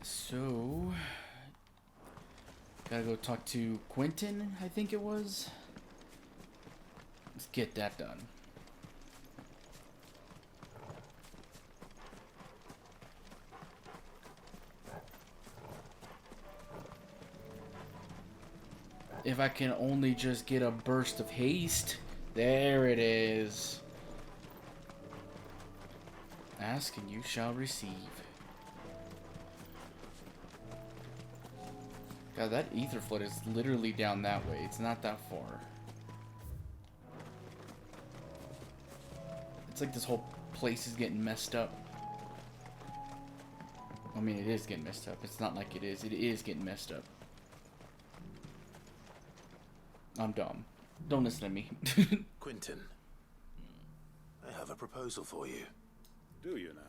So, gotta go talk to Quentin, I think it was. Let's get that done. If I can only just get a burst of haste. There it is. Ask and you shall receive. God, that ether flood is literally down that way. It's not that far. It's like this whole place is getting messed up. I mean, it is getting messed up. It's not like it is. It is getting messed up. I'm dumb. Don't listen to me. Quentin, I have a proposal for you. Do you now?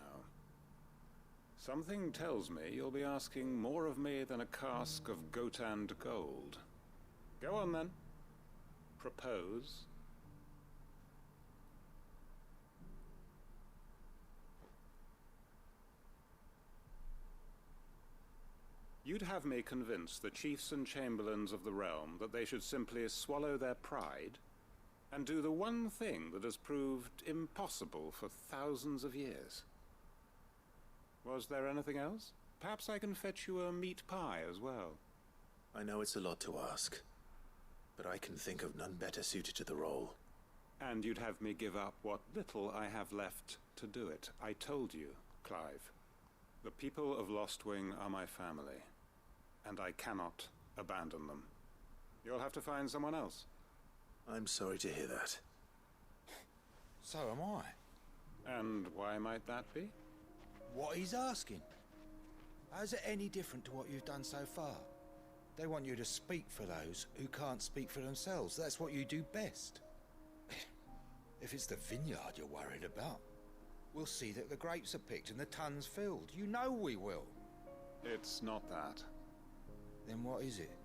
Something tells me you'll be asking more of me than a cask of Gotand gold. Go on then. Propose. You'd have me convince the chiefs and chamberlains of the realm that they should simply swallow their pride and do the one thing that has proved impossible for thousands of years. Was there anything else? Perhaps I can fetch you a meat pie as well. I know it's a lot to ask, but I can think of none better suited to the role. And you'd have me give up what little I have left to do it. I told you, Clive. The people of Lostwing are my family, and I cannot abandon them. You'll have to find someone else. I'm sorry to hear that. So am I. And why might that be? What he's asking. How's it any different to what you've done so far? They want you to speak for those who can't speak for themselves. That's what you do best. If it's the vineyard you're worried about, we'll see that the grapes are picked and the tons filled. You know we will. It's not that. Then what is it?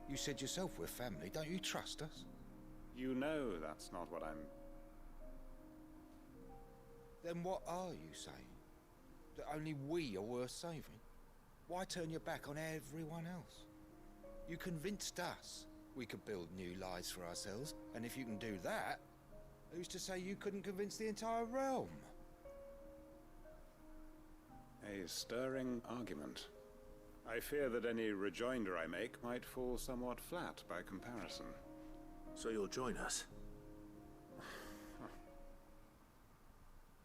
You said yourself we're family. Don't you trust us? You know that's not what I'm... Then what are you saying? That only we are worth saving? Why turn your back on everyone else? You convinced us we could build new lives for ourselves, and if you can do that, who's to say you couldn't convince the entire realm? A stirring argument. I fear that any rejoinder I make might fall somewhat flat by comparison. So you'll join us?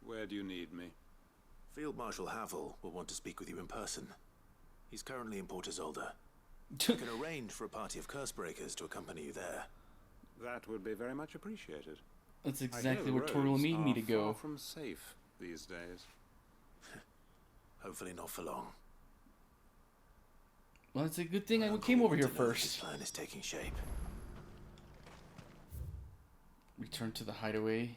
Where do you need me? Field Marshal Havel will want to speak with you in person. He's currently in Port Isolde. I can arrange for a party of Cursebreakers to accompany you there. That would be very much appreciated. That's I hear exactly the where Tori will roads need me are to go. far from safe these days. Hopefully not for long. Well, it's a good thing I Uncle came over will here want to know that His first. plan is taking shape. Return to the hideaway.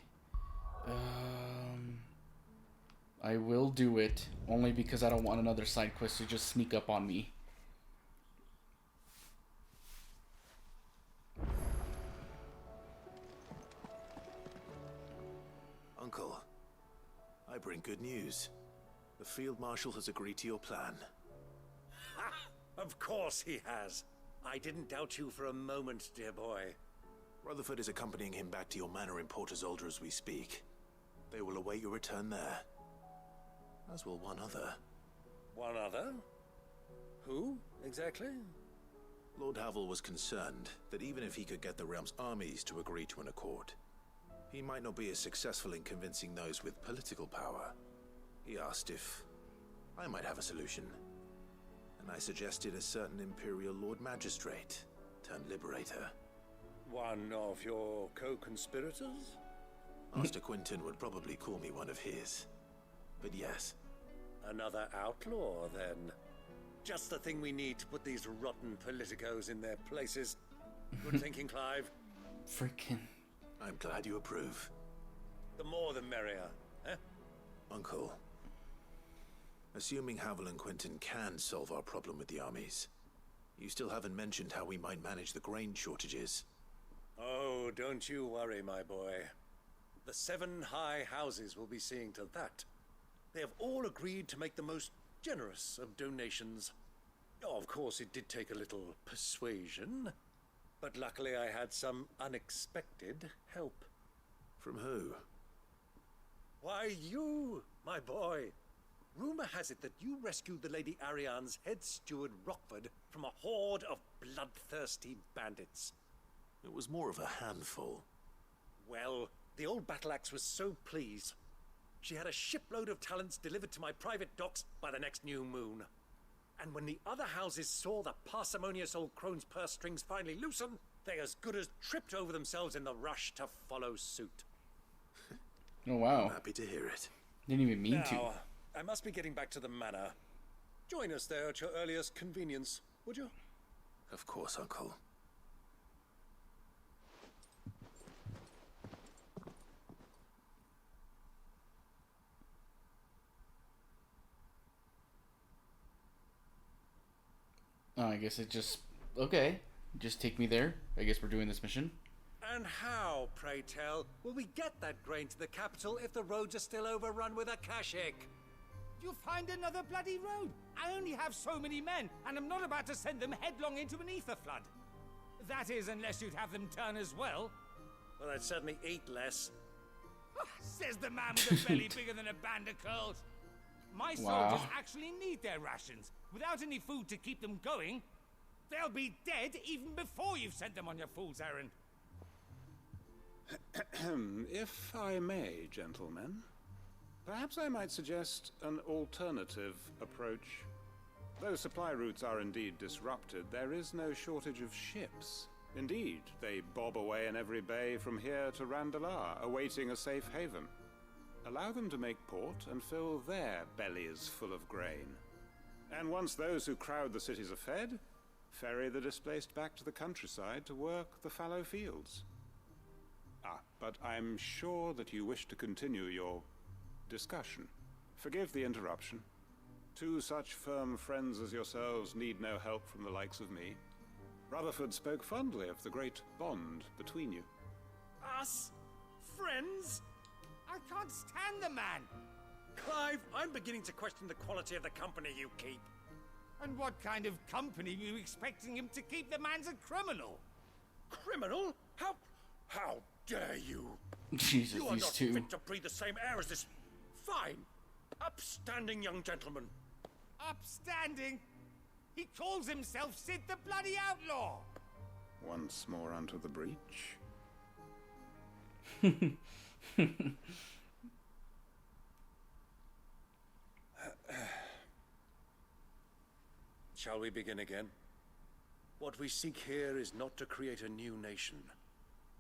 I will do it, only because I don't want another side quest to just sneak up on me. Uncle, I bring good news. The Field Marshal has agreed to your plan. Ha! Of course he has. I didn't doubt you for a moment, dear boy. Rutherford is accompanying him back to your manor in Port Isolde as we speak. They will await your return there. As will one other. One other? Who, exactly? Lord Havel was concerned that even if he could get the realm's armies to agree to an accord, he might not be as successful in convincing those with political power. He asked if I might have a solution, and I suggested a certain Imperial Lord Magistrate turned Liberator. One of your co-conspirators? Master Quentin would probably call me one of his. But yes, Another outlaw, then. Just the thing we need to put these rotten politicos in their places. Good thinking, Clive. Freaking. I'm glad you approve. The more the merrier, eh? Uncle, assuming Havel and Quentin can solve our problem with the armies, you still haven't mentioned how we might manage the grain shortages. Oh, don't you worry, my boy. The 7 high houses will be seeing to that. They have all agreed to make the most generous of donations. Oh, of course, it did take a little persuasion, but luckily I had some unexpected help. From who? Why, you, my boy. Rumor has it that you rescued the Lady Ariane's head steward Rockford from a horde of bloodthirsty bandits. It was more of a handful. Well, the old battle axe was so pleased. She had a shipload of talents delivered to my private docks by the next new moon. And when the other houses saw the parsimonious old crone's purse strings finally loosen, they as good as tripped over themselves in the rush to follow suit. Oh, wow. Happy to hear it. Didn't even mean to. Now, I must be getting back to the manor. Join us there at your earliest convenience, would you? Of course, Uncle. Oh, I guess it just... Okay. Just take me there. I guess we're doing this mission. And how, pray tell, will we get that grain to the capital if the roads are still overrun with Akashic? You'll find another bloody road. I only have so many men, and I'm not about to send them headlong into an ether flood. That is, unless you'd have them turn as well. Well, I'd certainly eat less. Says the man with a belly bigger than a band of curls. My Wow. soldiers actually need their rations. Without any food to keep them going, they'll be dead even before you've sent them on your fool's errand. If I may, gentlemen, perhaps I might suggest an alternative approach. Though supply routes are indeed disrupted, there is no shortage of ships. Indeed, they bob away in every bay from here to Randalar, awaiting a safe haven. Allow them to make port and fill their bellies full of grain. And once those who crowd the cities are fed, ferry the displaced back to the countryside to work the fallow fields. But I'm sure that you wish to continue your discussion. Forgive the interruption. Two such firm friends as yourselves need no help from the likes of me. Rutherford spoke fondly of the great bond between you. Us? Friends? I can't stand the man. Clive, I'm beginning to question the quality of the company you keep. And what kind of company are you expecting him to keep? The man's a criminal. Criminal? How dare you? Jesus, You are these not two. fit to breathe the same air as this fine, upstanding young gentleman. Upstanding. He calls himself Sid the Bloody Outlaw. Once more onto the breach. Shall we begin again? What we seek here is not to create a new nation,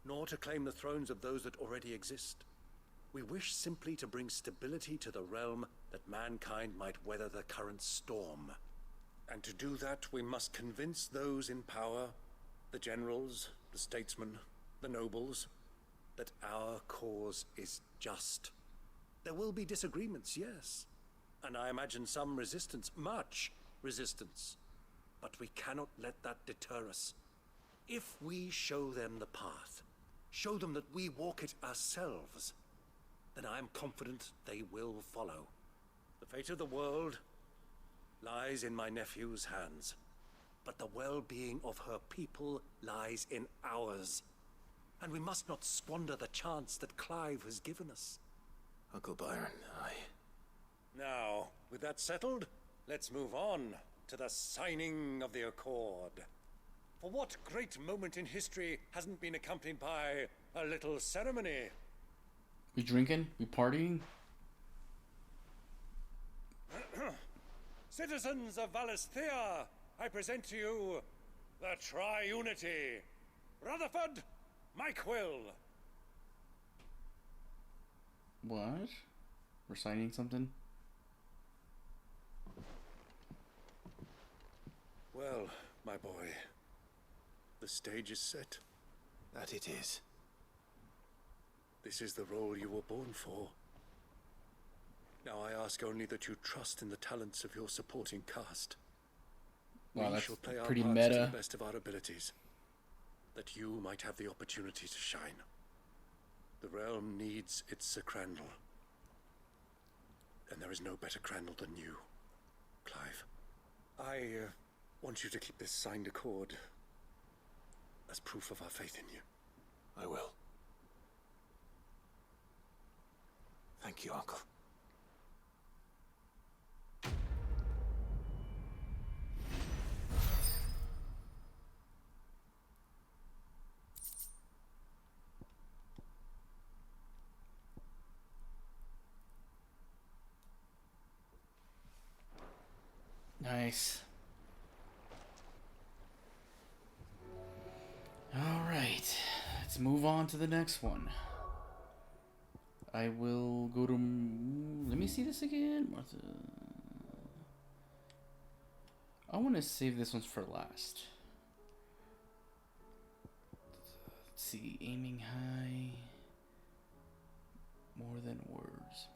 nor to claim the thrones of those that already exist. We wish simply to bring stability to the realm that mankind might weather the current storm. And to do that, we must convince those in power, the generals, the statesmen, the nobles, that our cause is just. There will be disagreements, yes, and I imagine some resistance, much resistance. But we cannot let that deter us. If we show them the path, show them that we walk it ourselves, then I am confident they will follow. The fate of the world lies in my nephew's hands, but the well-being of her people lies in ours. And we must not squander the chance that Clive has given us. Uncle Byron, Now, with that settled, let's move on to the signing of the Accord. For what great moment in history hasn't been accompanied by a little ceremony? We drinking? We partying? Citizens of Valisthea, I present to you the Triunity. Rutherford, Mike Will. What? We're signing something? Well, my boy, the stage is set. that it is. This is the role you were born for. Now I ask only that you trust in the talents of your supporting cast. Wow, We that's shall play our pretty parts to meta. the best of our abilities, that you might have the opportunity to shine. The realm needs its Sir Crandall, and there is no better Crandall than you. want you to keep this signed accord as proof of our faith in you. I will. Thank you, Uncle. Nice. All right, let's move on to the next one. I will go to. Let me see this again. Martha. I want to save this one for last. Let's see, aiming high. More than words.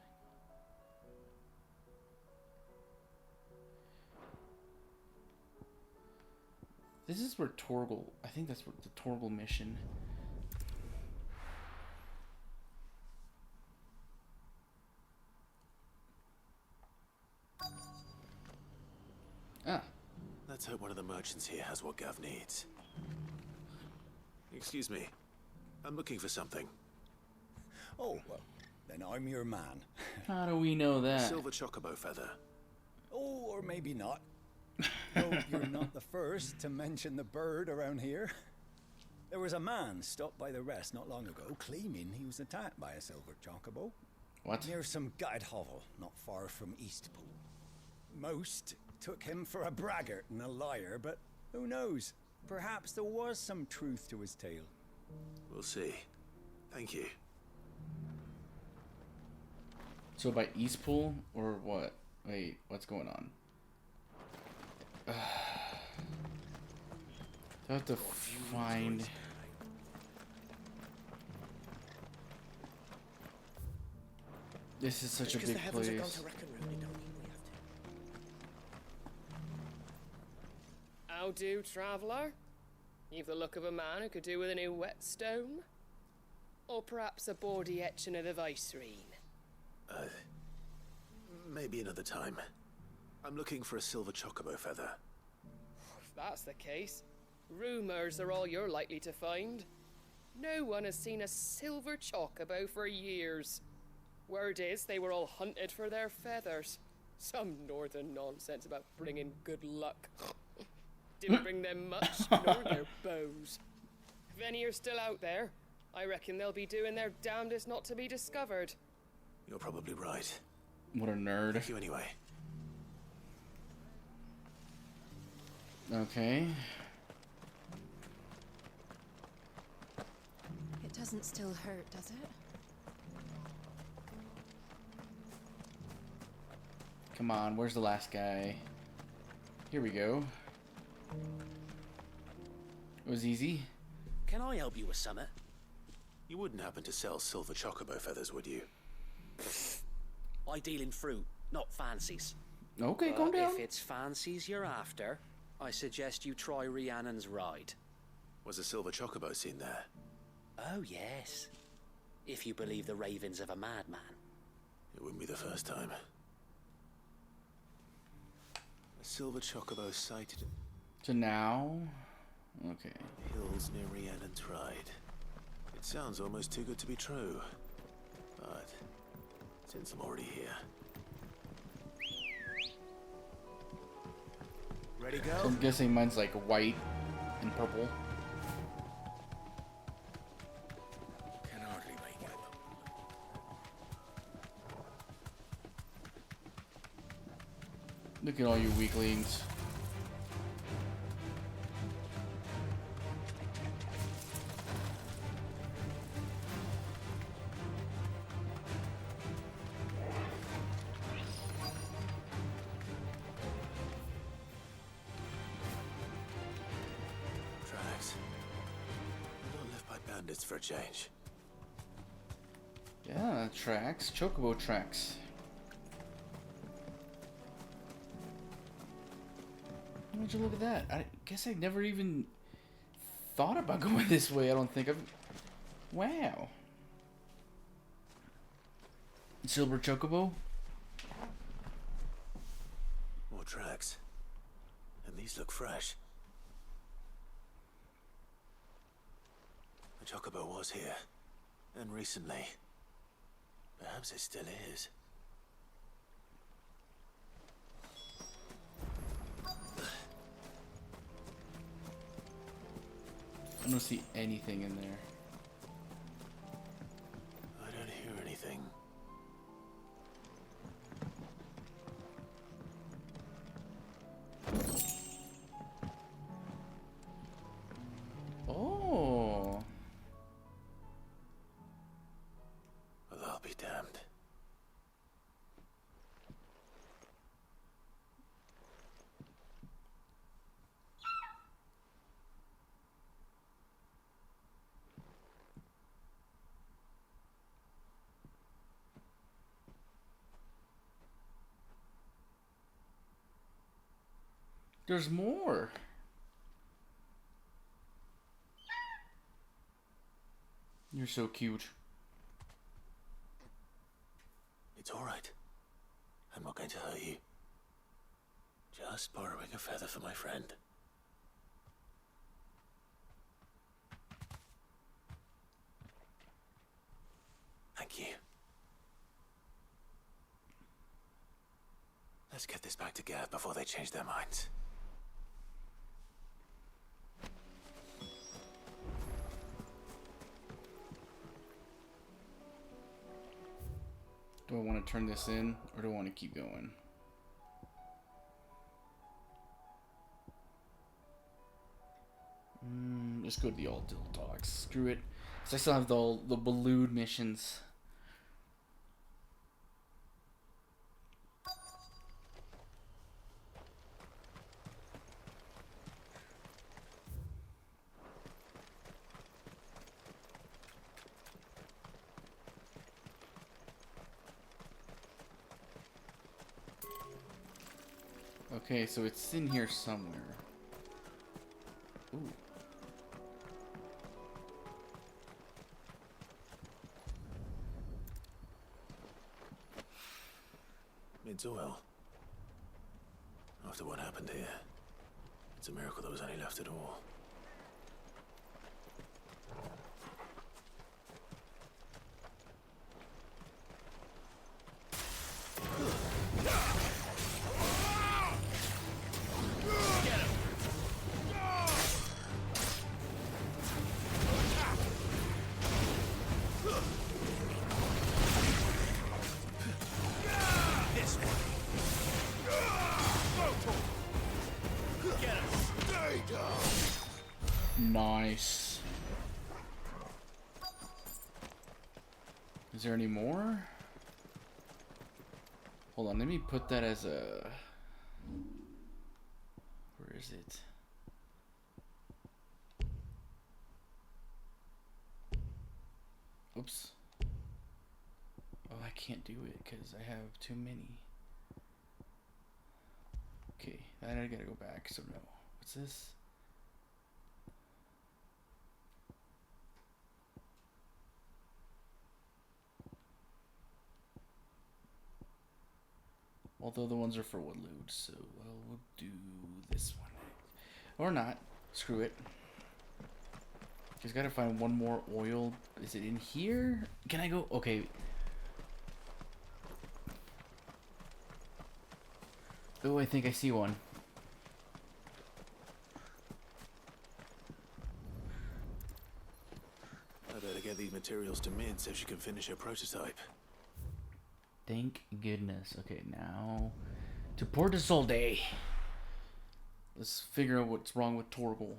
This is where Torgal. I think that's what the Torgal mission. Ah. Let's hope one of the merchants here has what Gav needs. Excuse me. I'm looking for something. Oh, well, then I'm your man. How do we know that? Silver chocobo feather. Oh, or maybe not. Though you're not the first to mention the bird around here. There was a man stopped by the rest not long ago claiming he was attacked by a silver chocobo. What? Near some guide hovel not far from Eastpool. Most took him for a braggart and a liar, but who knows? Perhaps there was some truth to his tale. We'll see. Thank you. So by Eastpool or what? Wait, what's going on? I have to find. This is such a big place. How do, traveller? You've the look of a man who could do with a new whetstone? Or perhaps a bawdy etching of the Vicereine? Maybe another time. I'm looking for a silver chocobo feather. If that's the case, rumours are all you're likely to find. No one has seen a silver chocobo for years. Word is they were all hunted for their feathers. Some northern nonsense about bringing good luck. Didn't bring them much, nor their bows. If any are still out there, I reckon they'll be doing their damnedest not to be discovered. You're probably right. What a nerd. Thank you anyway. Okay. It doesn't still hurt, does it? Come on, where's the last guy? Here we go. It was easy. Can I help you with something? You wouldn't happen to sell silver chocobo feathers, would you? I deal in fruit, not fancies. Okay, calm down. If it's fancies you're after, I suggest you try Rhiannon's ride. Was a silver chocobo seen there? Oh, yes. If you believe the ravings of a madman. It wouldn't be the first time. A silver chocobo sighted in So now, okay. hills near Rhiannon's Ride. It sounds almost too good to be true. But since I'm already here. Ready, So go? I'm guessing mine's like white and purple. Can hardly make it. Look at all you weaklings. Tracks. I don't live by bandits for a change. Yeah, tracks. Chocobo tracks. Would you look at that? I guess I never even thought about going this way. I don't think I've. Wow. Silver chocobo. More tracks. And these look fresh. The Chocobo was here. And recently. Perhaps it still is. I don't see anything in there. I don't hear anything. Oh. Well, I'll be damned. There's more. You're so cute. It's all right. I'm not going to hurt you. Just borrowing a feather for my friend. Thank you. Let's get this back to Gav before they change their minds. Do I want to turn this in, or do I want to keep going? Let's go to the All Dill Dogs. Screw it. So I still have the balloon missions. Okay, so it's in here somewhere. Ooh. It's oil. After what happened here, it's a miracle there was any left at all. Nice. Is there any more? Hold on, let me put that as a... Where is it? Oops. Oh, I can't do it because I have too many. Okay, I gotta go back, so no. What's this? Although the ones are for Woodloot, so we'll do this one. Or not. Screw it. Just gotta find one more oil. Is it in here? Can I go? Okay. Oh, I think I see one. I better get these materials to Mid so she can finish her prototype. Thank goodness. Okay, now to Port Isolde. Let's figure out what's wrong with Torgal.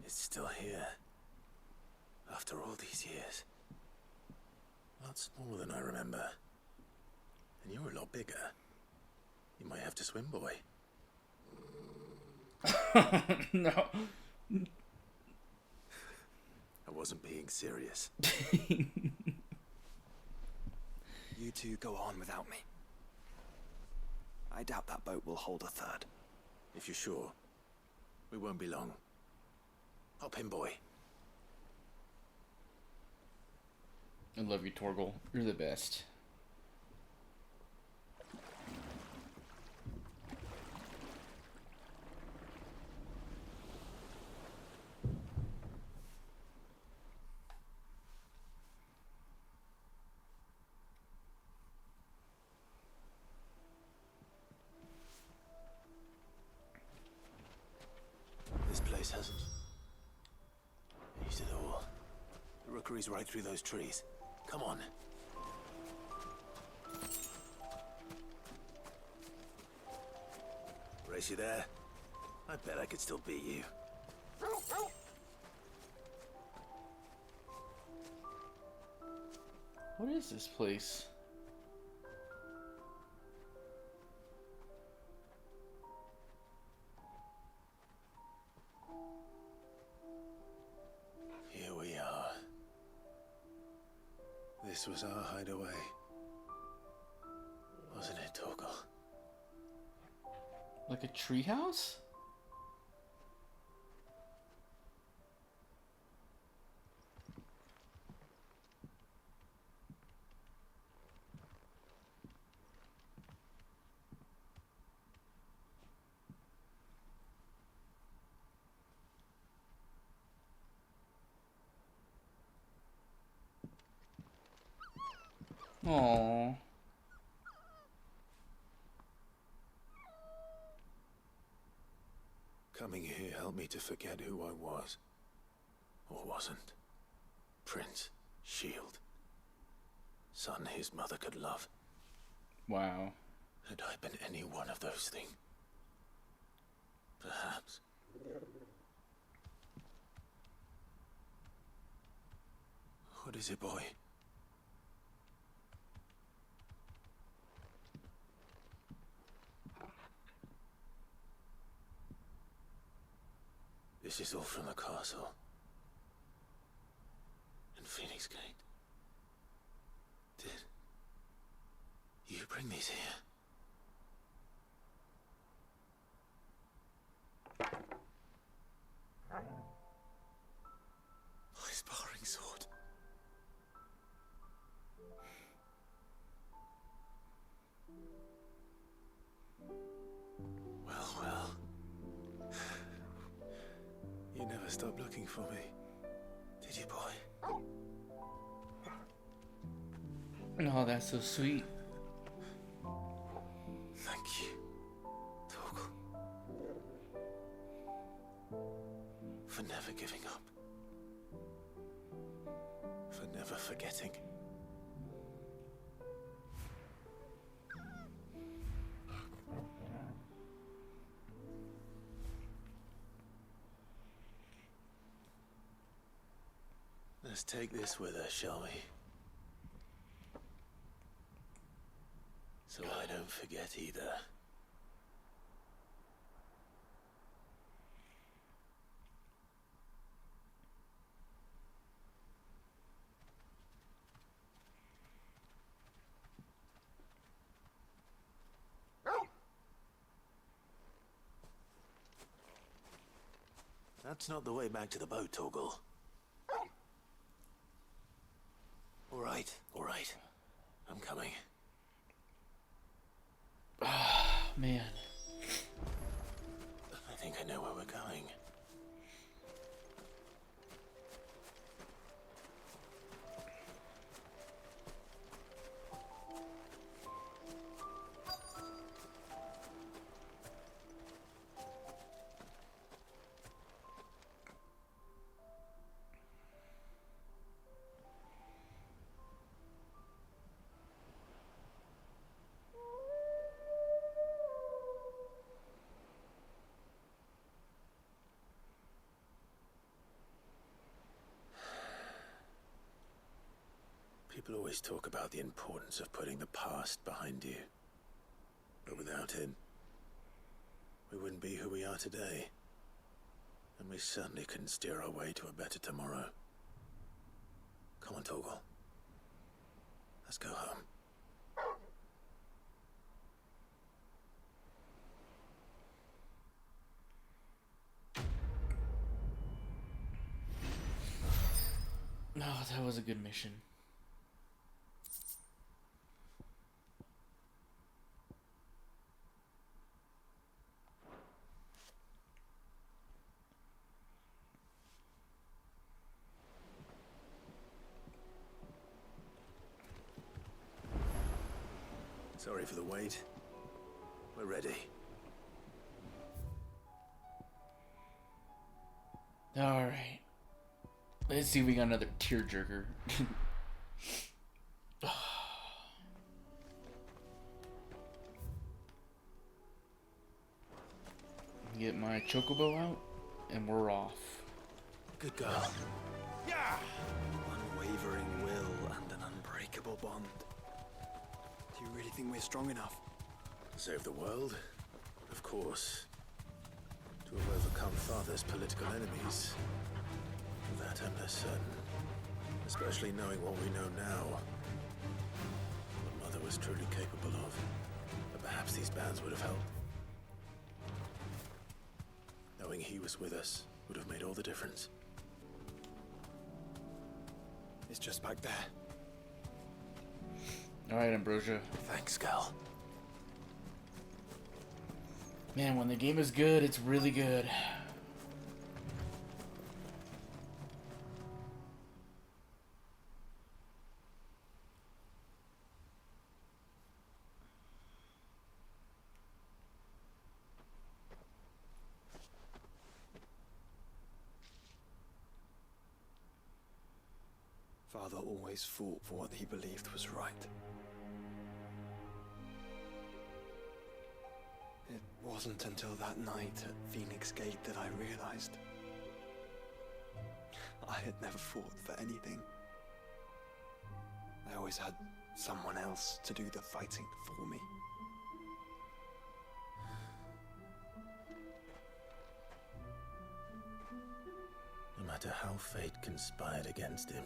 It's still here. After all these years. A lot smaller than I remember. And you're a lot bigger. You might have to swim, boy. No. I wasn't being serious. you two go on without me. I doubt that boat will hold a third. If you're sure, we won't be long. Hop in, boy. I love you, Torgal. You're the best. This place hasn't used it all. The rookery's right through those trees. Come on. Race you there? I bet I could still beat you. What is this place? Here we are. This was our hideaway. Wasn't it, Torgal? Like a treehouse? Aww. Coming here helped me to forget who I was. Or wasn't. Prince, Shield. Son his mother could love. Wow. Had I been any one of those things? Perhaps. What is it, boy? This is all from the castle. In Phoenix Gate. Did you bring these here? My sparring sword. Well, well. You never stopped looking for me, did you, boy? Oh, that's so sweet. Thank you, Torgal. For never giving up. For never forgetting. Let's take this with us, shall we? So I don't forget either. That's not the way back to the boat, Torgal. All right. I'm coming. Man. I think I know where we're going. People always talk about the importance of putting the past behind you. But without it, we wouldn't be who we are today. And we certainly couldn't steer our way to a better tomorrow. Come on, Torgal. Let's go home. that was a good mission. Sorry for the wait. We're ready. Alright. Let's see if we got another tearjerker. Get my chocobo out, and we're off. Good girl. Yeah! Unwavering will and an unbreakable bond. Do you really think we're strong enough? To save the world? Of course. To have overcome Father's political enemies? Of that I'm less certain. Especially knowing what we know now. What Mother was truly capable of. But perhaps these bands would have helped. Knowing he was with us would have made all the difference. It's just back there. Alright, Ambrosia. Thanks, Cal. Man, when the game is good, it's really good. Father always fought for what he believed was right. It wasn't until that night at Phoenix Gate that I realized I had never fought for anything. I always had someone else to do the fighting for me. No matter how fate conspired against him,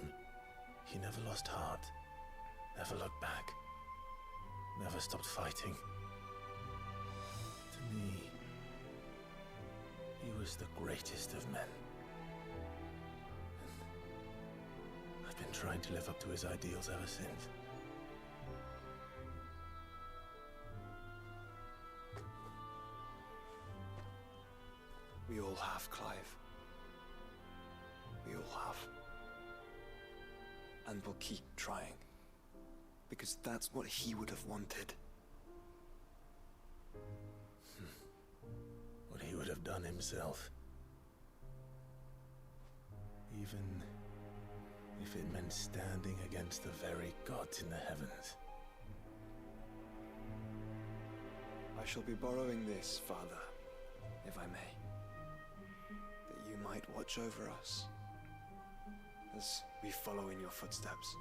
he never lost heart, never looked back, never stopped fighting. To me, he was the greatest of men. And I've been trying to live up to his ideals ever since. We all have, Clive. We all have. And we'll keep trying. Because that's what he would have wanted. What he would have done himself. Even if it meant standing against the very gods in the heavens. I shall be borrowing this, Father, if I may. That you might watch over us as we follow in your footsteps.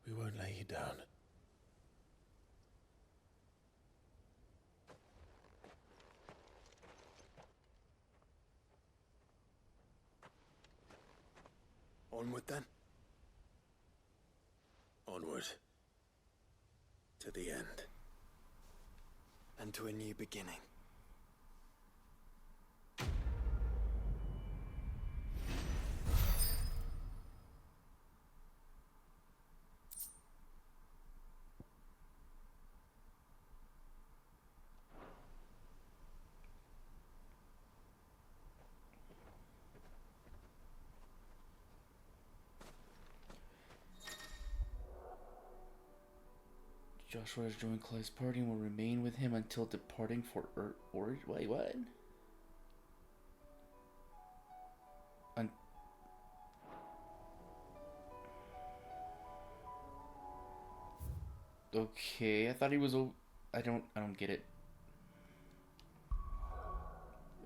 We won't lay you down. Onward then. Onward. To the end. And to a new beginning. Joshua has joined Clive's party and will remain with him until departing for wait, what? Okay, I thought he was. I don't get it.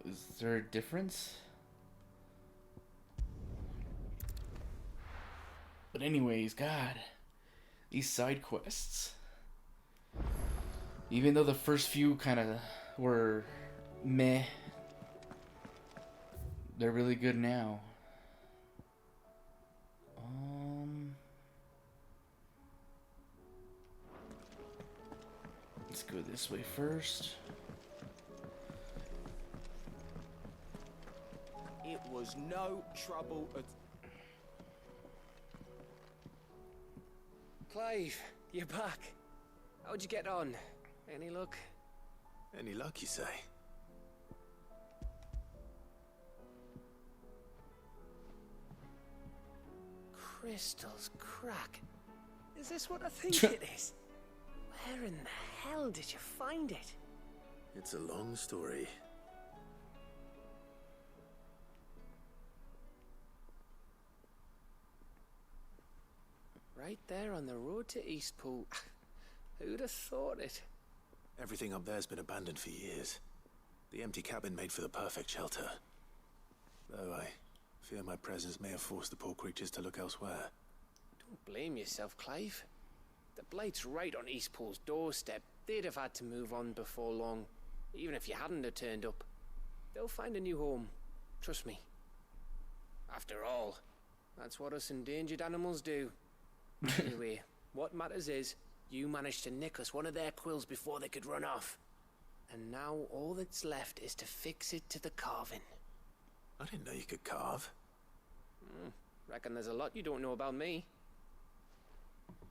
Is there a difference? But anyways, God, these side quests. Even though the first few kind of were meh, they're really good now. Let's go this way first. It was no trouble at... Clive, you're back. How'd you get on? Any luck? Any luck, you say? Crystals crack. Is this what I think it is? Where in the hell did you find it? It's a long story. Right there on the road to Eastpool. Who'd have thought it? Everything up there's been abandoned for years. The empty cabin made for the perfect shelter. Though I fear my presence may have forced the poor creatures to look elsewhere. Don't blame yourself, Clive. The Blight's right on Eastpool's doorstep. They'd have had to move on before long, even if you hadn't have turned up. They'll find a new home. Trust me. After all, that's what us endangered animals do. Anyway, what matters is, you managed to nick us one of their quills before they could run off. And now all that's left is to fix it to the carving. I didn't know you could carve. Reckon there's a lot you don't know about me.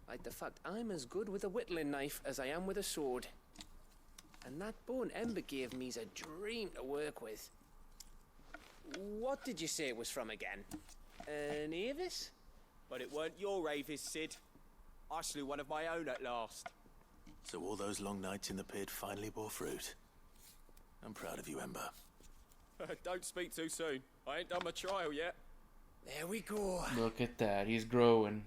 Like the fact I'm as good with a whittling knife as I am with a sword. And that bone Ember gave me's a dream to work with. What did you say it was from again? An Avis? But it weren't your Avis, Sid. I slew one of my own at last. So all those long nights in the pit finally bore fruit. I'm proud of you, Ember. Don't speak too soon. I ain't done my trial yet. There we go. Look at that, he's growing.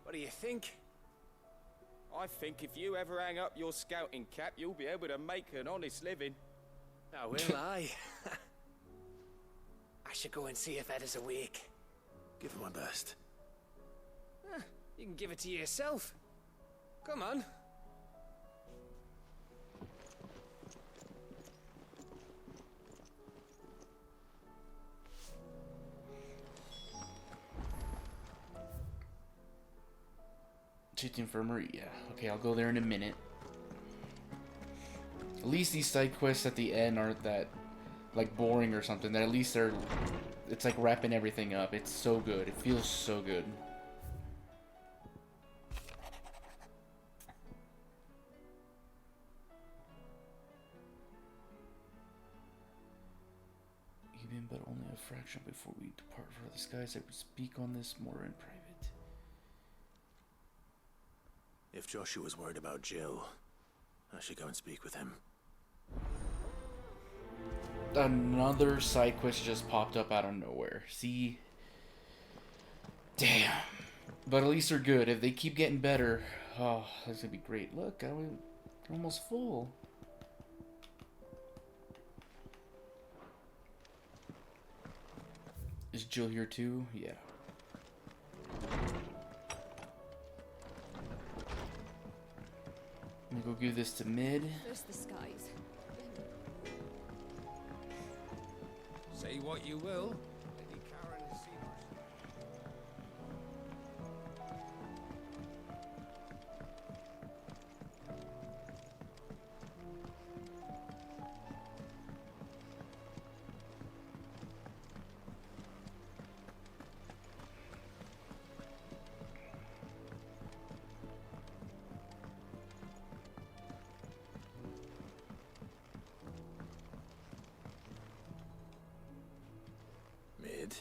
What do you think? I think if you ever hang up your scouting cap, you'll be able to make an honest living. Now will I? I should go and see if Ed is awake. Give it my best. You can give it to yourself. Come on. Cheat Infirmary, yeah. Okay, I'll go there in a minute. At least these side quests at the end aren't that, like, boring or something. That at least they're... It's like wrapping everything up. It's so good. It feels so good. Even but only a fraction before we depart for the skies, I would speak on this more in private. If Joshua's worried about Jill, I should go and speak with him. Another side quest just popped up out of nowhere. See? Damn. But at least they're good. If they keep getting better, oh, that's gonna be great. Look, I'm almost full. Is Jill here too? Yeah. Let me go give this to mid. There's the skies. Say what you will. Lady Karen has seen us. Mid,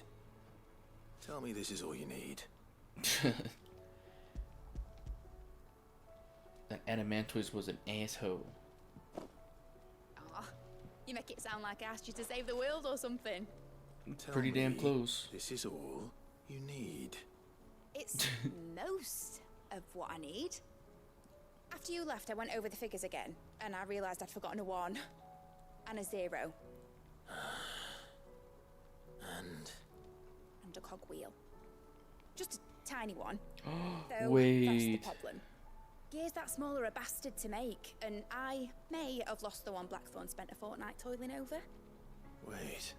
tell me this is all you need. That Adamantoise was an asshole. Aw, you make it sound like I asked you to save the world or something. Tell Pretty damn me close. This is all you need. It's most of what I need. After you left, I went over the figures again, and I realized I'd forgotten a 1 and a 0. And a cogwheel. Just a tiny one. Though Wait. that's the problem. Gears that small are a bastard to make, and I may have lost the one Blackthorn spent a fortnight toiling over. Wait.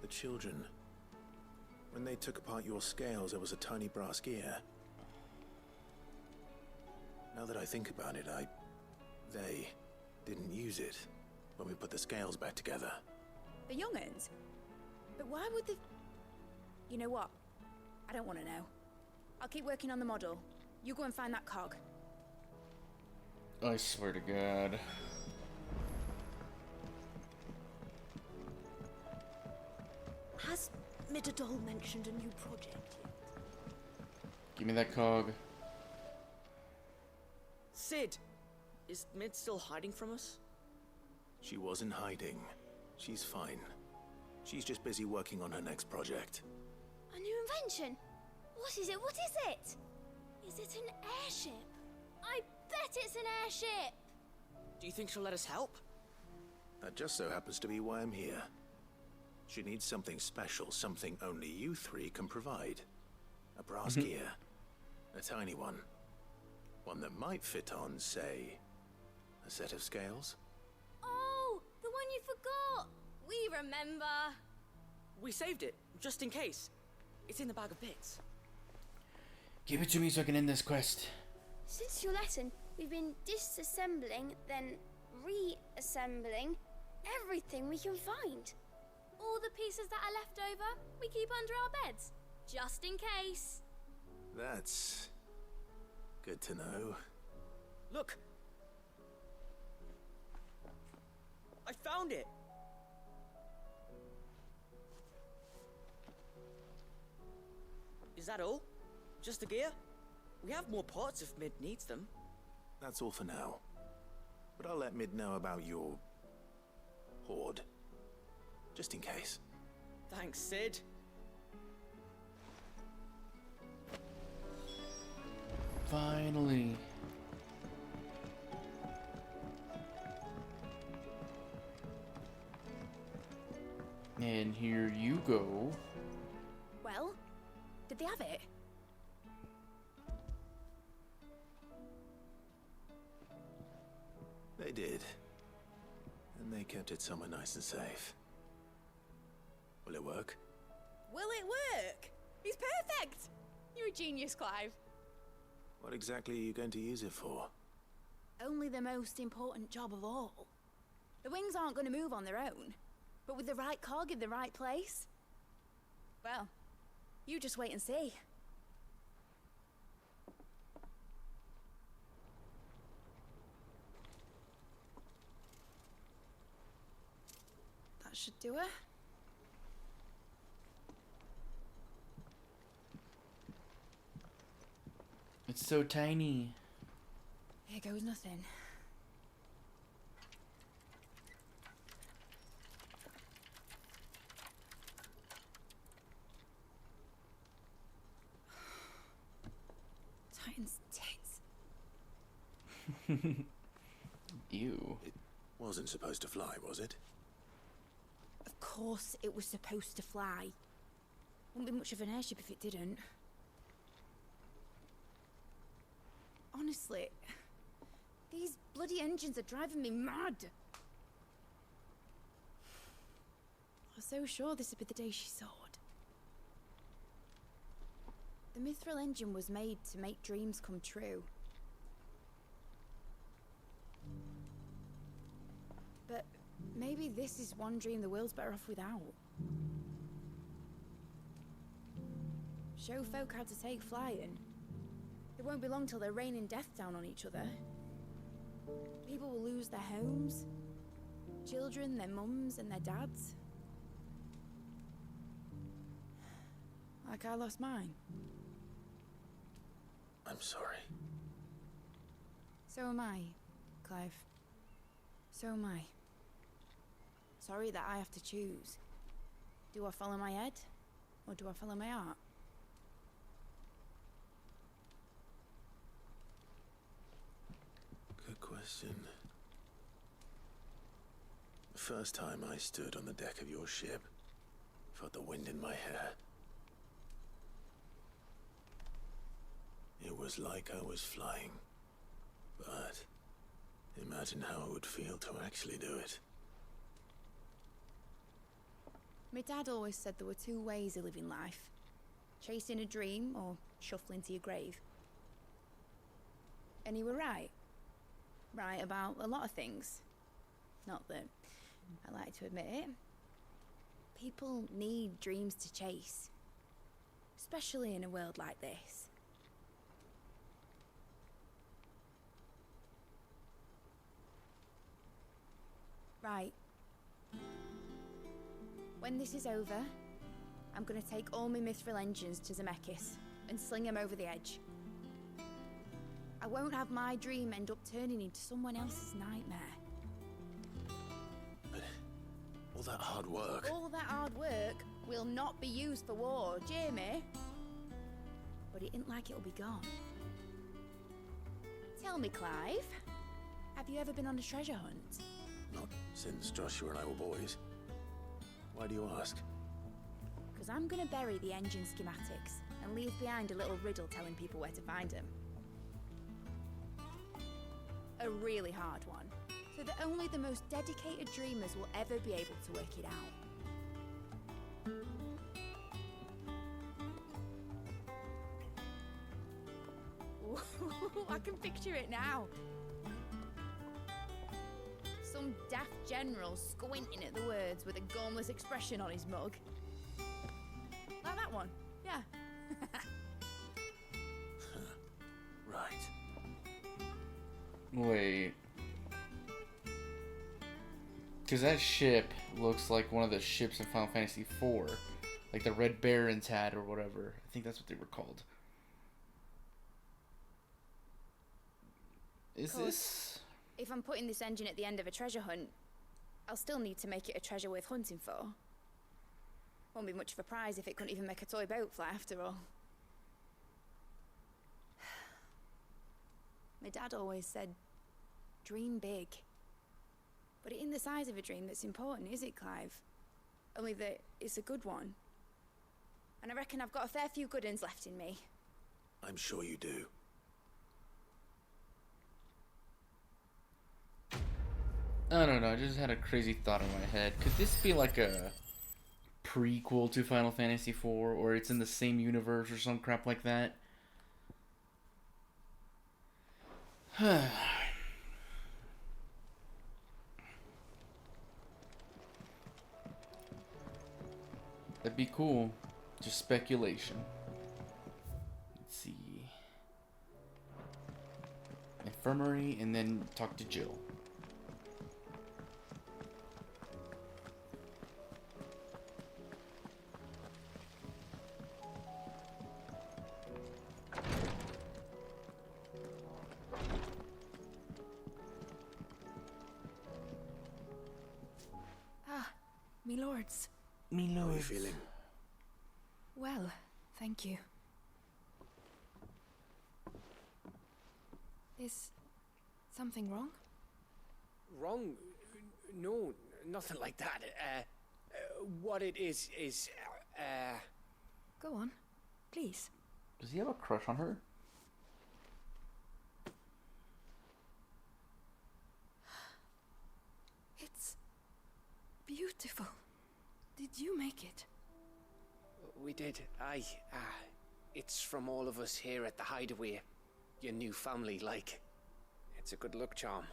The children. When they took apart your scales, there was a tiny brass gear. Now that I think about it, they didn't use it when we put the scales back together. The young'uns? But why would they... You know what? I don't want to know. I'll keep working on the model. You go and find that cog. I swear to God. Has Midadol mentioned a new project yet? Give me that cog. Sid, is Mid still hiding from us? She wasn't hiding. She's fine. She's just busy working on her next project. A new invention? What is it? What is it? Is it an airship? I bet it's an airship! Do you think she'll let us help? That just so happens to be why I'm here. She needs something special, something only you three can provide. A brass gear. A tiny one. One that might fit on, say, a set of scales. Oh, the one you forgot! We remember! We saved it, just in case. It's in the bag of bits. Give it to me so I can end this quest. Since your lesson, we've been disassembling, then reassembling everything we can find. All the pieces that are left over, we keep under our beds, just in case. That's good to know. Look! I found it! Is that all? Just the gear? We have more parts if Mid needs them. That's all for now. But I'll let Mid know about your hoard. Just in case. Thanks, Sid. Finally. And here you go. Well, did they have it? They did. And they kept it somewhere nice and safe. Will it work? Will it work? He's perfect! You're a genius, Clive. What exactly are you going to use it for? Only the most important job of all. The wings aren't going to move on their own. But with the right cog in the right place... Well, you just wait and see. That should do it. It's so tiny. Here goes nothing. Titan's tits. Ew. It wasn't supposed to fly, was it? Of course it was supposed to fly. Wouldn't be much of an airship if it didn't. Honestly, these bloody engines are driving me mad. I was so sure this would be the day she soared. The Mithril engine was made to make dreams come true. But maybe this is one dream the world's better off without. Show folk how to take flying. It won't be long till they're raining death down on each other. People will lose their homes. Children, their mums and their dads. Like I lost mine. I'm sorry. So am I, Clive. So am I. Sorry that I have to choose. Do I follow my head? Or do I follow my heart? Good question. The first time I stood on the deck of your ship, Felt the wind in my hair. It was like I was flying. But imagine how it would feel to actually do it. My dad always said there were two ways of living life. Chasing a dream or shuffling to your grave. And he were right. Right about a lot of things. Not that I like to admit it. People need dreams to chase. Especially in a world like this. Right. When this is over, I'm gonna take all my mithril engines to Zemeckis and sling them over the edge. I won't have my dream end up turning into someone else's nightmare. But all that hard work... All that hard work will not be used for war, Jamie. But it ain't like it'll be gone. Tell me, Clive, have you ever been on a treasure hunt? Not since Joshua and I were boys. Why do you ask? Because I'm gonna bury the engine schematics and leave behind a little riddle telling people where to find them. A really hard one, so that only the most dedicated dreamers will ever be able to work it out. Ooh, I can picture it now. Some daft general squinting at the words with a gormless expression on his mug. Like that one, yeah. Right. Wait. Because that ship looks like one of the ships in Final Fantasy IV. Like the Red Barons had or whatever. I think that's what they were called. Is this... If I'm putting this engine at the end of a treasure hunt, I'll still need to make it a treasure worth hunting for. Won't be much of a prize if it couldn't even make a toy boat fly after all. My dad always said, dream big. But it ain't the size of a dream that's important, is it, Clive? Only that it's a good one. And I reckon I've got a fair few good uns left in me. I'm sure you do. I don't know, I just had a crazy thought in my head. Could this be like a prequel to Final Fantasy IV, or it's in the same universe or some crap like that? That'd be cool. Just speculation. Let's see. Infirmary, and then talk to Jill. Me lords. Me How are you lords. feeling? Well, thank you. Is something wrong? Wrong? No, nothing like that. What it is, Go on, please. Does he have a crush on her? It's beautiful. Did you make it? We did. Aye. It's from all of us here at the Hideaway. Your new family, like. It's a good luck charm.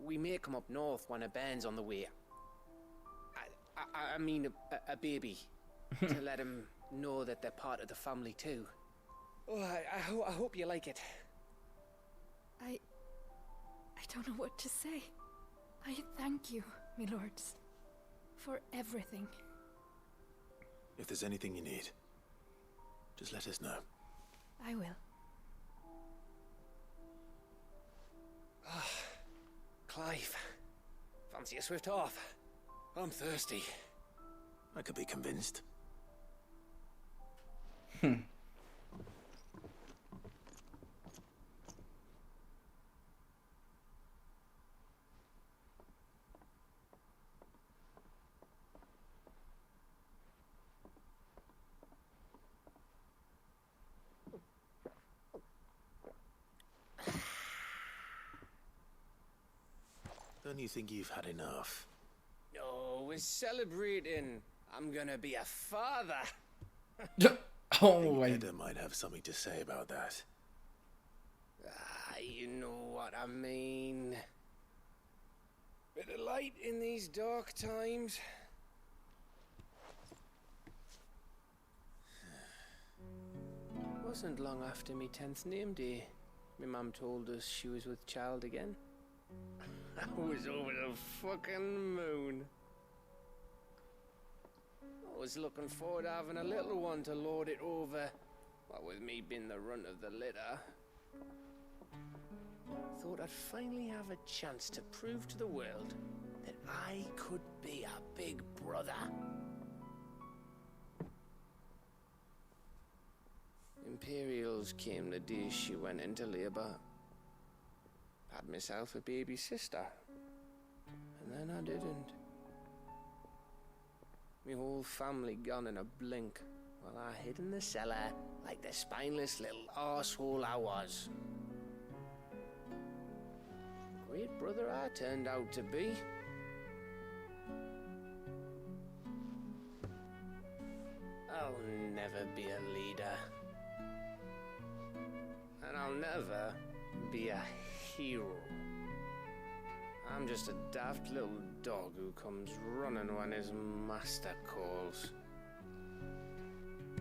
We may come up north when a band's on the way. I mean a baby. To let him know that they're part of the family too. Oh, I hope you like it. I don't know what to say. I thank you, me lords, for everything. If there's anything you need, just let us know. I will. Clive, fancy a swift off? I'm thirsty. I could be convinced. Don't you think you've had enough? No, we're celebrating. I'm gonna be a father. Oh, Edda might have something to say about that. Ah, you know what I mean. Bit of light in these dark times. Wasn't long after me 10th name day, my mum told us she was with child again. I was over the fucking moon. I was looking forward to having a little one to lord it over, what with me being the runt of the litter. Thought I'd finally have a chance to prove to the world that I could be a big brother. Imperials came the day she went into labour. Had myself a baby sister. And then I didn't. My whole family gone in a blink, while I hid in the cellar like the spineless little arsehole I was. Great brother I turned out to be. I'll never be a leader. And I'll never be a hero. I'm just a daft little dog who comes running when his master calls.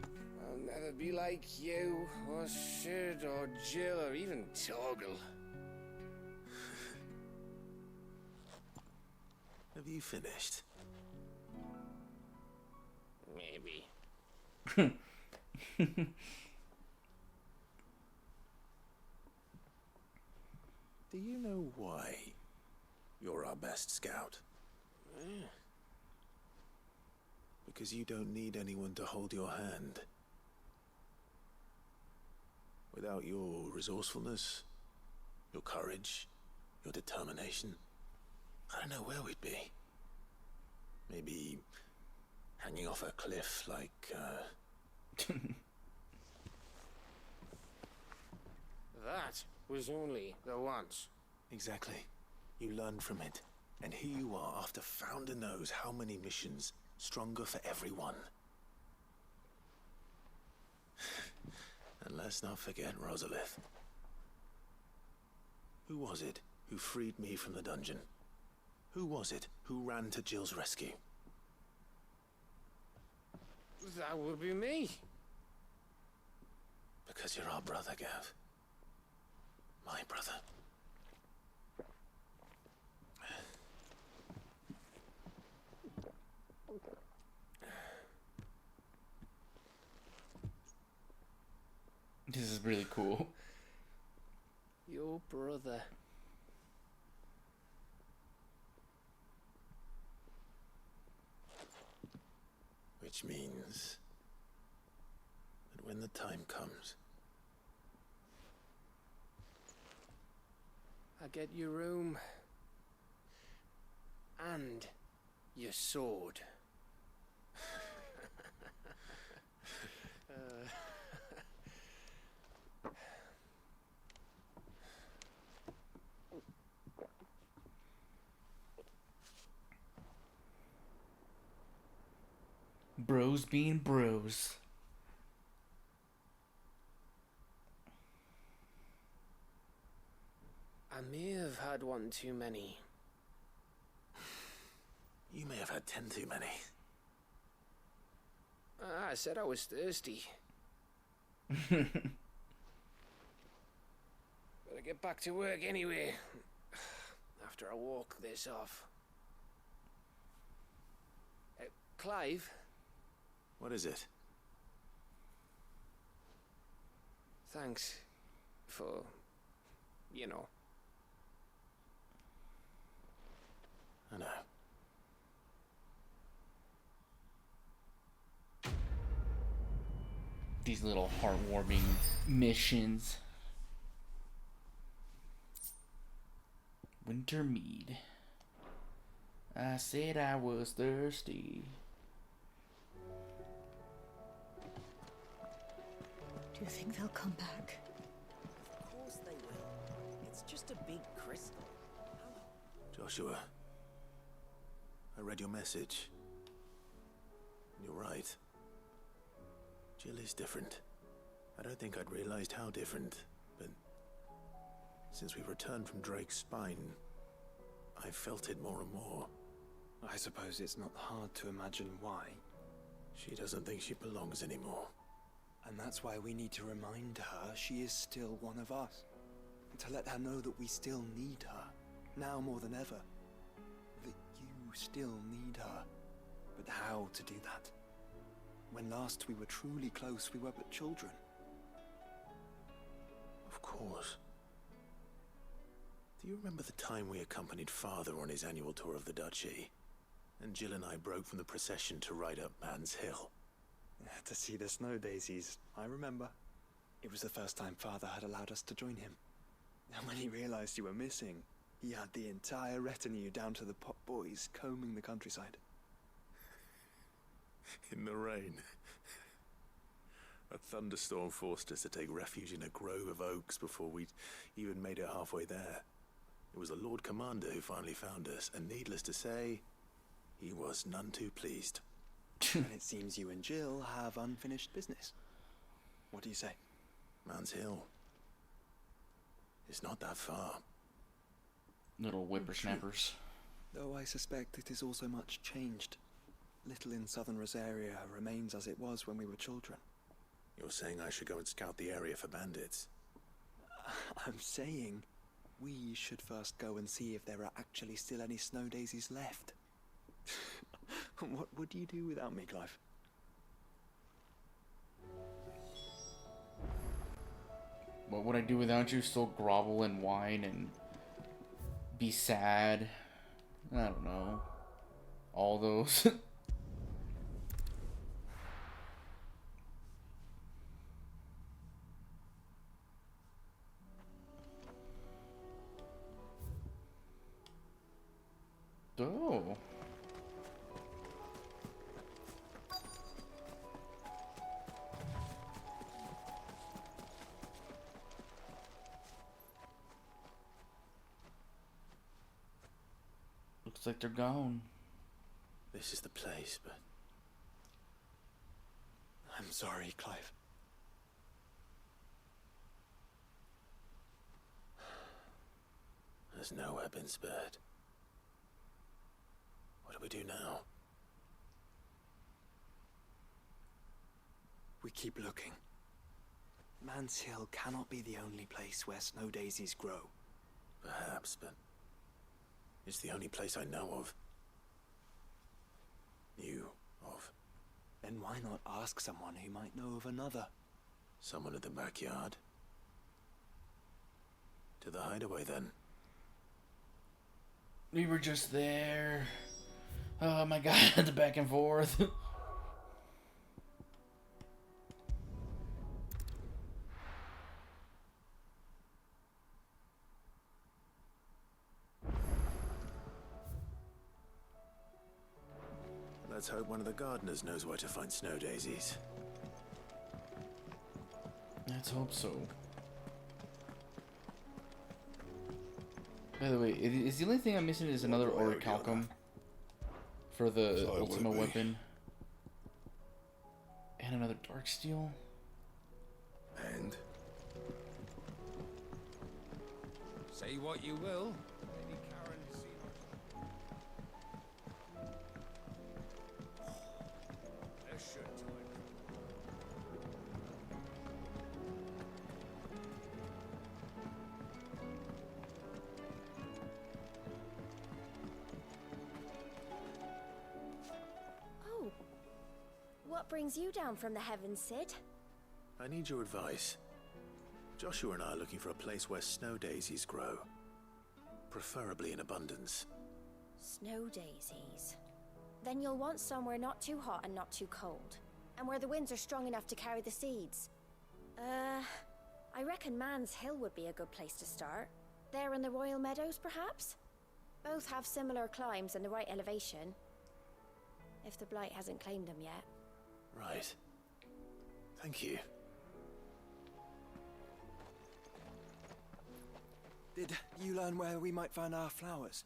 I'll never be like you, or Sid, or Jill, or even Torgal. Have you finished? Maybe. Do you know why you're our best scout? Because you don't need anyone to hold your hand. Without your resourcefulness, your courage, your determination, I don't know where we'd be. Maybe hanging off a cliff like, That was only the once. Exactly. You learned from it. And here you are after Founder knows how many missions, stronger for everyone. And let's not forget Rosalith. Who was it who freed me from the dungeon? Who was it who ran to Jill's rescue? That would be me. Because you're our brother, Gav. My brother. This is really cool. Your brother. Which means that when the time comes, I get your room. And your sword. Bros being bros. I may have had one too many. you may have had 10 too many. I said I was thirsty. Better get back to work anyway. After I walk this off. Clive? What is it? Thanks for, you know. I know. These little heartwarming missions. Wintermead. I said I was thirsty. Do you think they'll come back? Of course they will. It's just a big crystal. Joshua, I read your message. You're right. Jill is different. I don't think I'd realized how different, but since we returned from Drake's spine, I felt it more and more. I suppose it's not hard to imagine why. She doesn't think she belongs anymore. And that's why we need to remind her she is still one of us. To let her know that we still need her, now more than ever. That you still need her. But how to do that? When last we were truly close, we were but children. Of course. Do you remember the time we accompanied Father on his annual tour of the Duchy? And Jill and I broke from the procession to ride up Man's Hill. To see the snow daisies, I remember. It was the first time Father had allowed us to join him. And when he realized you were missing, he had the entire retinue down to the pot boys combing the countryside. In the rain. A thunderstorm forced us to take refuge in a grove of oaks before we'd even made it halfway there. It was the Lord Commander who finally found us, and needless to say, he was none too pleased. And it seems you and Jill have unfinished business. What do you say? Man's Hill. It's not that far. Little whippersnappers. Though I suspect it is also much changed. Little in southern Rosaria remains as it was when we were children. You're saying I should go and scout the area for bandits? I'm saying we should first go and see if there are actually still any snow daisies left. What would you do without me, Clive? What would I do without you? Still grovel and whine and be sad? I don't know. All those. Oh. Looks like they're gone. This is the place, but... I'm sorry, Clive. There's nowhere been spared. What do we do now? We keep looking. Man's Hill cannot be the only place where snow daisies grow. Perhaps, but it's the only place I know of. Knew of. Then why not ask someone who might know of another? Someone in the backyard? To the hideaway, then. We were just there. Oh my god, the back and forth. Let's hope one of the gardeners knows where to find snow daisies. Let's hope so. By the way, is the only thing I'm missing is another orichalcum for the Ultima weapon. And another Darksteel. And? Say what you will. Lady Karen has seen There should Oh. What brings you down from the heavens, Sid? I need your advice. Joshua and I are looking for a place where snow daisies grow. Preferably in abundance. Snow daisies. Then you'll want somewhere not too hot and not too cold. And where the winds are strong enough to carry the seeds. I reckon Man's Hill would be a good place to start. There in the Royal Meadows, perhaps? Both have similar climbs and the right elevation. If the Blight hasn't claimed them yet. Right. Thank you. Did you learn where we might find our flowers?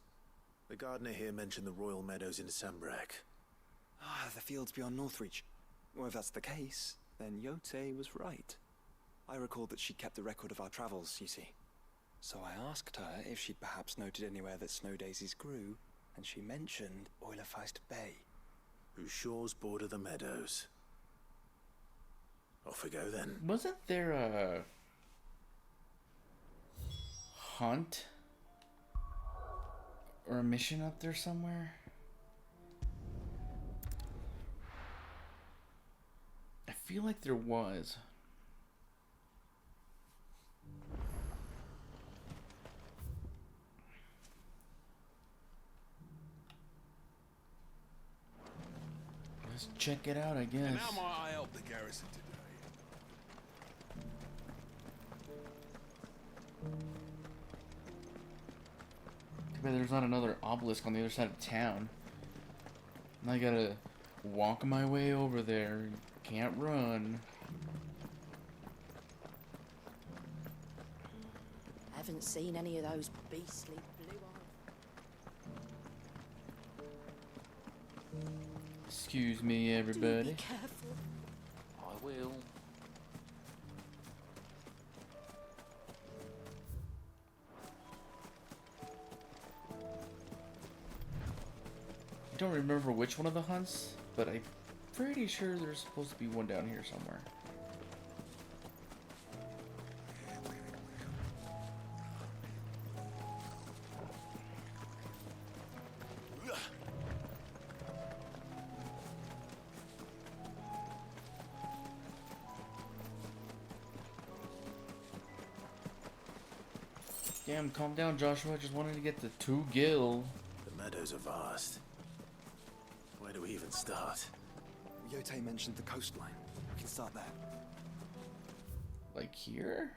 The gardener here mentioned the royal meadows in Sembrek. Ah, the fields beyond Northreach. Well, if that's the case, then Yote was right. I recalled that she kept a record of our travels, you see. So I asked her if she'd perhaps noted anywhere that snow daisies grew, and she mentioned Oilafeist Bay. Whose shores border the meadows. Off we go then. Wasn't there a hunt or a mission up there somewhere? I feel like there was. Let's check it out, I guess. And how might I help the garrison today? Too bad there's not another obelisk on the other side of town. Now I gotta walk my way over there. Can't run. Haven't seen any of those beastly blue eyes. Excuse me, everybody. Be careful. I will. I don't remember which one of the hunts, but I'm pretty sure there's supposed to be one down here somewhere. Damn, calm down, Joshua. I just wanted to get the 2 gil. The meadows are vast. Where do we even start? Yote mentioned the coastline. We can start there. Like here?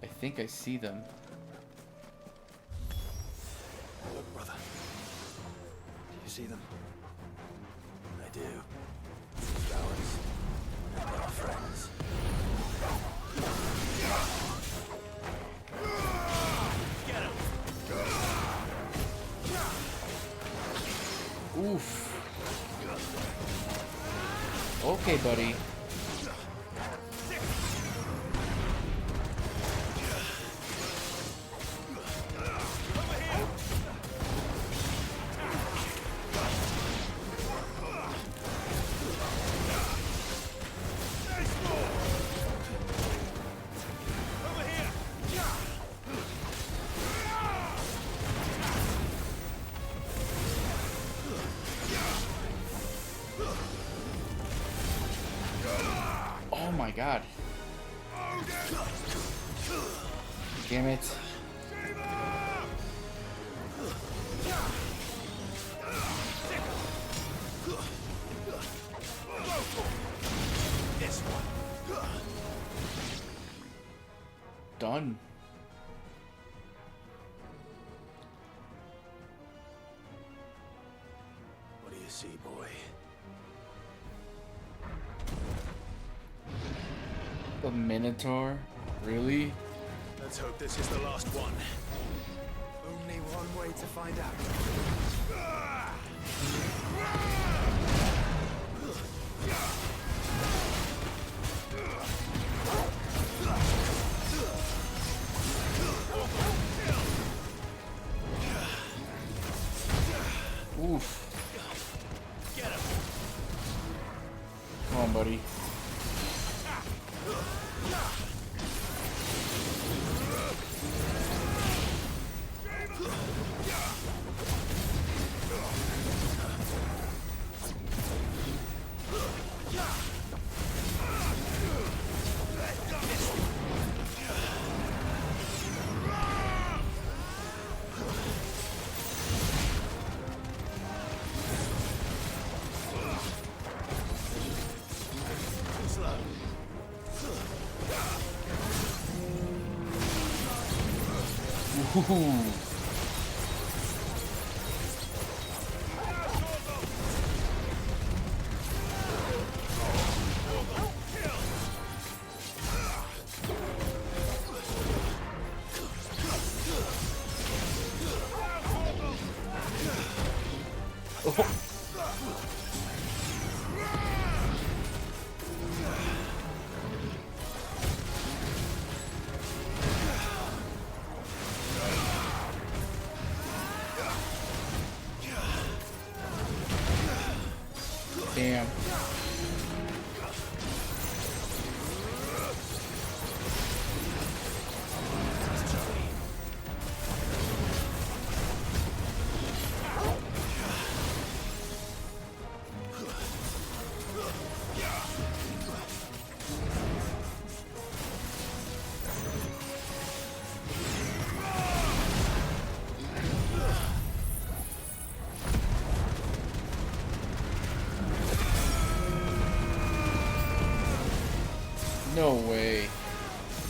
I think I see them. Look, brother. Do you see them? I do. Ours. And our friends. Get him! Oof. Okay, buddy. Oh my god. Damn it. This one. Done. What do you see, boy? The Minotaur? Really? Let's hope this is the last one. Only one way to find out. Oof. Get him! Come on, buddy. Ooh. Damn. No way.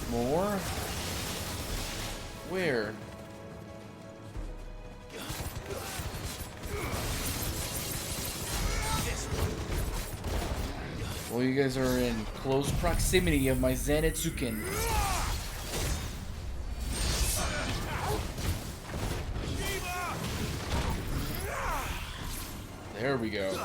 More? Where? Well, you guys are in close proximity of my Zanetsuken. There we go.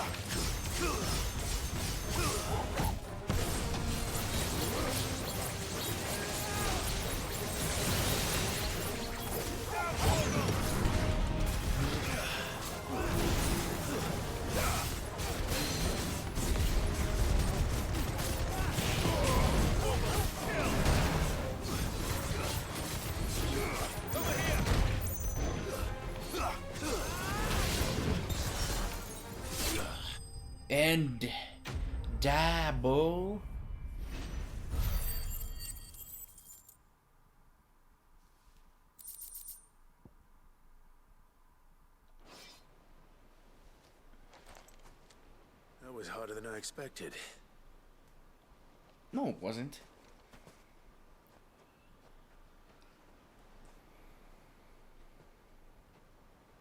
And Dabo. That was harder than I expected. No, it wasn't.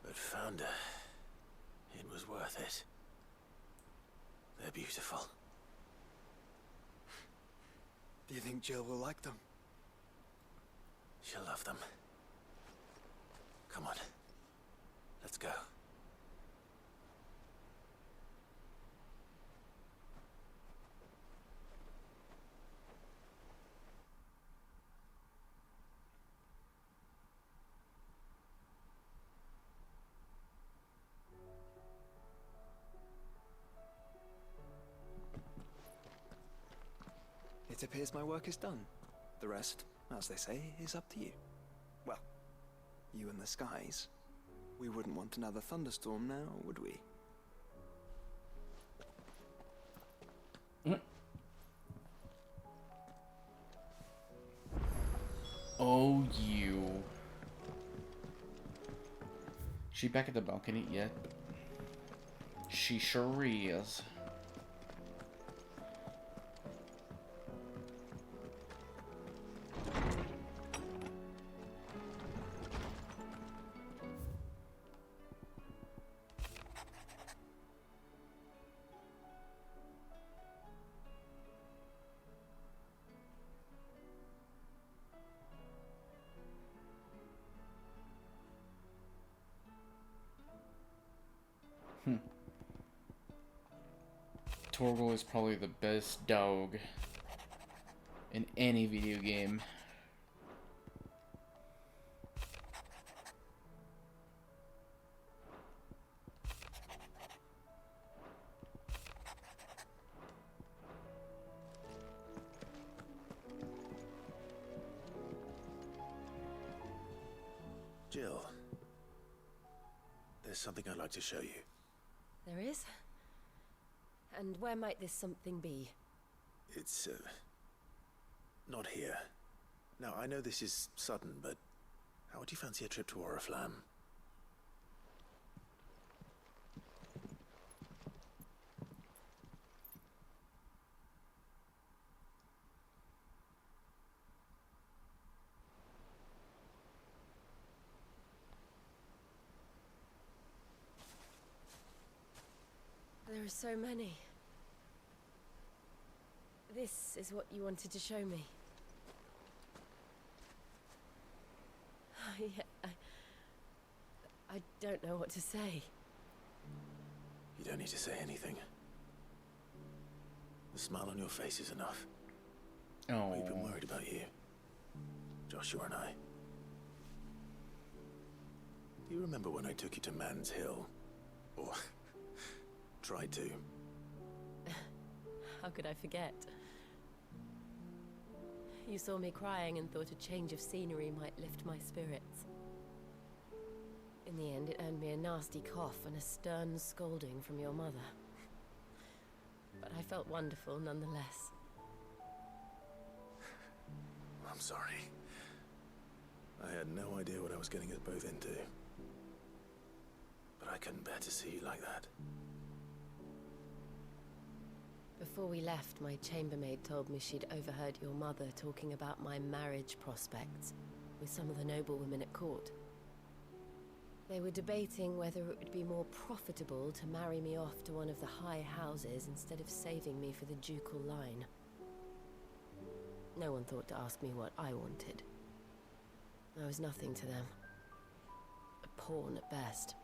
But Founder, it was worth it. They're beautiful. Do you think Jill will like them? She'll love them. Come on. Let's go. It appears my work is done. The rest, as they say, is up to you. Well, you and the skies. We wouldn't want another thunderstorm now, would we? Oh, you. She back at the balcony yet? She sure is. Torgal is probably the best dog in any video game. Jill, there's something I'd like to show you. There is? And where might this something be? It's, not here. Now, I know this is sudden, but how would you fancy a trip to Oriflamme? There are so many. This is what you wanted to show me. I don't know what to say. You don't need to say anything. The smile on your face is enough. Oh. We've been worried about you. Joshua and I. Do you remember when I took you to Man's Hill? Or tried to? How could I forget? You saw me crying and thought a change of scenery might lift my spirits. In the end, it earned me a nasty cough and a stern scolding from your mother. But I felt wonderful nonetheless. I'm sorry. I had no idea what I was getting us both into. But I couldn't bear to see you like that. Before we left, my chambermaid told me she'd overheard your mother talking about my marriage prospects with some of the noblewomen at court. They were debating whether it would be more profitable to marry me off to one of the high houses instead of saving me for the ducal line. No one thought to ask me what I wanted. I was nothing to them. A pawn at best.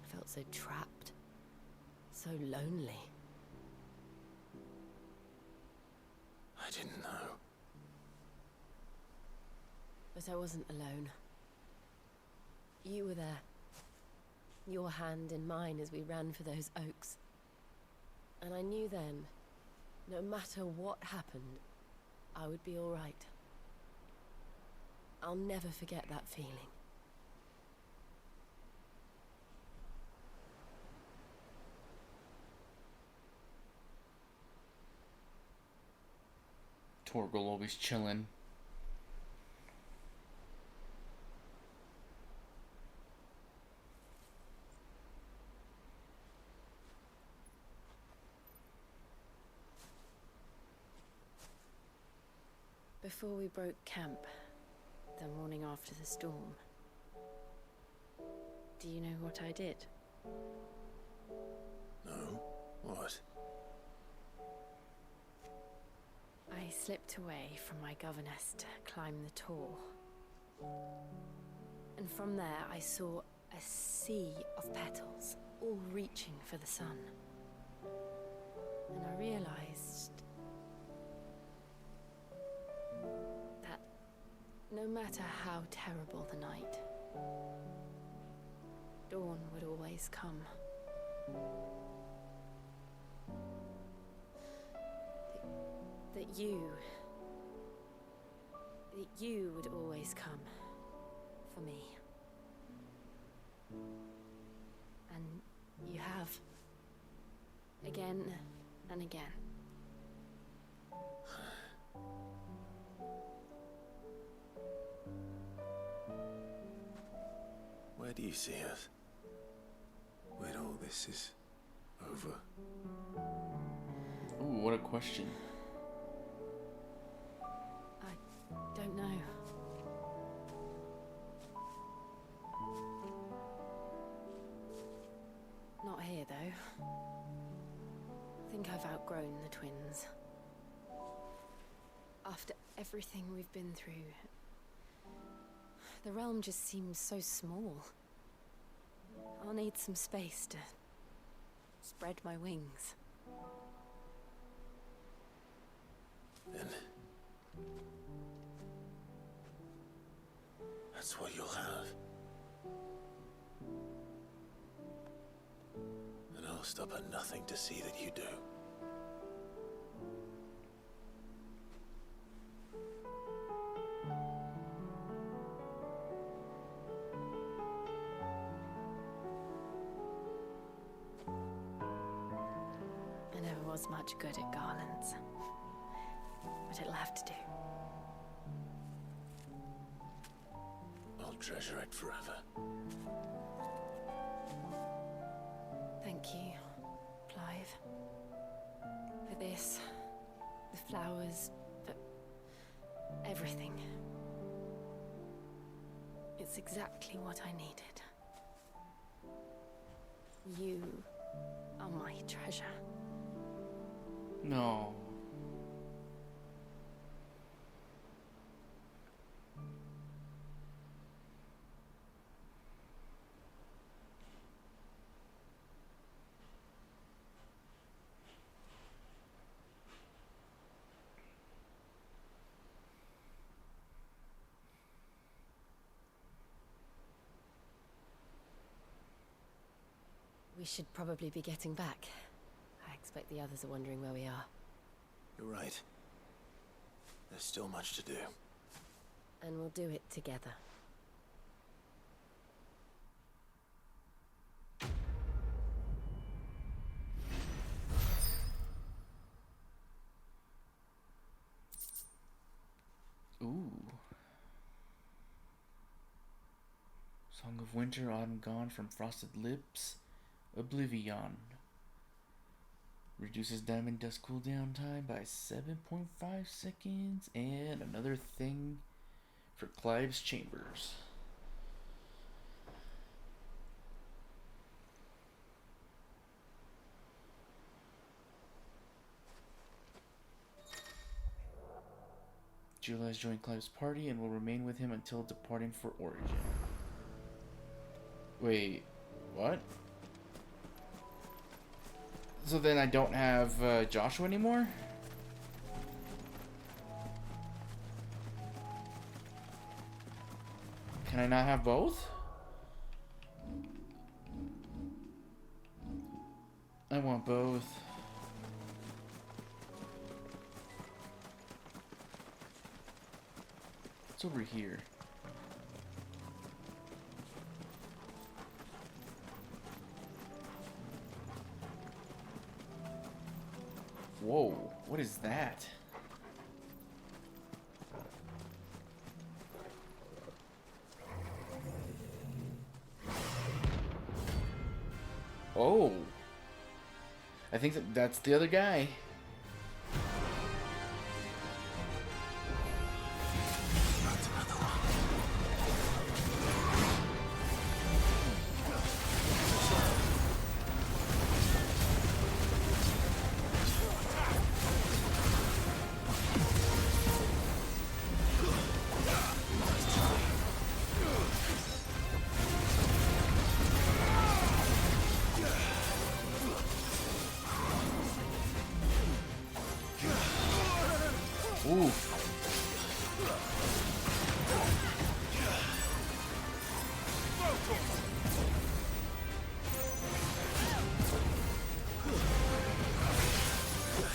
I felt so trapped. So lonely. I didn't know. But I wasn't alone. You were there. Your hand in mine as we ran for those oaks. And I knew then, no matter what happened, I would be all right. I'll never forget that feeling. Torgal always chilling. Before we broke camp, the morning after the storm, do you know what I did? No? What? I slipped away from my governess to climb the Tor. And from there I saw a sea of petals, all reaching for the sun. And I realized that no matter how terrible the night, dawn would always come. That you would always come for me. And you have. Again and again. Where do you see us? When all this is over? Ooh, what a question. Don't know. Not here, though. I think I've outgrown the twins. After everything we've been through, the realm just seems so small. I'll need some space to spread my wings. Then that's what you'll have. And I'll stop at nothing to see that you do. I never was much good at garlands, but it'll have to do. I'll treasure it forever. Thank you, Clive. For this, the flowers, for everything. It's exactly what I needed. You are my treasure. No. We should probably be getting back. I expect the others are wondering where we are. You're right. There's still much to do. And we'll do it together. Ooh. Song of Winter, Autumn Gone from Frosted Lips, Oblivion. Reduces Diamond Dust cooldown time by 7.5 seconds. And another thing for Clive's Chambers. Julia has joined Clive's party and will remain with him until departing for Origin. Wait, what? So then I don't have Joshua anymore? Can I not have both? I want both. It's over here. Whoa, what is that? Oh. I think that's the other guy.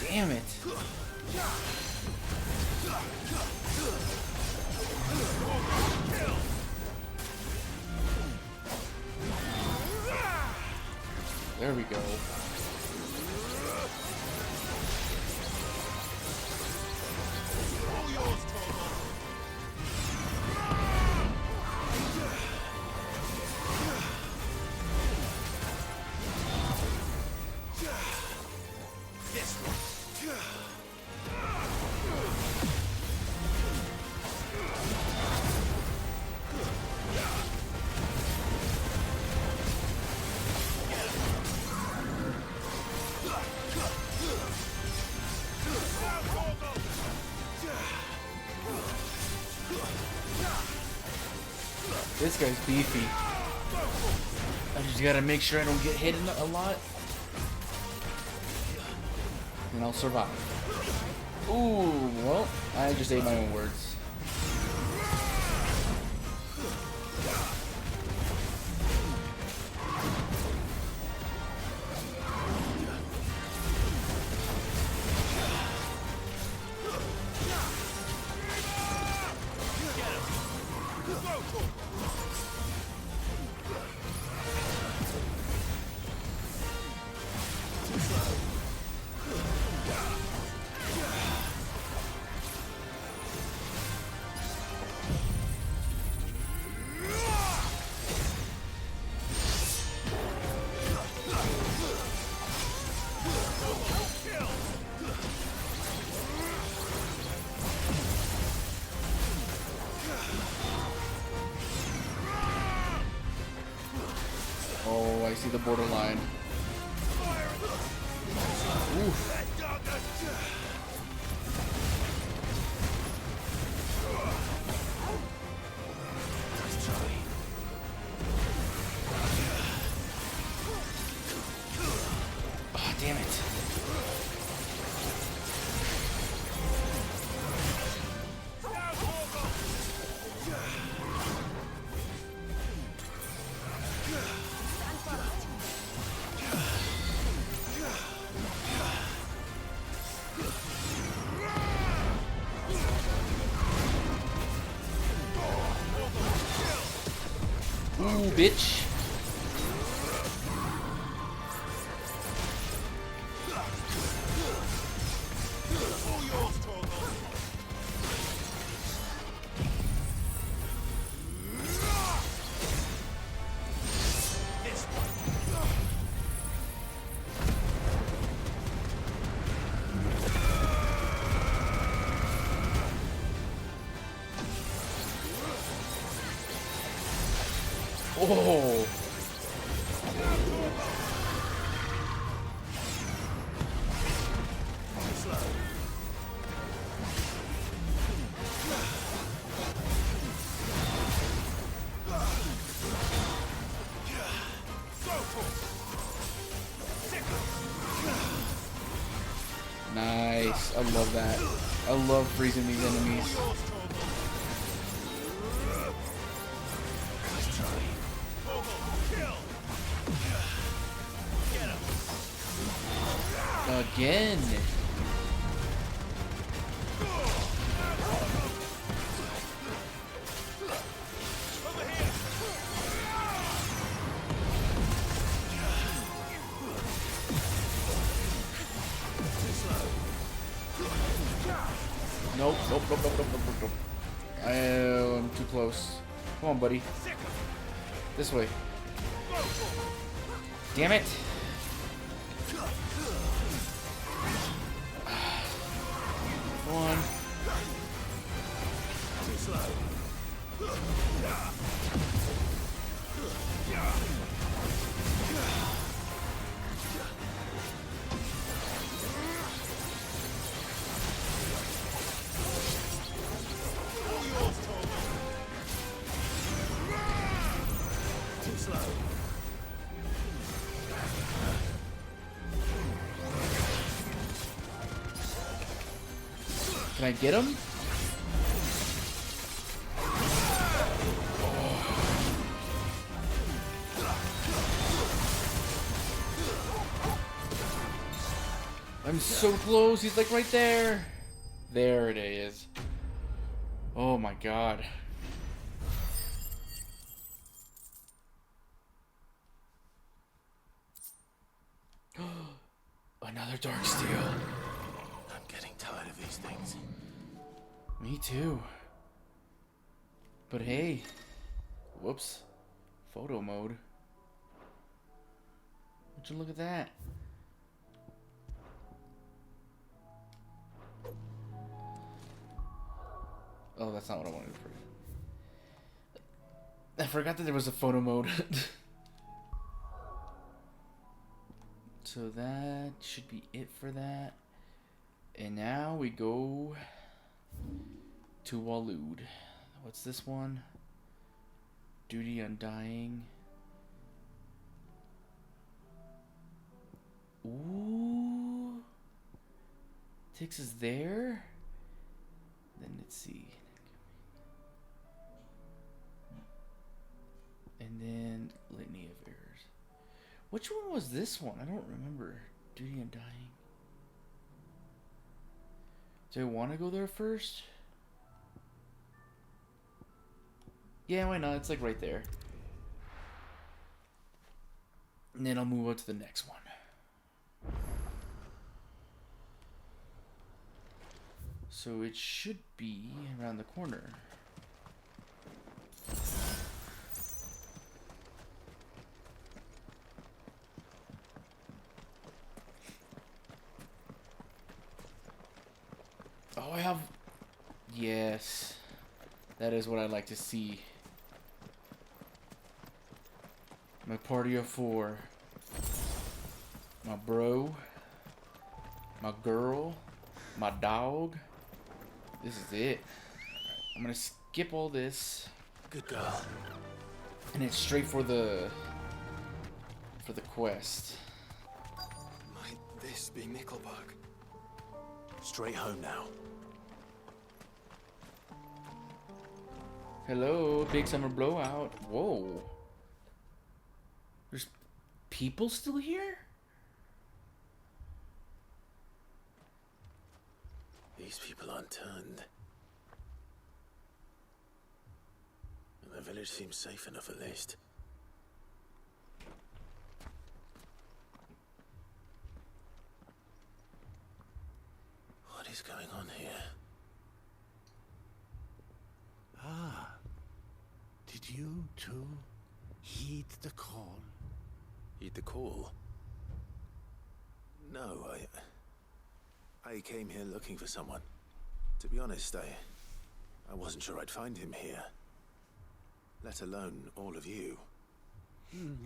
Damn it. There we go. This guy's beefy. I just gotta make sure I don't get hit a lot. And I'll survive. Ooh, well, I just ate my own words. Oh, I see the borderline. Oof. Oh, damn it. bitch. Oh. Nice. I love that. I love freezing these enemies. Again. Nope, nope, nope, nope, nope, nope, nope. I'm too close. Come on, buddy. This way. Damn it. Come on. Too slow. Can I get him? I'm so close. He's like right there. There it is. Oh my god. Another dark steel. I'm getting tired of these things. Me too. But hey. Whoops. Photo mode. Would you look at that? Oh, that's not what I wanted for you. I forgot that there was a photo mode. So that should be it for that. And now we go to Waloed. What's this one? Duty Undying. Ooh. Takes us there. Then let's see. And then Litany of Errors. Which one was this one? I don't remember. Duty Undying. Do I want to go there first? Yeah, why not? It's like right there. And then I'll move on to the next one. So it should be around the corner. Oh, I have... Yes. That is what I like to see. My party of 4. My bro. My girl. My dog. This is it. I'm gonna skip all this. Good girl. And it's straight for the quest. Might this be Nickelbug? Straight home now. Hello, big summer blowout. Whoa. There's people still here? These people aren't turned. And the village seems safe enough at least. is going on here? Ah, did you too heed the call? Heed the call? No, I came here looking for someone. To be honest, I wasn't sure I'd find him here. Let alone all of you.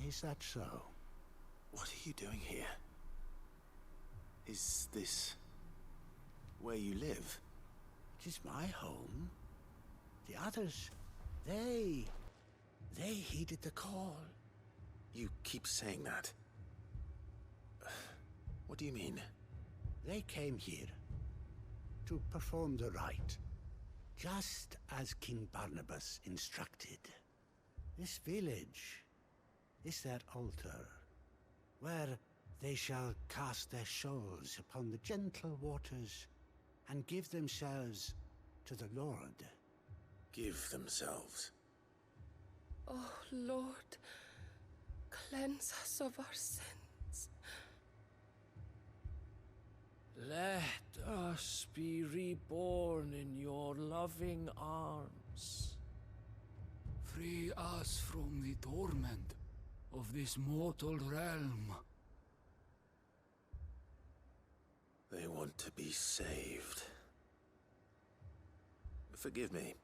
Is that so? What are you doing here? Is this where you live? It is my home. The others, they heeded the call. You keep saying that. What do you mean? They came here to perform the rite, just as King Barnabas instructed. This village is their altar, where they shall cast their shawls upon the gentle waters and give themselves to the Lord. Give themselves? Oh, Lord, cleanse us of our sins. Let us be reborn in your loving arms. Free us from the torment of this mortal realm. They want to be saved. Forgive me,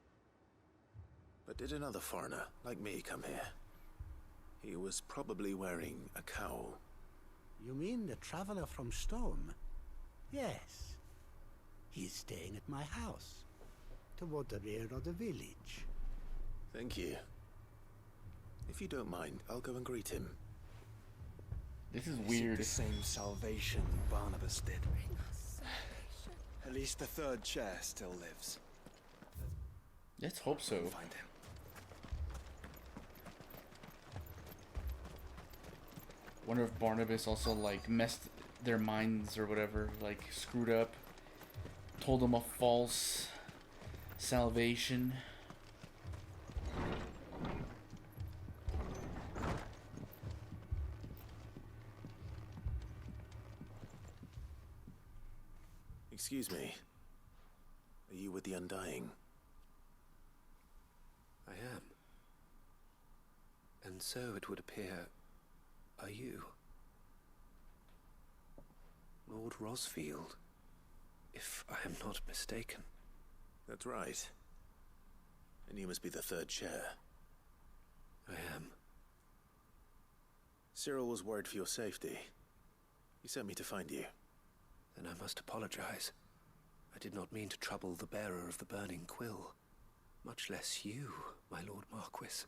but did another foreigner like me come here? He was probably wearing a cowl. You mean the traveler from Storm? Yes. He is staying at my house, toward the rear of the village. Thank you. If you don't mind, I'll go and greet him. This is They weird. seek the same salvation Barnabas did. At least the third chair still lives. Let's hope so. Find him. Wonder if Barnabas also like messed their minds or whatever, like screwed up, told them a false salvation. Excuse me. Are you with the Undying? I am. And so it would appear, are you? Lord Rosfield, if I am not mistaken. That's right. And you must be the third chair. I am. Cyril was worried for your safety. He sent me to find you. Then I must apologize. I did not mean to trouble the bearer of the burning quill. Much less you, my Lord Marquis.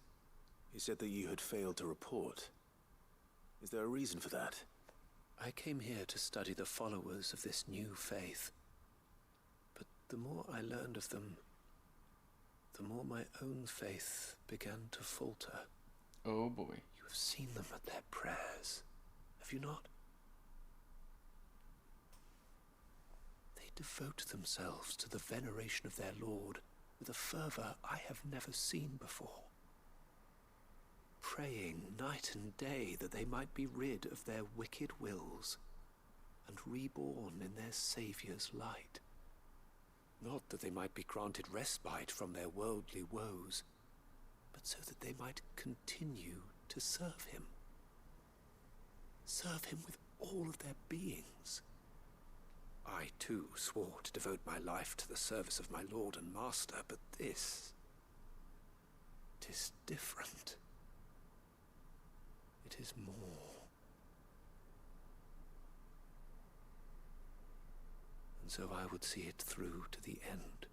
He said that you had failed to report. Is there a reason for that? I came here to study the followers of this new faith. But the more I learned of them, the more my own faith began to falter. Oh boy. You have seen them at their prayers, have you not? They devote themselves to the veneration of their Lord with a fervor I have never seen before. Praying night and day that they might be rid of their wicked wills and reborn in their Saviour's light. Not that they might be granted respite from their worldly woes, but so that they might continue to serve him. Serve him with all of their beings. I too swore to devote my life to the service of my Lord and Master, but this... 'tis different. It is more. And so I would see it through to the end.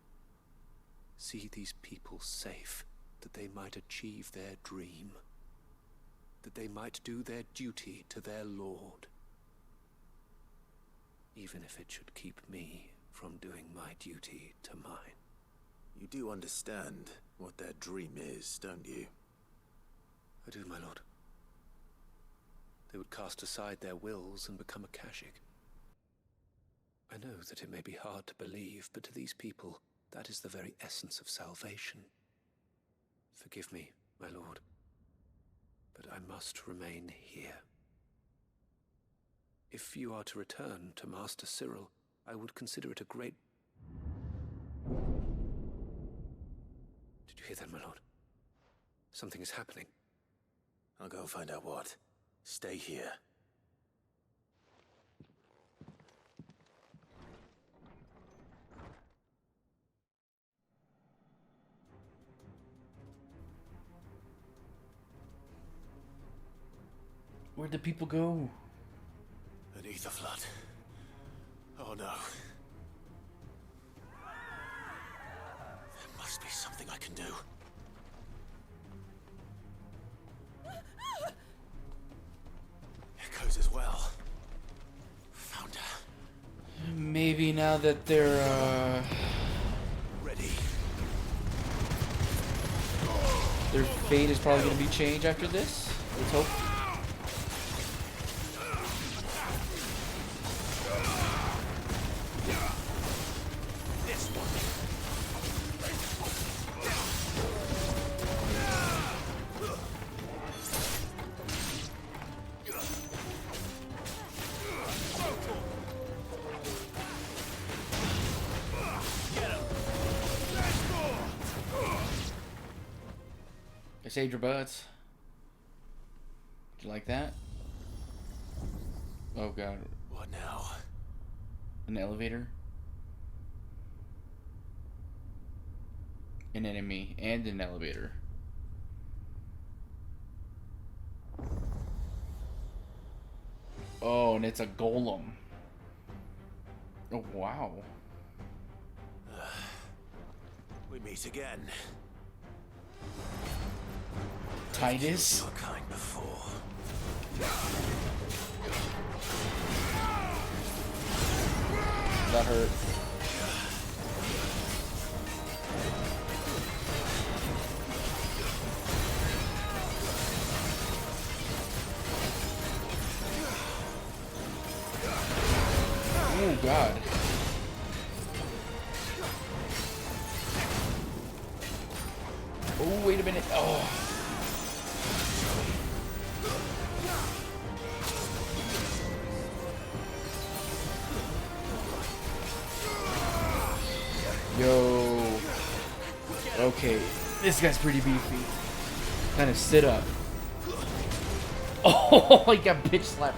See these people safe, that they might achieve their dream. That they might do their duty to their Lord. Even if it should keep me from doing my duty to mine. You do understand what their dream is, don't you? I do, my lord. They would cast aside their wills and become Akashic. I know that it may be hard to believe, but to these people, that is the very essence of salvation. Forgive me, my lord, but I must remain here. If you are to return to Master Cyril, I would consider it a great Did you hear that, my lord? Something is happening. I'll go and find out what. Stay here. Where'd the people go? An ether flood. Oh no. There must be something I can do. Echoes as well. Found her. Maybe now that they're Ready. their fate is probably gonna be changed after this. Let's hope. I saved your butts. Did you like that? Oh god. What now? An elevator? An enemy and an elevator. Oh, and it's a golem. Oh wow. We meet again. Titus? Your kind before. That hurt. Oh god. Oh, wait a minute. Oh. Yo. Okay. This guy's pretty beefy. Kind of sit up. Oh, he got bitch slapped.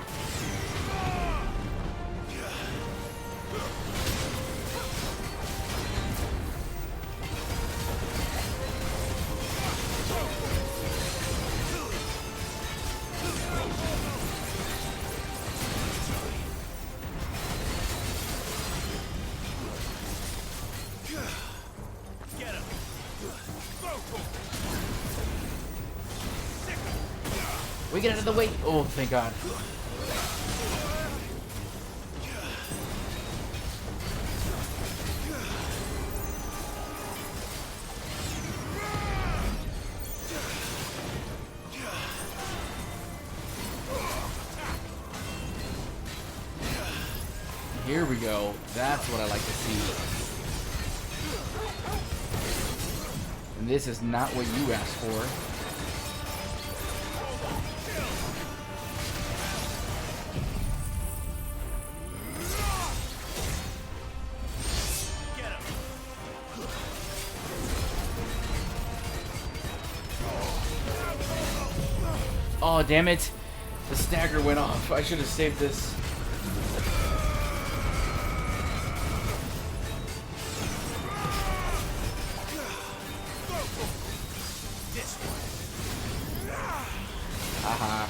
We get out of the way. Oh, thank God. Here we go. That's what I like to see. And this is not what you asked for. Oh, damn it. The stagger went off. I should have saved this. Haha.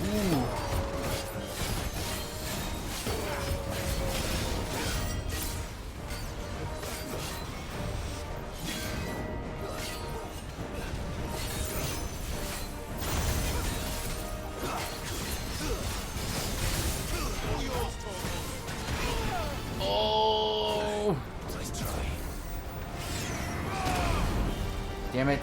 Ooh. Oh! Damn it.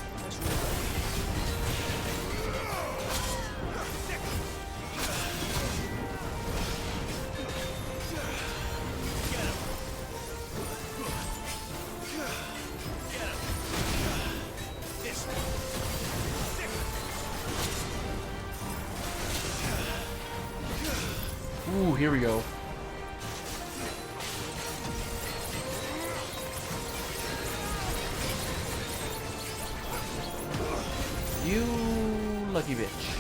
here we go. You lucky bitch.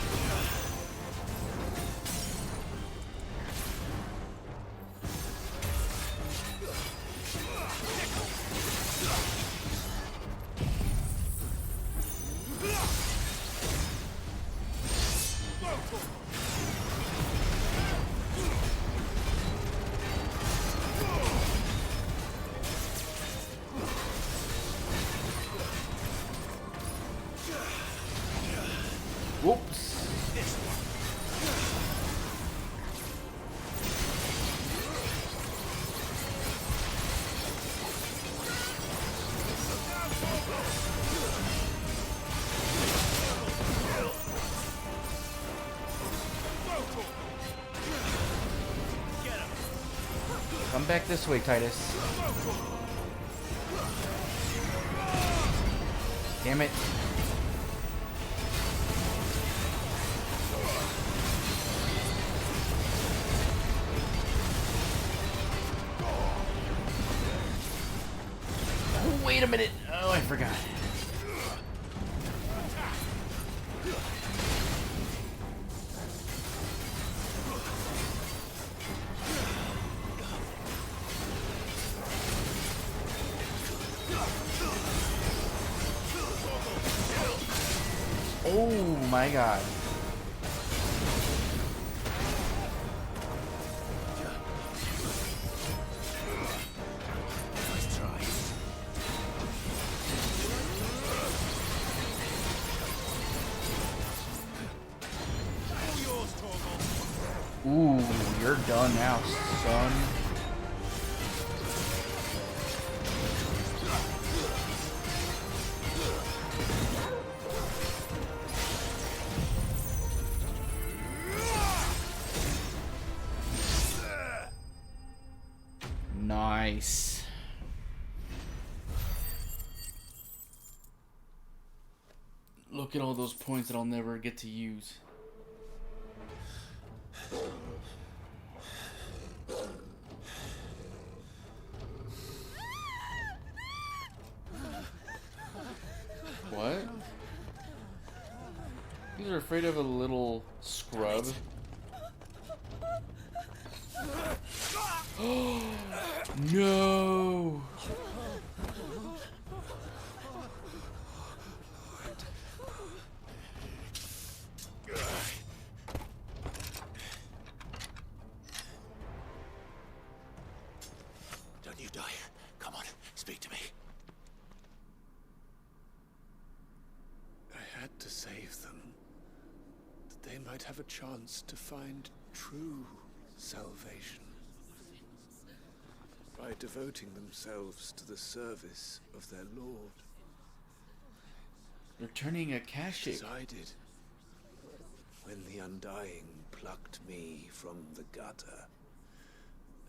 Whoops. Come back this way, Titus. Damn it. Wait a minute. Oh, I forgot. Oh my god. Ooh, you're done now, son. Nice. Look at all those points that I'll never get to use. What? You are afraid of a little scrub? No! Don't you die. Come on, speak to me. I had to save them, that they might have a chance to find true salvation. By devoting themselves to the service of their Lord. Returning a Kashyyyk. As I did, when the Undying plucked me from the gutter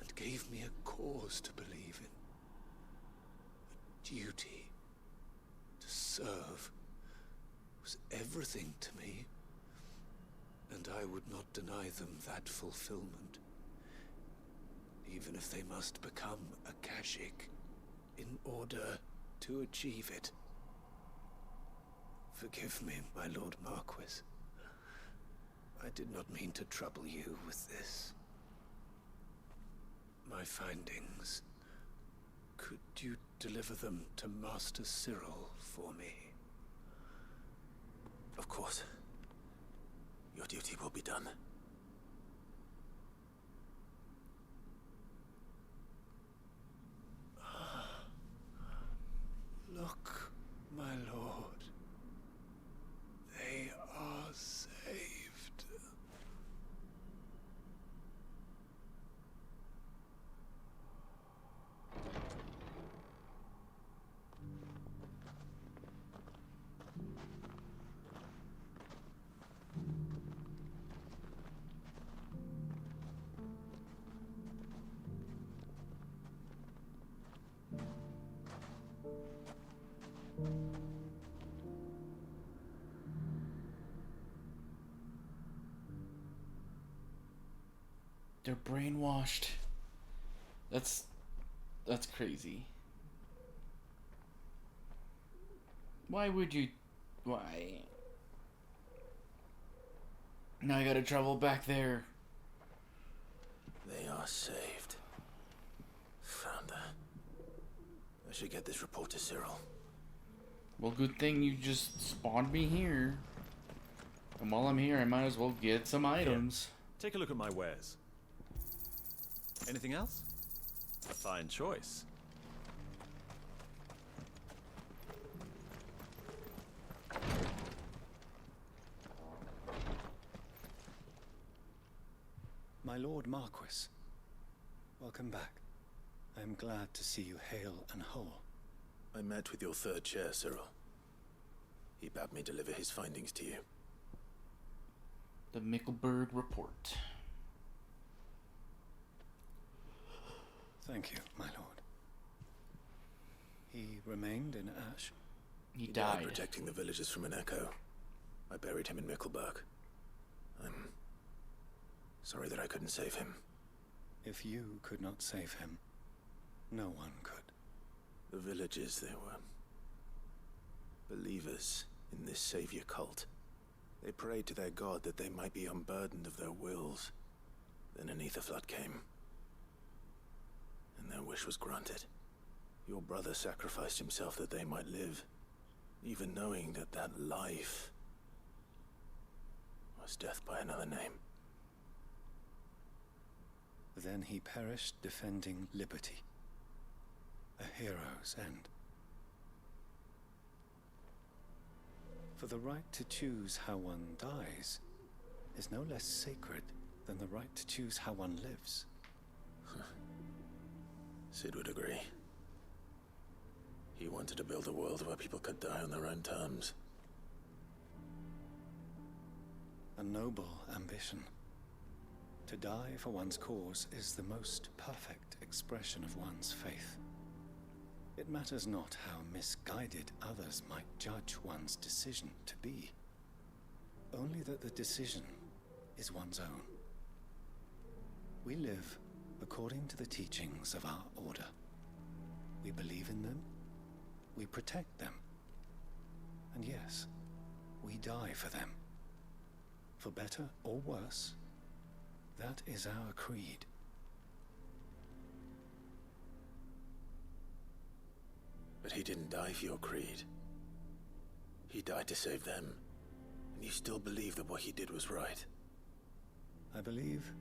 and gave me a cause to believe in. A duty to serve was everything to me, and I would not deny them that fulfillment. Even if they must become a Kashyyyk in order to achieve it. Forgive me, my Lord Marquis. I did not mean to trouble you with this. My findings. Could you deliver them to Master Cyril for me? Of course. Your duty will be done. Look, my lord. They are saved. They're brainwashed. That's crazy. Why would you? Why? Now I gotta travel back there. They are saved. Found her. I should get this report to Cyril. Well, good thing you just spawned me here. And while I'm here, I might as well get some items. Take a look at my wares. Anything else? A fine choice. My Lord Marquis, welcome back. I am glad to see you hale and whole. I met with your third chair, Cyril. He bade me deliver his findings to you. The Mickelberg report. Thank you, my lord. He remained in Ash? He died died. Protecting the villagers from an echo. I buried him in Mickelberg. I'm sorry that I couldn't save him. If you could not save him, no one could. The villagers, they were believers in this savior cult. They prayed to their god that they might be unburdened of their wills. Then an ether flood came, and their wish was granted. Your brother sacrificed himself that they might live, even knowing that that life was death by another name. Then he perished defending liberty. A hero's end. For the right to choose how one dies is no less sacred than the right to choose how one lives. Sid would agree. He wanted to build a world where people could die on their own terms. A noble ambition. To die for one's cause is the most perfect expression of one's faith. It matters not how misguided others might judge one's decision to be. Only that the decision is one's own. We live according to the teachings of our order. We believe in them, we protect them, and yes, we die for them. For better or worse, that is our creed. But he didn't die for your creed. He died to save them. And you still believe that what he did was right. I believe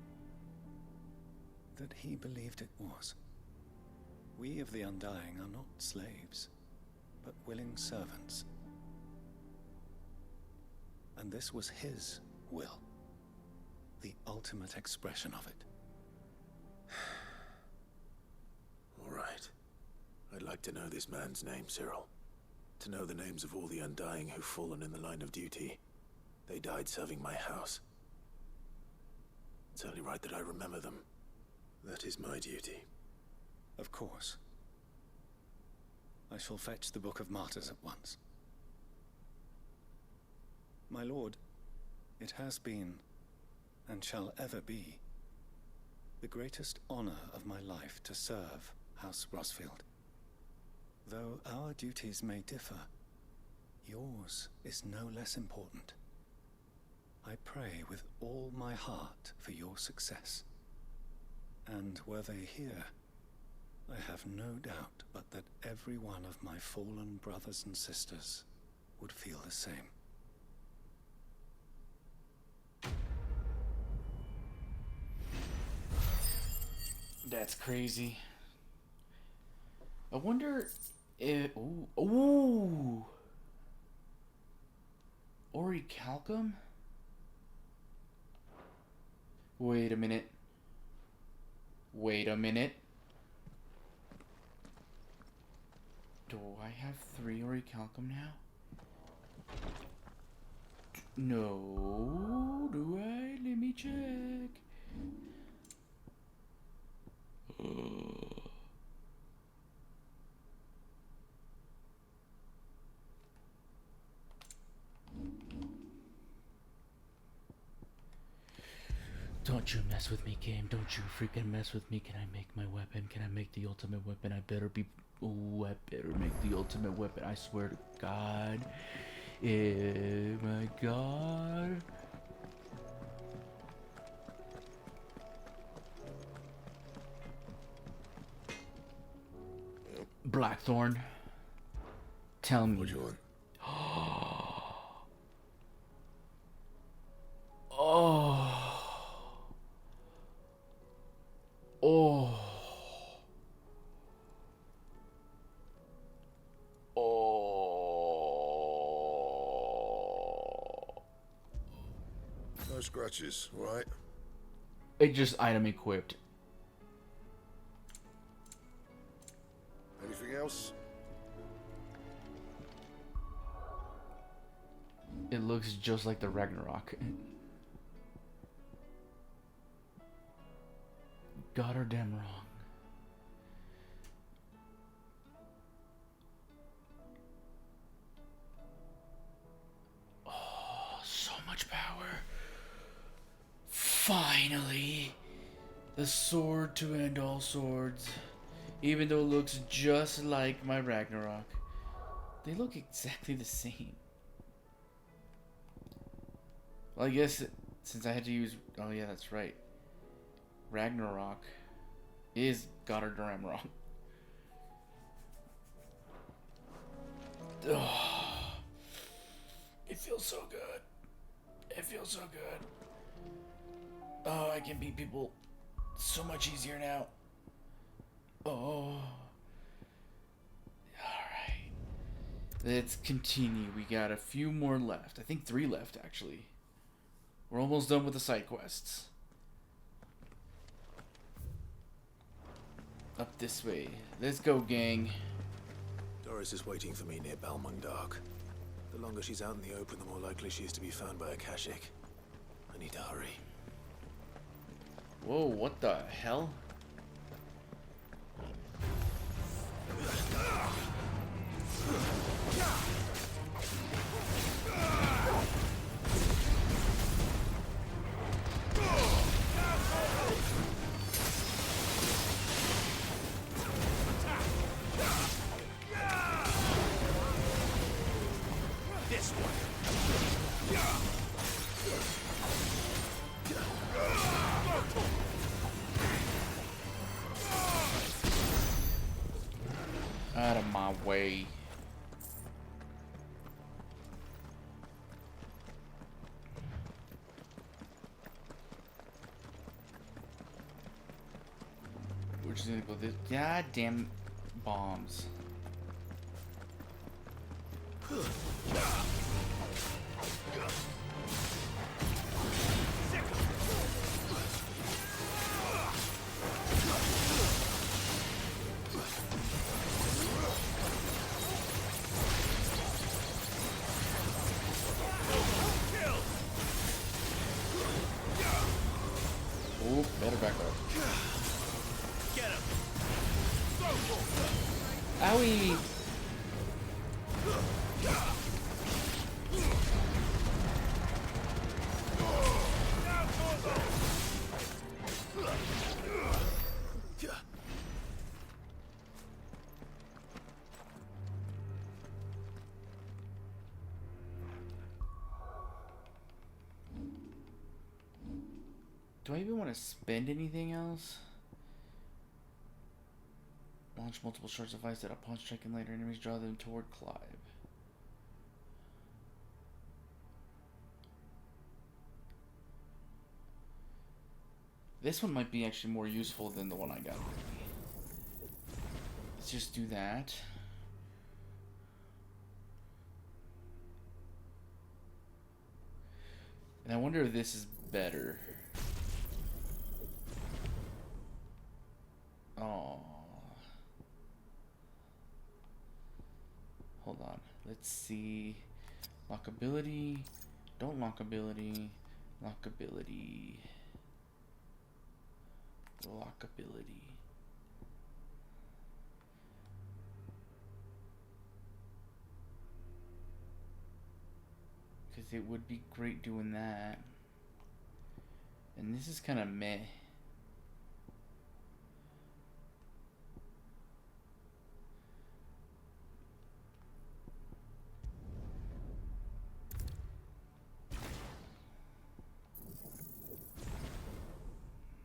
that he believed it was. We of the Undying are not slaves, but willing servants. And this was his will, the ultimate expression of it. All right. I'd like to know this man's name, Cyril. To know the names of all the Undying who've fallen in the line of duty. They died serving my house. It's only right that I remember them. That is my duty. Of course. I shall fetch the Book of Martyrs at once. My lord, it has been, and shall ever be, the greatest honor of my life to serve House Rosfield. Though our duties may differ, yours is no less important. I pray with all my heart for your success. And were they here, I have no doubt but that every one of my fallen brothers and sisters would feel the same. That's crazy. I wonder if... Ooh. Orichalcum? Wait a minute. Wait a minute. Do I have 3 Orichalcum now? No. Do I? Let me check. Don't you mess with me, game. Don't you freaking mess with me. Can I make my weapon? Can I make the ultimate weapon? I better be... Oh, I better make the ultimate weapon. I swear to God. Oh my God. Blackthorn. Tell me. What you want? Oh. Oh. Oh. No scratches, all right? It just item equipped. Anything else? It looks just like the Ragnarok. God or damn wrong. Oh, so much power. Finally. The sword to end all swords. Even though it looks just like my Ragnarok. They look exactly the same. Well, I guess since I had to use... Oh yeah, that's right. Ragnarok is God or Ramrock. Oh, it feels so good. It feels so good. Oh, I can beat people so much easier now. Oh. Alright. Let's continue. We got a few more left. I think 3 left, actually. We're almost done with the side quests. Up this way. Let's go, gang. Doris is waiting for me near Balmung-Dark. The longer she's out in the open, the more likely she is to be found by Akashic. I need to hurry. Whoa, what the hell? This one. Out of my way. We're just gonna go this goddamn bombs. Oh, better back up. Get him. Owie! Do I even want to spend anything else? Launch multiple shards of ice that upon striking later enemies draw them toward Clive. This one might be actually more useful than the one I got already. Let's just do that. And I wonder if this is better. Oh. Hold on. Let's see. Lockability. Don't lockability. Lockability. Lockability. Because it would be great doing that. And this is kind of meh.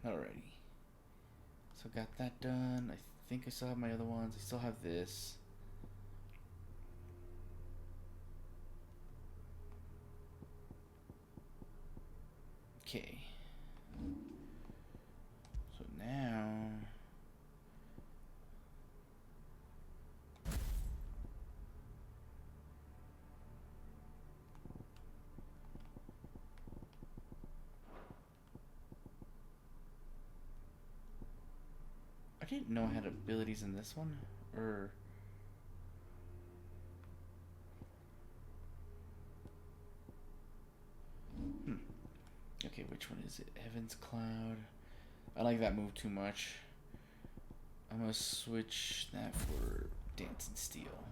Alrighty. So got that done. I think I still have my other ones. I still have this. Okay. So now I didn't know I had abilities in this one, or okay, which one is it? Heaven's Cloud. I like that move too much. I'm gonna switch that for Dancing Steel.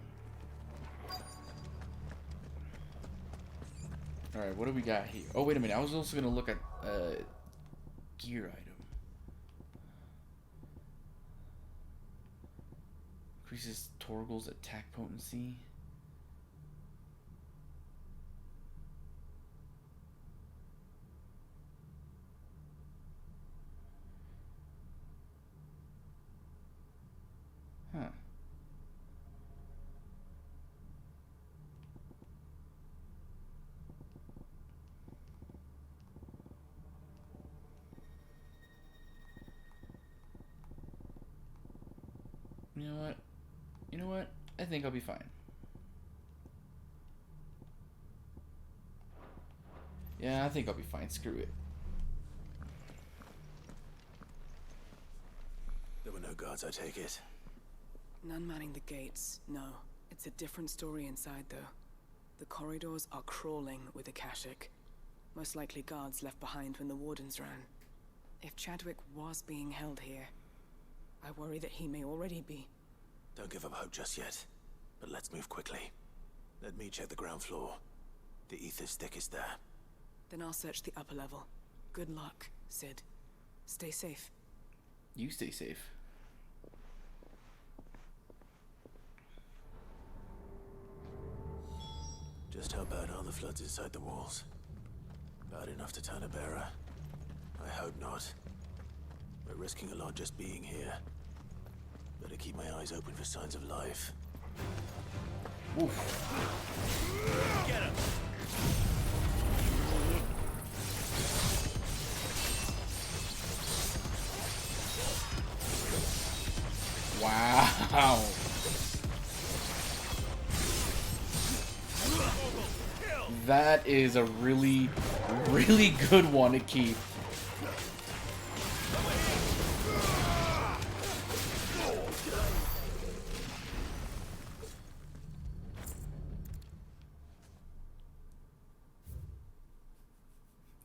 Alright, what do we got here? Oh, wait a minute. I was also gonna look at gear item. Increases Torgal's attack potency. Huh. You know what? You know what? I think I'll be fine. Yeah, I think I'll be fine. Screw it. There were no guards, I take it. None manning the gates, no. It's a different story inside, though. The corridors are crawling with Akashic. Most likely guards left behind when the Wardens ran. If Chadwick was being held here, I worry that he may already be. Don't give up hope just yet, but let's move quickly. Let me check the ground floor. The ether stick is there. Then I'll search the upper level. Good luck, Sid. Stay safe. You stay safe. Just how bad are the floods inside the walls? Bad enough to turn a bearer? I hope not. We're risking a lot just being here. Better keep my eyes open for signs of life. Oof. Get him! Wow. That is a really, really good one to keep.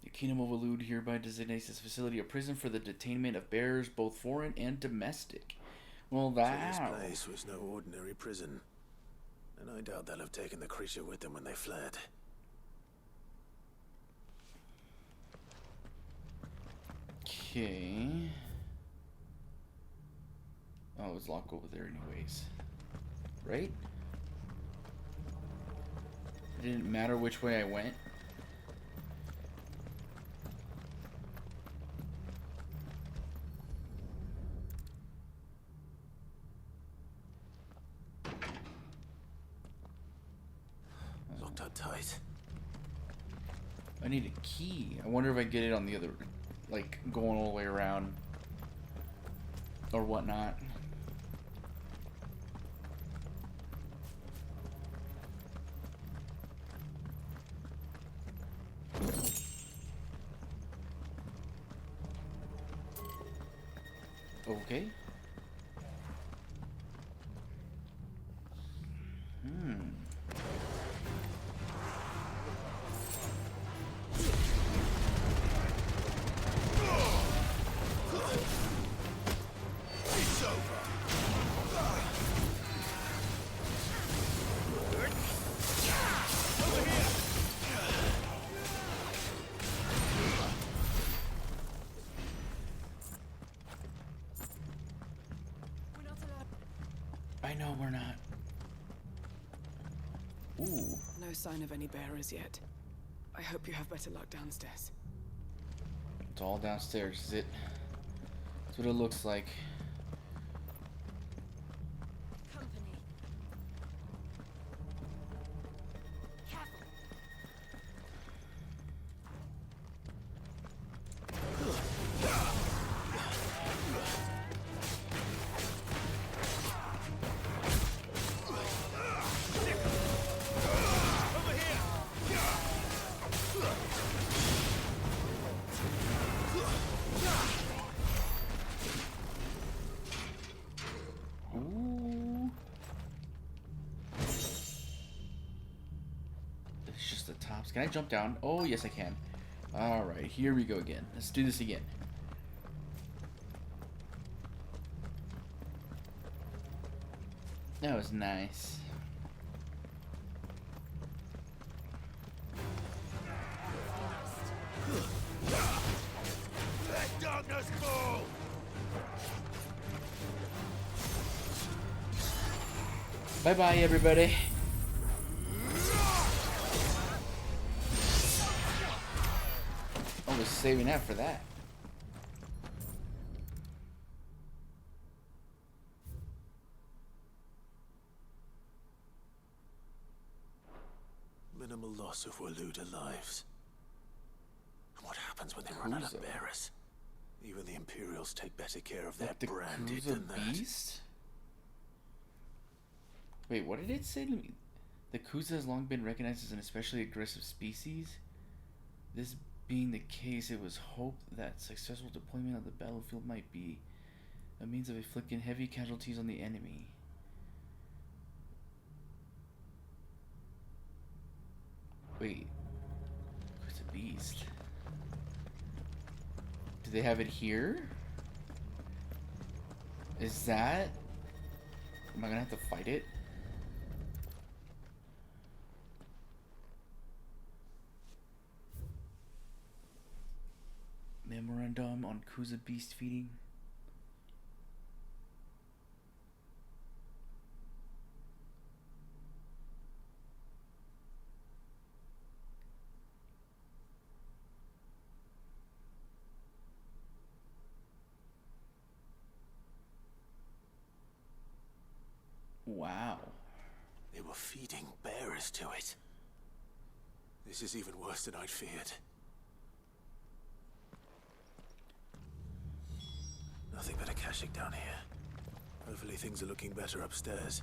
The Kingdom of Elude hereby designates this facility a prison for the detainment of bearers, both foreign and domestic. Well, that. So this place was no ordinary prison, and I doubt they'll have taken the creature with them when they fled. Okay. Oh, it was locked over there anyways. Right? It didn't matter which way I went. Locked up tight. I need a key. I wonder if I get it on the other, like, going all the way around or whatnot. Okay. know we're not. Ooh. No sign of any bearers yet. I hope you have better luck downstairs. It's all downstairs, is it? That's what it looks like. Can I jump down? Oh, yes, I can. Alright, here we go again. Let's do this again. That was nice. Let darkness fall! Bye-bye, everybody. I was saving that for that. Minimal loss of Waluda lives. What happens when they run out of bearers? Even the Imperials take better care of their The branded Kuza than that. Beast? Wait, what did it say? The Kuza has long been recognized as an especially aggressive species. This being the case, it was hoped that successful deployment on the battlefield might be a means of inflicting heavy casualties on the enemy. Wait, who's a beast? Do they have it here? Is that? Am I gonna have to fight it? Memorandum on Kuza beast feeding. Wow. They were feeding bearers to it. This is even worse than I'd feared. Nothing but a Kashyyyk down here. Hopefully things are looking better upstairs.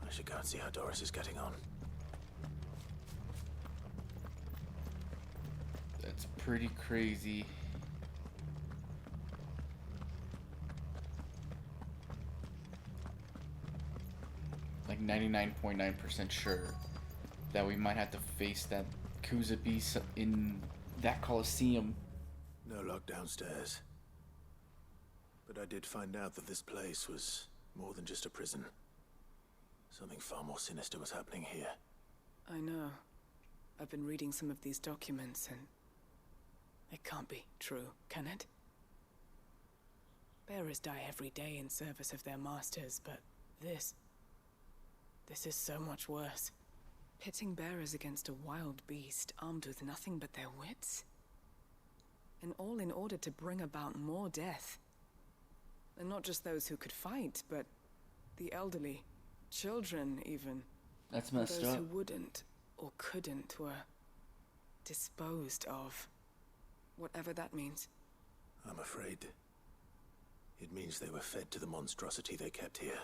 I should go and see how Doris is getting on. That's pretty crazy. Like 99.9% sure that we might have to face that Kuza beast in that Coliseum. No luck downstairs. But I did find out that this place was more than just a prison. Something far more sinister was happening here. I know. I've been reading some of these documents and it can't be true, can it? Bearers die every day in service of their masters, but this is so much worse. Pitting bearers against a wild beast armed with nothing but their wits? And all in order to bring about more death. And not just those who could fight, but the elderly, children even. That's messed those up. who wouldn't or couldn't were disposed of. Whatever that means. I'm afraid it means they were fed to the monstrosity they kept here.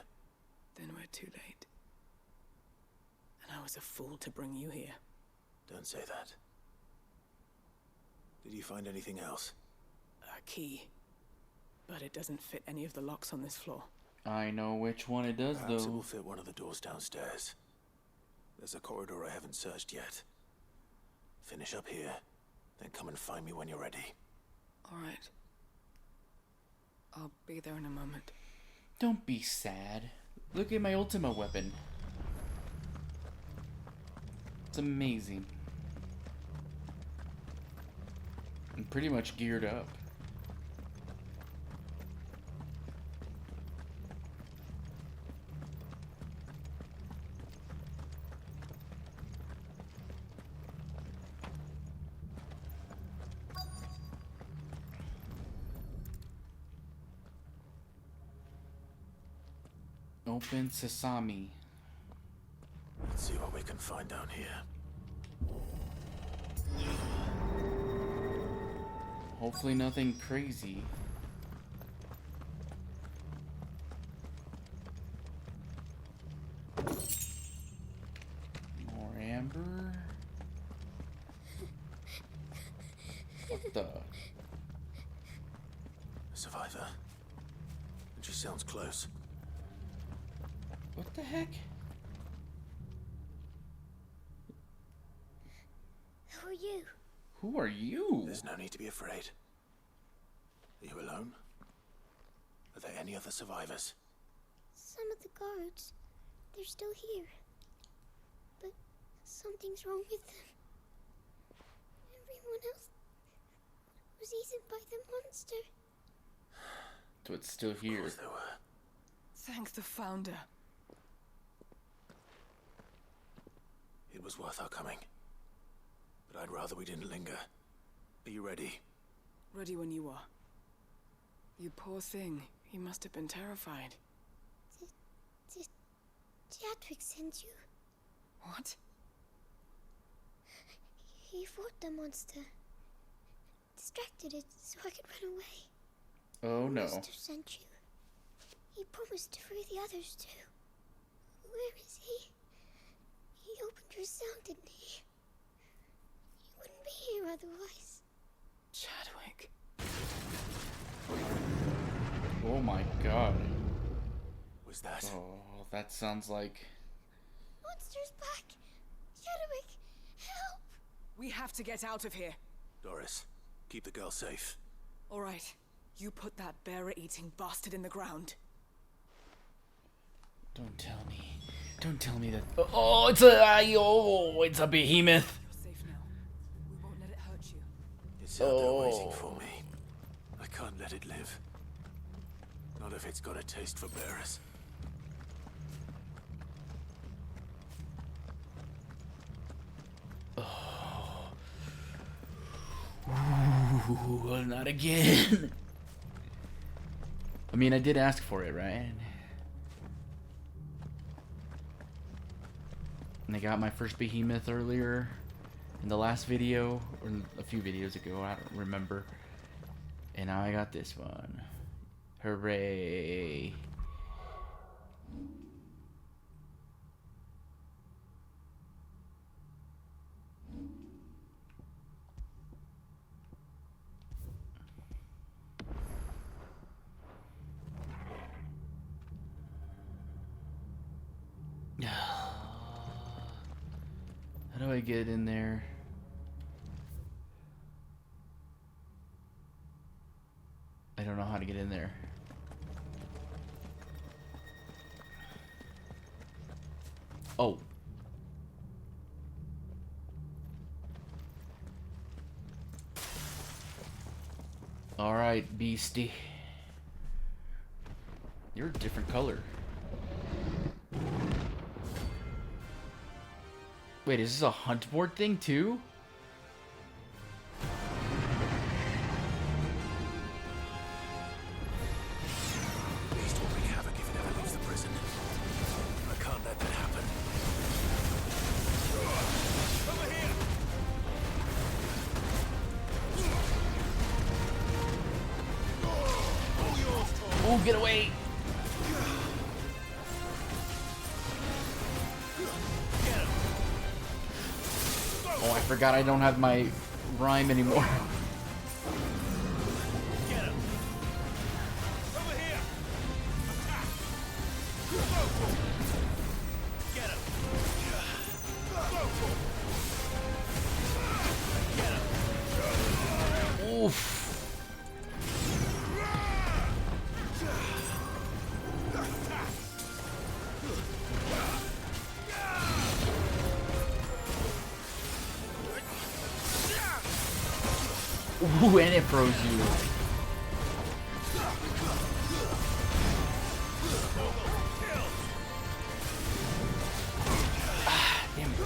Then we're too late. And I was a fool to bring you here. Don't say that. Did you find anything else? A key. But it doesn't fit any of the locks on this floor. I know which one it does, Perhaps though. it will fit one of the doors downstairs. There's a corridor I haven't searched yet. Finish up here, then come and find me when you're ready. All right. I'll be there in a moment. Don't be sad. Look at my Ultima weapon. It's amazing. I'm pretty much geared up. Open sesame. Let's see what we can find down here. Hopefully nothing crazy. More amber. What the? A survivor. And she sounds close. What the heck? Who are you? Who are you? There's no need to be afraid. Are you alone? Are there any other survivors? Some of the guards. They're still here. But something's wrong with them. Everyone else was eaten by the monster. So it's still here. Of course there were. Thank the Founder. It was worth our coming. But I'd rather we didn't linger. Are you ready? Ready when you are. You poor thing. He must have been terrified. Did Chadwick send you? What? He fought the monster. Distracted it so I could run away. Oh no. Must have sent you. He promised to free the others too. Where is he? He opened your cell, didn't he? He wouldn't be here otherwise. Chadwick. Oh my god. Was that? Oh, that sounds like... Monster's back! Chadwick, help! We have to get out of here. Doris, keep the girl safe. All right. You put that bearer-eating bastard in the ground. Don't tell me. Don't tell me that... Oh, it's a behemoth. You're safe now. We won't let it hurt you. It's out there waiting for me. I can't let it live. Not if it's got a taste for bearers. Ooh, not again. I mean, I did ask for it, right? And I got my first behemoth earlier in the last video, or a few videos ago, I don't remember. And now I got this one. Hooray. How do I get in there? I don't know how to get in there. Oh. All right, beastie. You're a different color. Wait, is this a hunt board thing too? Beast will wreak havoc if it ever leaves the prison. I can't let that happen. Over here! Oh, get away! Oh, I forgot I don't have my rhyme anymore. Get him! Over here! Attack! Get him! Get him! Oof. Ooh, and it froze you. Ah, damn it.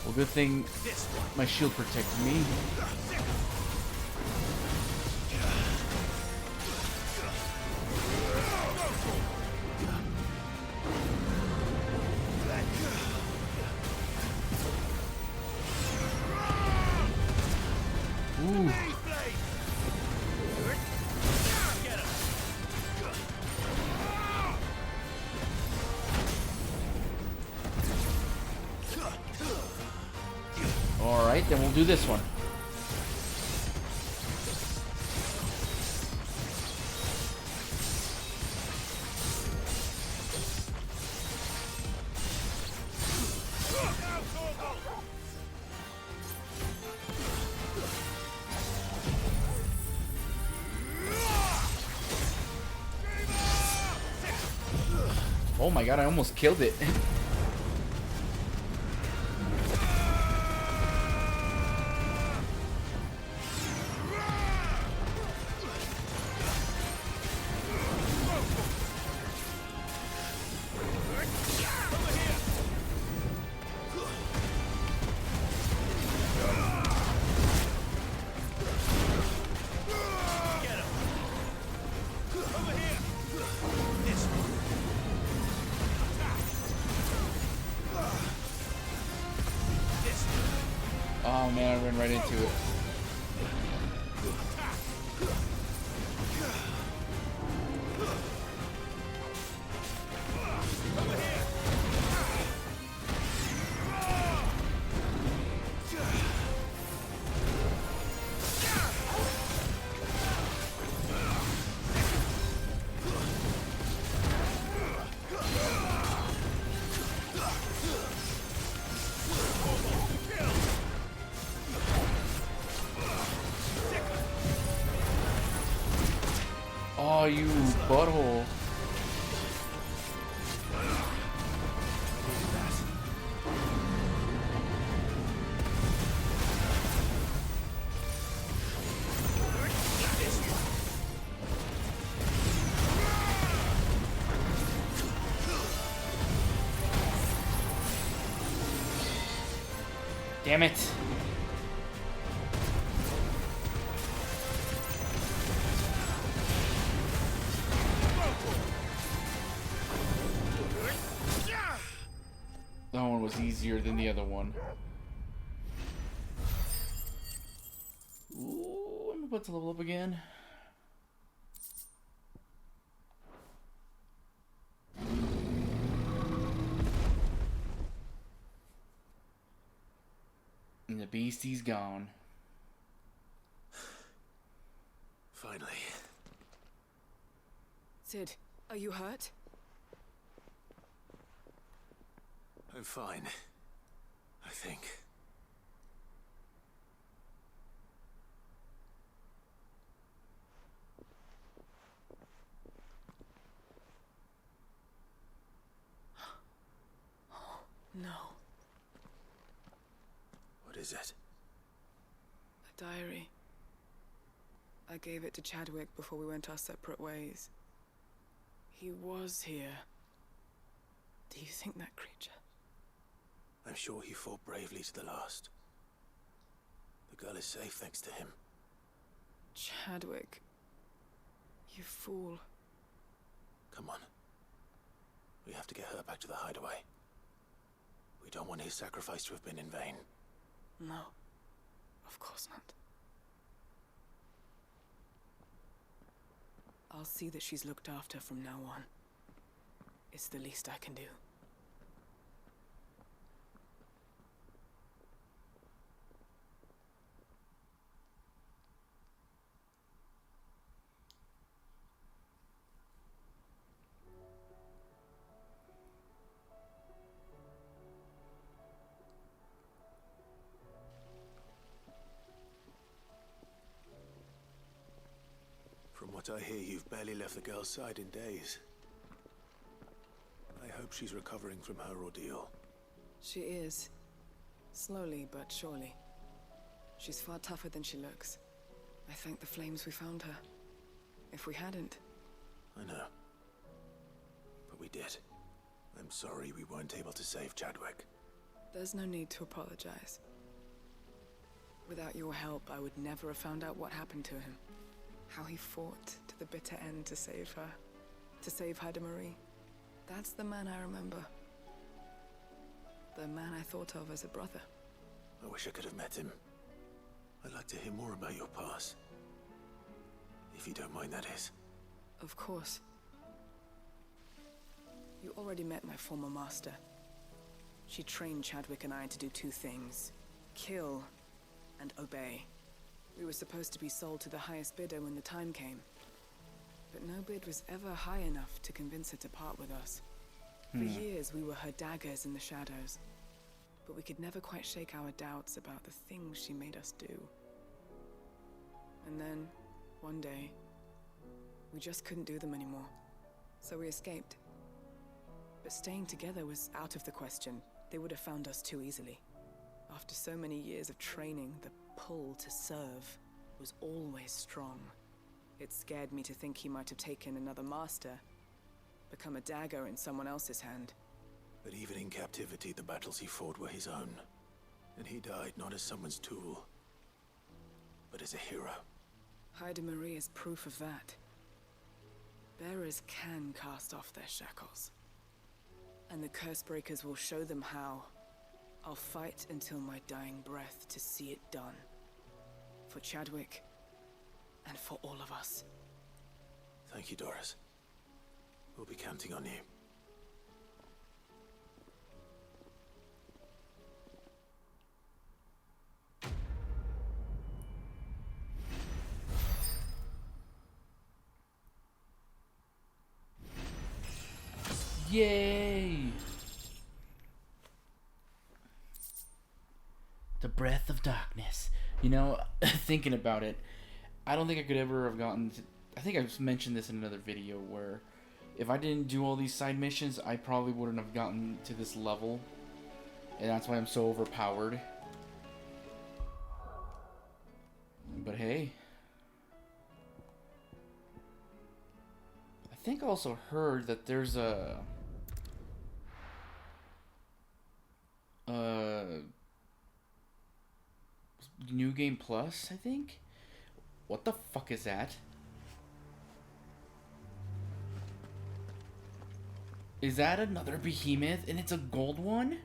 Well, good thing my shield protected me. Alright, then we'll do this one. Oh my god, I almost killed it. Oh man, I ran right into it. Oh, you butthole. Damn it. That one was easier than the other one. Ooh, I'm about to level up again. And the beastie's gone. Finally. Cid, are you hurt? I'm fine. I think. No. What is it? A diary. I gave it to Chadwick before we went our separate ways. He was here. Do you think that creature? I'm sure he fought bravely to the last. The girl is safe thanks to him. Chadwick. You fool. Come on. We have to get her back to the hideaway. We don't want his sacrifice to have been in vain. No. Of course not. I'll see that she's looked after from now on. It's the least I can do. From what I hear, you've barely left the girl's side in days. I hope she's recovering from her ordeal. She is. Slowly but surely. She's far tougher than she looks. I thank the flames we found her. If we hadn't... I know. But we did. I'm sorry we weren't able to save Chadwick. There's no need to apologize. Without your help, I would never have found out what happened to him. How he fought to the bitter end to save her. To save Haida Marie. That's the man I remember. The man I thought of as a brother. I wish I could have met him. I'd like to hear more about your past. If you don't mind, that is. Of course. You already met my former master. She trained Chadwick and I to do two things. kill and obey. We were supposed to be sold to the highest bidder when the time came. But no bid was ever high enough to convince her to part with us. For years, we were her daggers in the shadows. But we could never quite shake our doubts about the things she made us do. And then, one day, we just couldn't do them anymore. So we escaped. But staying together was out of the question. They would have found us too easily. After so many years of training, the pull to serve was always strong. It scared me to think he might have taken another master, become a dagger in someone else's hand. But even in captivity, the battles he fought were his own. And he died not as someone's tool, but as a hero. Hyde Marie is proof of that. Bearers can cast off their shackles. And the Cursebreakers will show them how. I'll fight until my dying breath to see it done. For Chadwick, and for all of us. Thank you, Doris. We'll be counting on you. Yay! The breath of darkness. You know, thinking about it, I don't think I could ever have gotten to, I think I've mentioned this in another video where if I didn't do all these side missions, I probably wouldn't have gotten to this level. And that's why I'm so overpowered. But hey. I think I also heard that there's a New Game Plus, I think? What the fuck is that? Is that another behemoth and it's a gold one?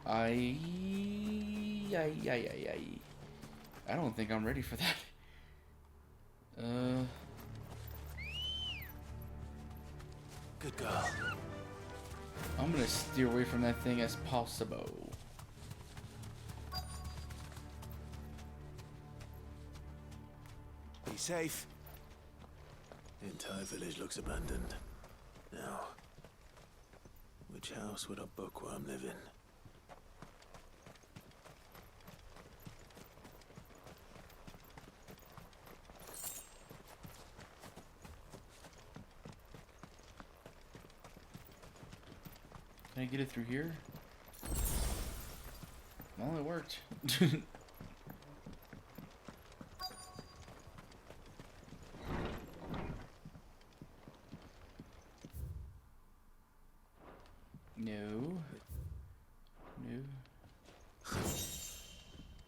I don't think I'm ready for that. Good girl. I'm gonna steer away from that thing as possible. Be safe. The entire village looks abandoned. Now, which house would a bookworm live in? Can I get it through here? Well, it worked. No.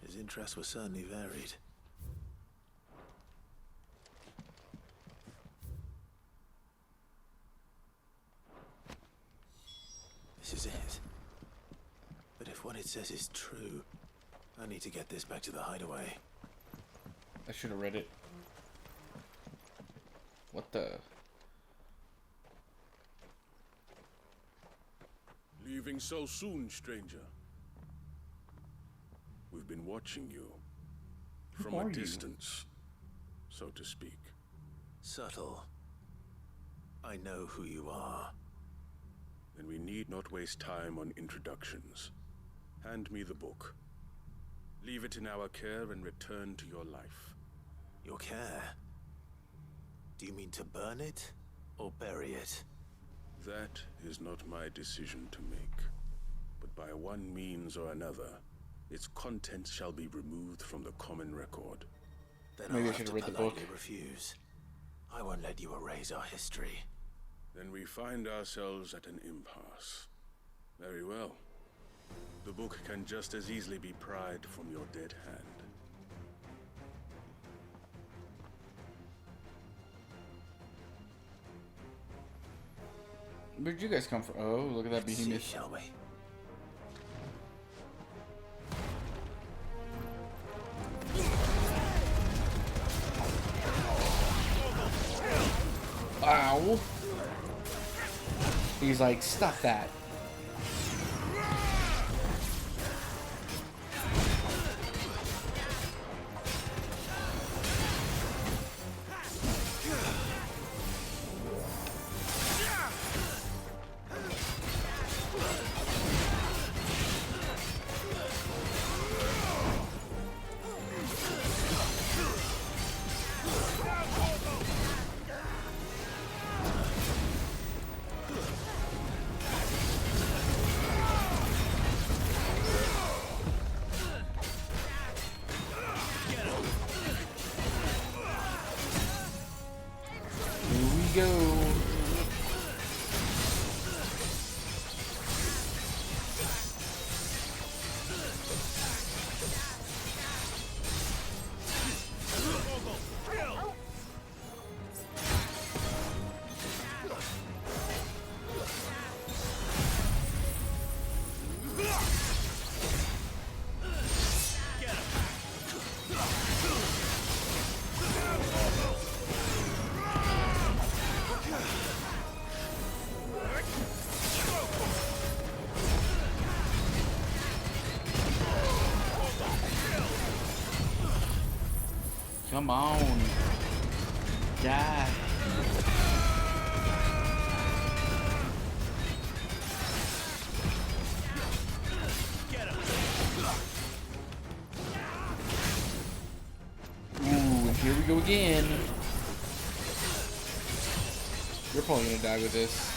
His interests were certainly varied. This is it. But if what it says is true, I need to get this back to the hideaway. I should have read it. What the? Leaving so soon, stranger? We've been watching you. From a distance, so to speak. Subtle. I know who you are. Then we need not waste time on introductions. Hand me the book. Leave it in our care and return to your life. Your care? Do you mean to burn it or bury it? That is not my decision to make. But by one means or another, its contents shall be removed from the common record. Then Maybe I'll I should have have to read the book. politely refuse. I won't let you erase our history. Then we find ourselves at an impasse. Very well. The book can just as easily be pried from your dead hand. Where'd you guys come from? Oh, look at that Let's see, behemoth. shall we? Ow! He's like, stop that. Come on. Die. Ooh, here we go again. You're probably gonna die with this.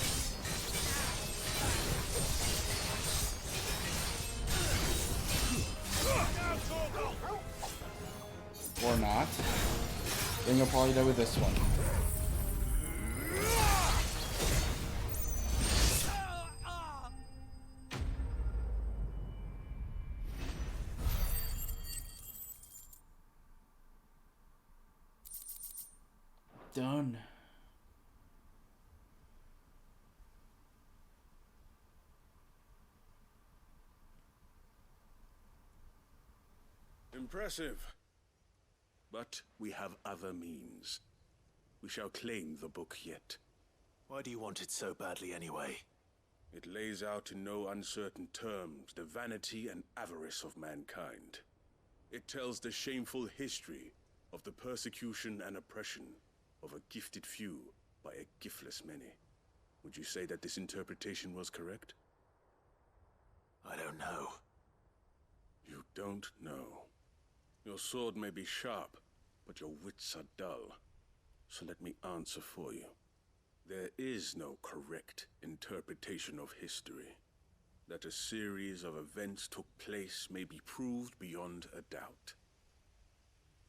Or not. Then you'll probably die with this one. Done. Impressive. But we have other means. We shall claim the book yet. Why do you want it so badly anyway? It lays out in no uncertain terms the vanity and avarice of mankind. It tells the shameful history of the persecution and oppression of a gifted few by a giftless many. Would you say that this interpretation was correct? I don't know. You don't know. Your sword may be sharp, but your wits are dull. So let me answer for you. There is no correct interpretation of history. That a series of events took place may be proved beyond a doubt.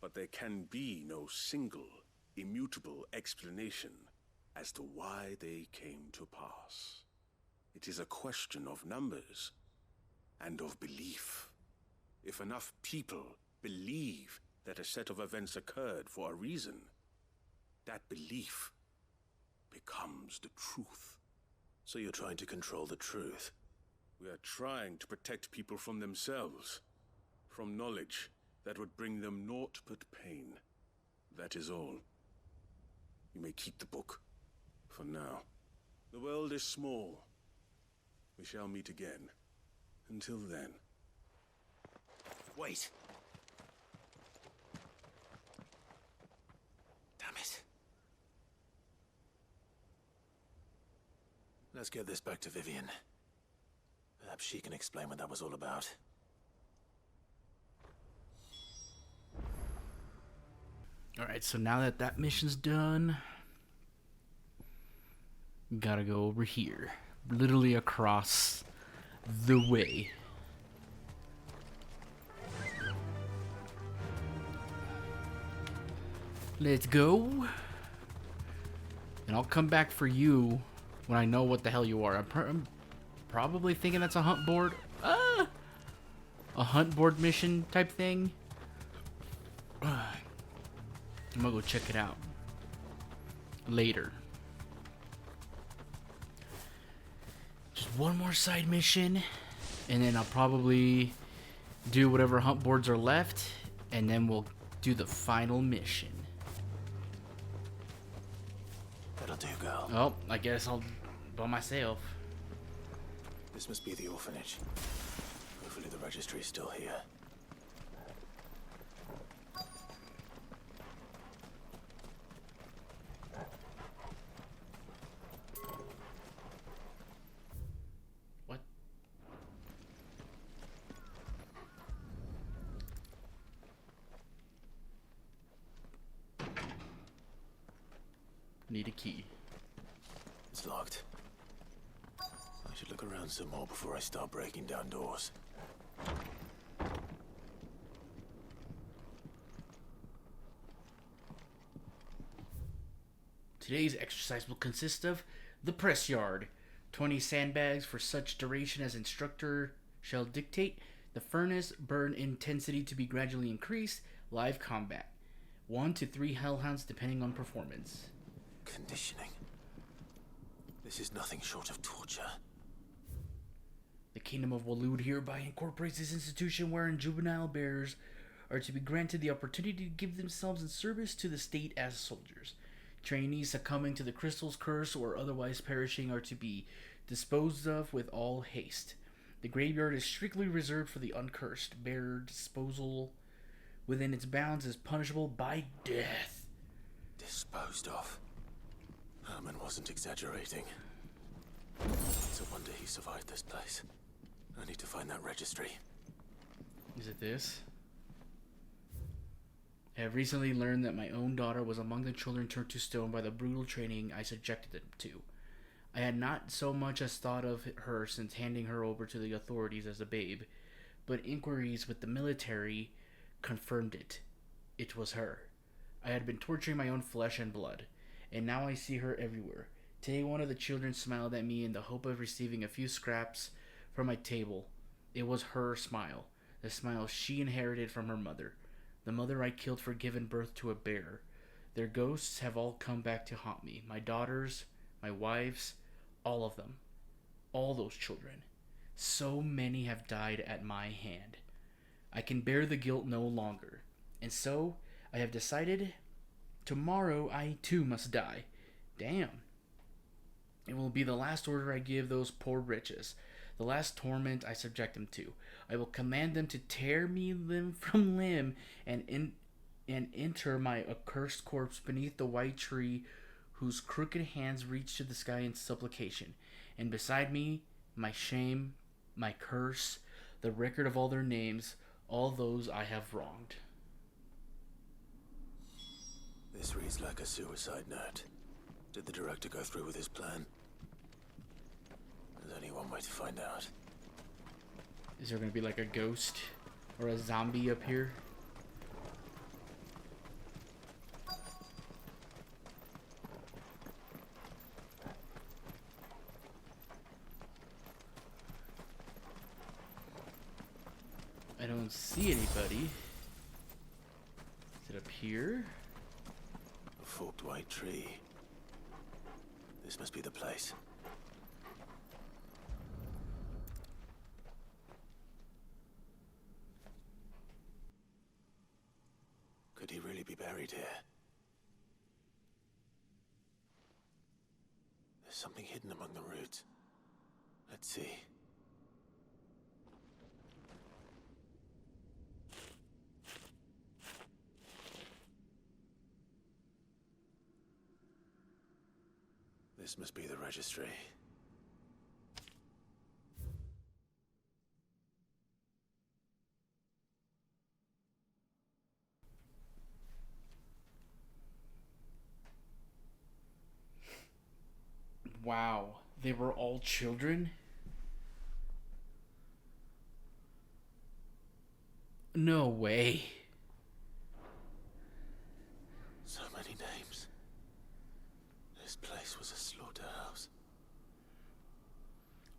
But there can be no single, immutable explanation as to why they came to pass. It is a question of numbers and of belief. If enough people believe that a set of events occurred for a reason, that belief becomes the truth. So you're trying to control the truth? We are trying to protect people from themselves, from knowledge that would bring them naught but pain. That is all. You may keep the book, for now. The world is small. We shall meet again. Until then. Wait! Damn it. Let's get this back to Vivian. Perhaps she can explain what that was all about. Alright, so now that that mission's done, gotta go over here. Literally across the way. Let's go. And I'll come back for you when I know what the hell you are. I'm probably thinking that's a hunt board. A hunt board mission type thing. I'm gonna go check it out later. Just one more side mission, and then I'll probably do whatever hunt boards are left, and then we'll do the final mission. That'll do, girl. Oh, I guess I'll by myself. This must be the orphanage. Hopefully the registry is still here. What? Need a key. It's locked. I should look around some more before I start breaking down doors. Today's exercise will consist of the press yard, 20 sandbags for such duration as instructor shall dictate, the furnace, burn intensity to be gradually increased, live combat, 1 to 3 hellhounds depending on performance. Conditioning. This is nothing short of torture. The Kingdom of Waloed hereby incorporates this institution wherein juvenile bearers are to be granted the opportunity to give themselves in service to the state as soldiers. Trainees succumbing to the crystal's curse or otherwise perishing are to be disposed of with all haste. The graveyard is strictly reserved for the uncursed. Bearer disposal within its bounds is punishable by death. Disposed of. Herman wasn't exaggerating. It's a wonder he survived this place. I need to find that registry. Is it this? I have recently learned that my own daughter was among the children turned to stone by the brutal training I subjected them to. I had not so much as thought of her since handing her over to the authorities as a babe, but inquiries with the military confirmed it. It was her. I had been torturing my own flesh and blood, and now I see her everywhere. Today one of the children smiled at me in the hope of receiving a few scraps from my table. It was her smile, the smile she inherited from her mother, the mother I killed for giving birth to a bear. Their ghosts have all come back to haunt me. My daughters, my wives, all of them. All those children. So many have died at my hand. I can bear the guilt no longer. And so, I have decided, tomorrow I too must die. Damn. It will be the last order I give those poor wretches, the last torment I subject them to. I will command them to tear me limb from limb and inter my accursed corpse beneath the white tree whose crooked hands reach to the sky in supplication. And beside me, my shame, my curse, the record of all their names, all those I have wronged. This reads like a suicide note. Did the director go through with his plan? There's only one way to find out. Is there going to be like a ghost or a zombie up here? I don't see anybody. Is it up here? A forked white tree. This must be the place. Could he really be buried here? There's something hidden among the roots. Let's see. This must be the registry. Wow, they were all children? No way. So many names. This place was a slaughterhouse.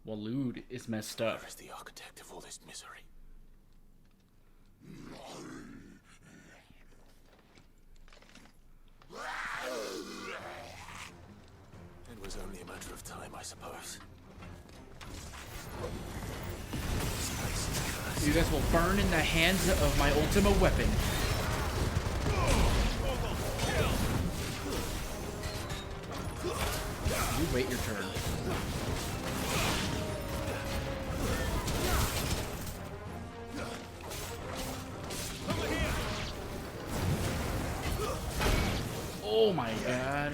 Waloed is messed up. Where is the architect of all this misery? It was only a matter of time, I suppose. This place is cursed. You guys will burn in the hands of my ultimate weapon. You wait your turn. Oh my god.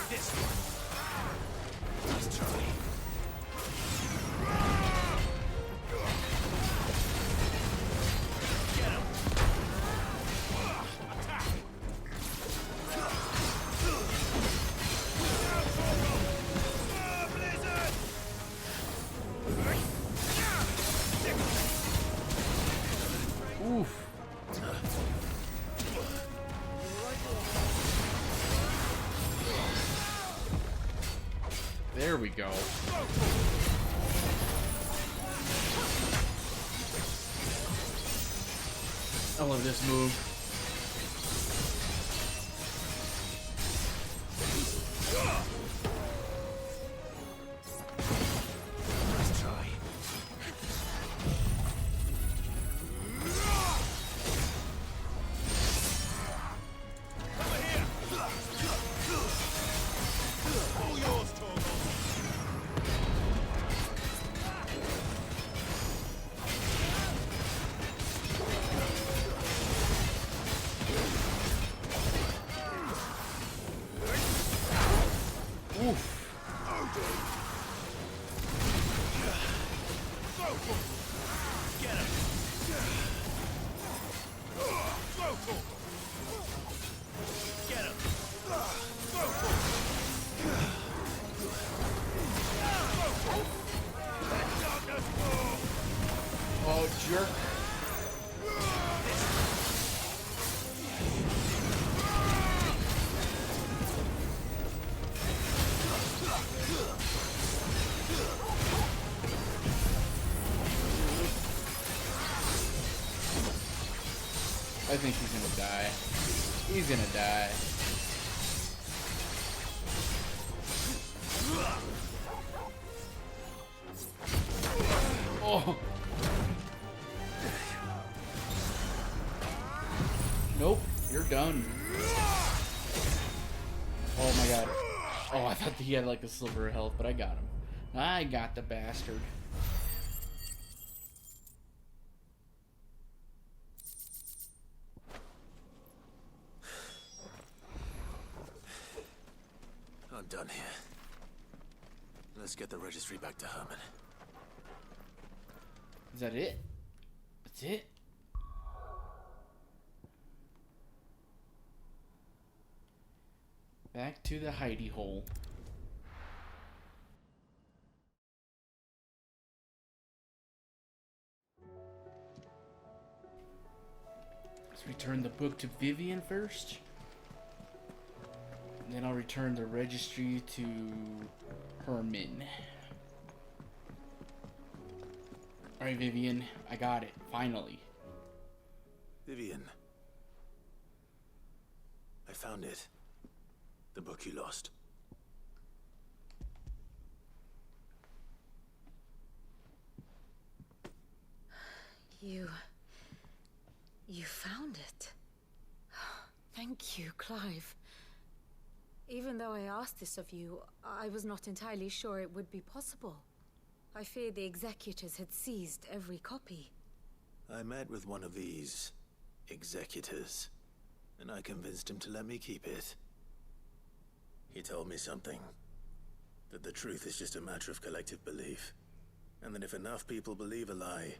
This one. Let's try. Get him. Attack. Blizzard. Oof. There we go. I love this move. Let's try. Over here. Oh, jerk. I think he's gonna die. He's gonna die. Oh. Nope, you're done. Oh my god. Oh, I thought he had like a silver health, but I got him. I got the bastard. I'm done here. Let's get the registry back to Herman. Is that it? That's it? Back to the hidey hole. Let's return the book to Vivian first. And then I'll return the registry to Herman. Alright, Vivian, I got it, finally. Vivian. I found it. The book you lost. You found it. Thank you, Clive. Even though I asked this of you, I was not entirely sure it would be possible. I feared the executors had seized every copy. I met with one of these executors, and I convinced him to let me keep it. He told me something. That the truth is just a matter of collective belief. And that if enough people believe a lie,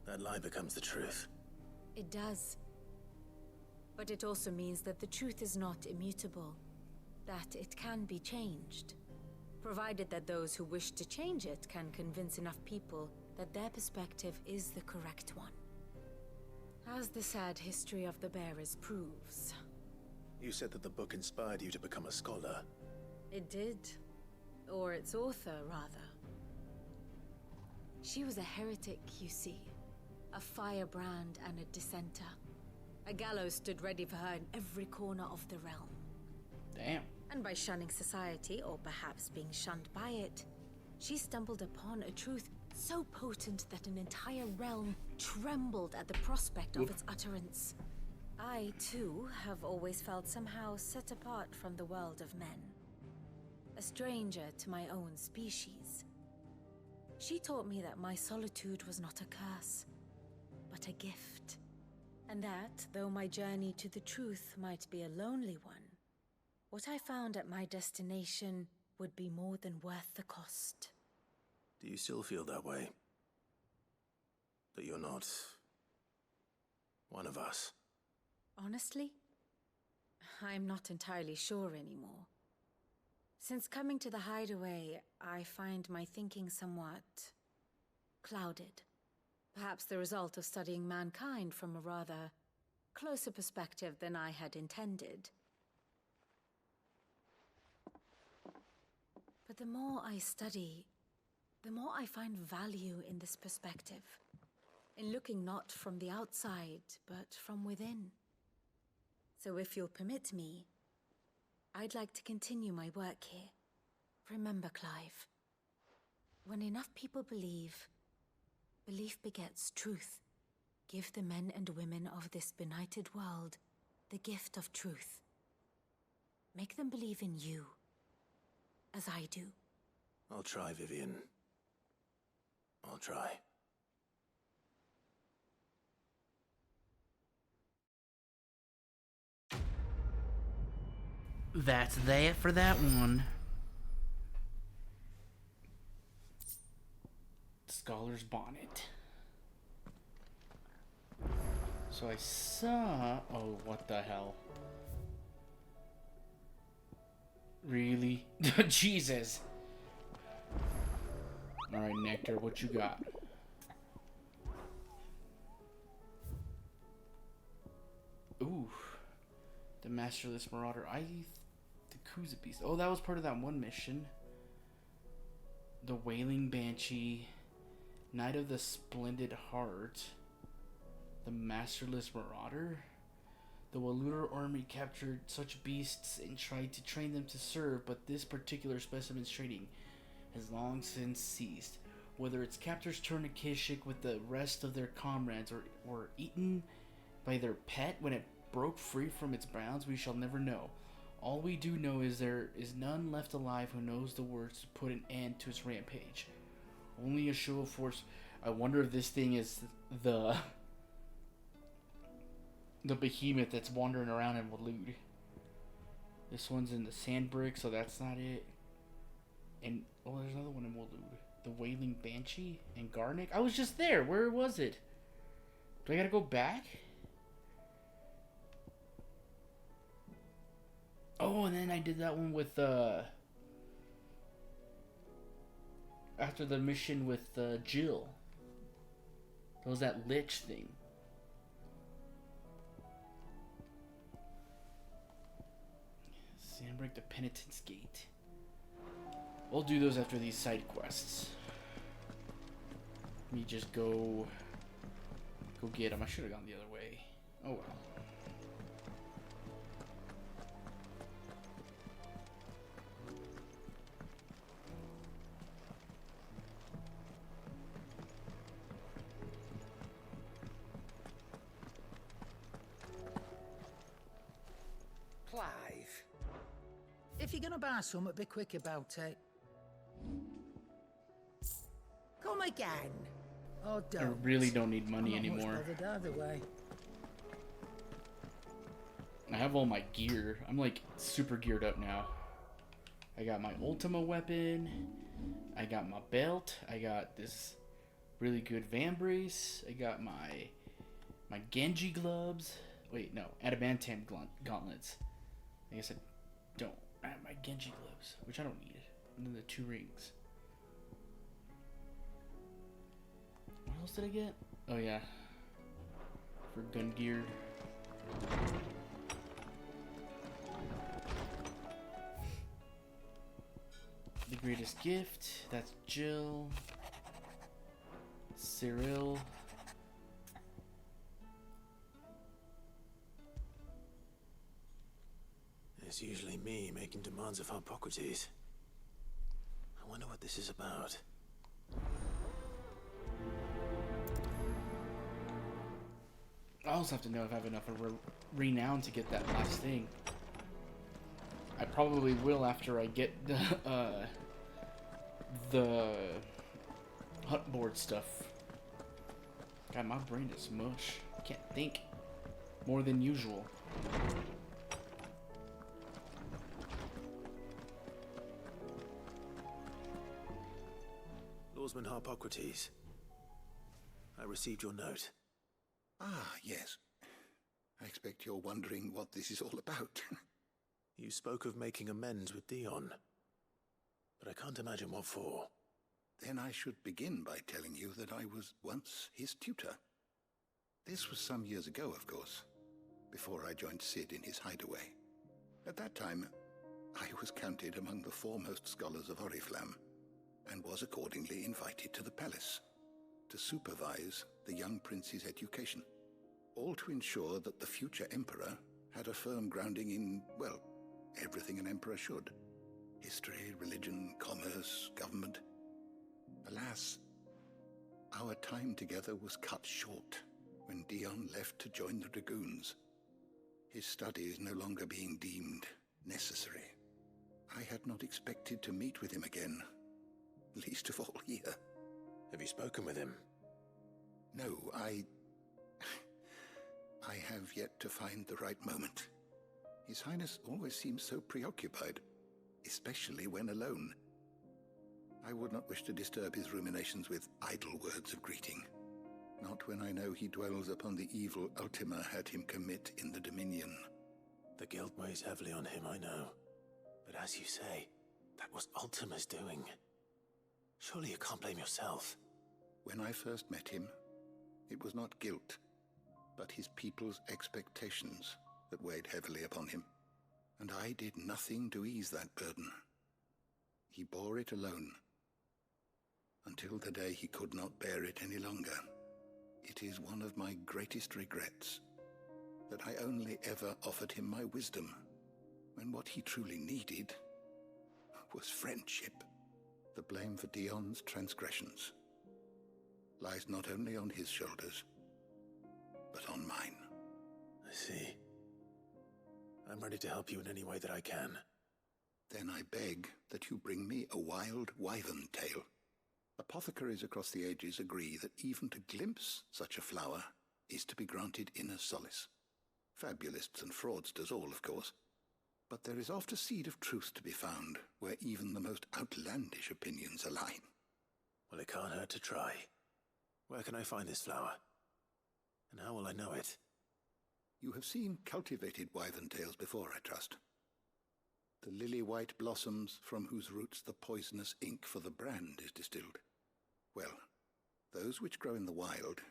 that lie becomes the truth. It does. But it also means that the truth is not immutable. That it can be changed. Provided that those who wish to change it can convince enough people that their perspective is the correct one. As the sad history of the Bearers proves. You said that the book inspired you to become a scholar. It did. Or its author, rather. She was a heretic, you see. A firebrand and a dissenter. A gallows stood ready for her in every corner of the realm. Damn. And by shunning society, or perhaps being shunned by it, she stumbled upon a truth so potent that an entire realm trembled at the prospect of its utterance. I, too, have always felt somehow set apart from the world of men. A stranger to my own species. She taught me that my solitude was not a curse, but a gift. And that, though my journey to the truth might be a lonely one, what I found at my destination would be more than worth the cost. Do you still feel that way? That you're not one of us? Honestly, I'm not entirely sure anymore. Since coming to the hideaway, I find my thinking somewhat clouded. Perhaps the result of studying mankind from a rather closer perspective than I had intended. But the more I study, the more I find value in this perspective. In looking not from the outside, but from within. So if you'll permit me, I'd like to continue my work here. Remember, Clive, when enough people believe, belief begets truth. Give the men and women of this benighted world the gift of truth. Make them believe in you, as I do. I'll try, Vivian. I'll try. That's that for that one. Scholar's Bonnet. So I saw... Oh, what the hell? Really? Jesus. Alright, Nectar, what you got? Ooh. The Masterless Marauder. The Kuza Beast. Oh, that was part of that one mission. The Wailing Banshee. Knight of the Splendid Heart. The Masterless Marauder. The Walutor army captured such beasts and tried to train them to serve, but this particular specimen's training has long since ceased. Whether its captors turned to Kishik with the rest of their comrades or were eaten by their pet when it broke free from its bounds, we shall never know. All we do know is there is none left alive who knows the words to put an end to its rampage. Only a show of force. I wonder if this thing is the behemoth that's wandering around in Waloed. This one's in the Sandbrick, so that's not it. And, oh, there's another one in Waloed. The Wailing Banshee and Garnick. I was just there. Where was it? Do I gotta go back? Oh, and then I did that one with, after the mission with, Jill. That was that Lich thing. Sandbreak, the Penitence Gate. We'll do those after these side quests. Let me just go get them. I should have gone the other way. Oh well. Clive, if you're gonna buy something, be quick about it. Come again. Oh, don't. I really don't need money I'm not anymore. much bothered either way. I have all my gear. I'm like super geared up now. I got my Ultima weapon. I got my belt. I got this really good Vambrace. I got my Genji gloves. Wait, no, Adamantam gauntlets. I guess I don't. I have my Genji gloves, which I don't need. And then the 2 rings. What else did I get? Oh yeah, for gun gear. The greatest gift. That's Jill. Cyril. It's usually me making demands of Harpocrates. I wonder what this is about. I also have to know if I have enough of renown to get that last thing. I probably will after I get the hut board stuff. God, my brain is mush. I can't think more than usual. Lordsman Harpocrates, I received your note. Ah, yes. I expect you're wondering what this is all about. You spoke of making amends with Dion, but I can't imagine what for. Then I should begin by telling you that I was once his tutor. This was some years ago, of course, before I joined Cid in his hideaway. At that time, I was counted among the foremost scholars of Oriflamme, and was accordingly invited to the palace to supervise the young prince's education, all to ensure that the future emperor had a firm grounding in, well, everything an emperor should. History, religion, commerce, government. Alas, our time together was cut short when Dion left to join the Dragoons, his studies no longer being deemed necessary. I had not expected to meet with him again, least of all here. Have you spoken with him? No, I have yet to find the right moment. His Highness always seems so preoccupied, especially when alone. I would not wish to disturb his ruminations with idle words of greeting, not not when I know he dwells upon the evil Ultima had him commit in the Dominion. The guilt weighs heavily on him, I know. But as you say, that was Ultima's doing. Surely you can't blame yourself. When I first met him, it was not guilt, but his people's expectations that weighed heavily upon him. And I did nothing to ease that burden. He bore it alone, until the day he could not bear it any longer. It is one of my greatest regrets that I only ever offered him my wisdom, when what he truly needed was friendship. The blame for Dion's transgressions lies not only on his shoulders, but on mine. I see. I'm ready to help you in any way that I can. Then I beg that you bring me a wild wyvern tail. Apothecaries across the ages agree that even to glimpse such a flower is to be granted inner solace. Fabulists and fraudsters all, of course. But there is oft a seed of truth to be found where even the most outlandish opinions align. Well, it can't hurt to try. Where can I find this flower? And how will I know it? You have seen cultivated wyvern tails before, I trust. The lily-white blossoms from whose roots the poisonous ink for the brand is distilled. Well, those which grow in the wild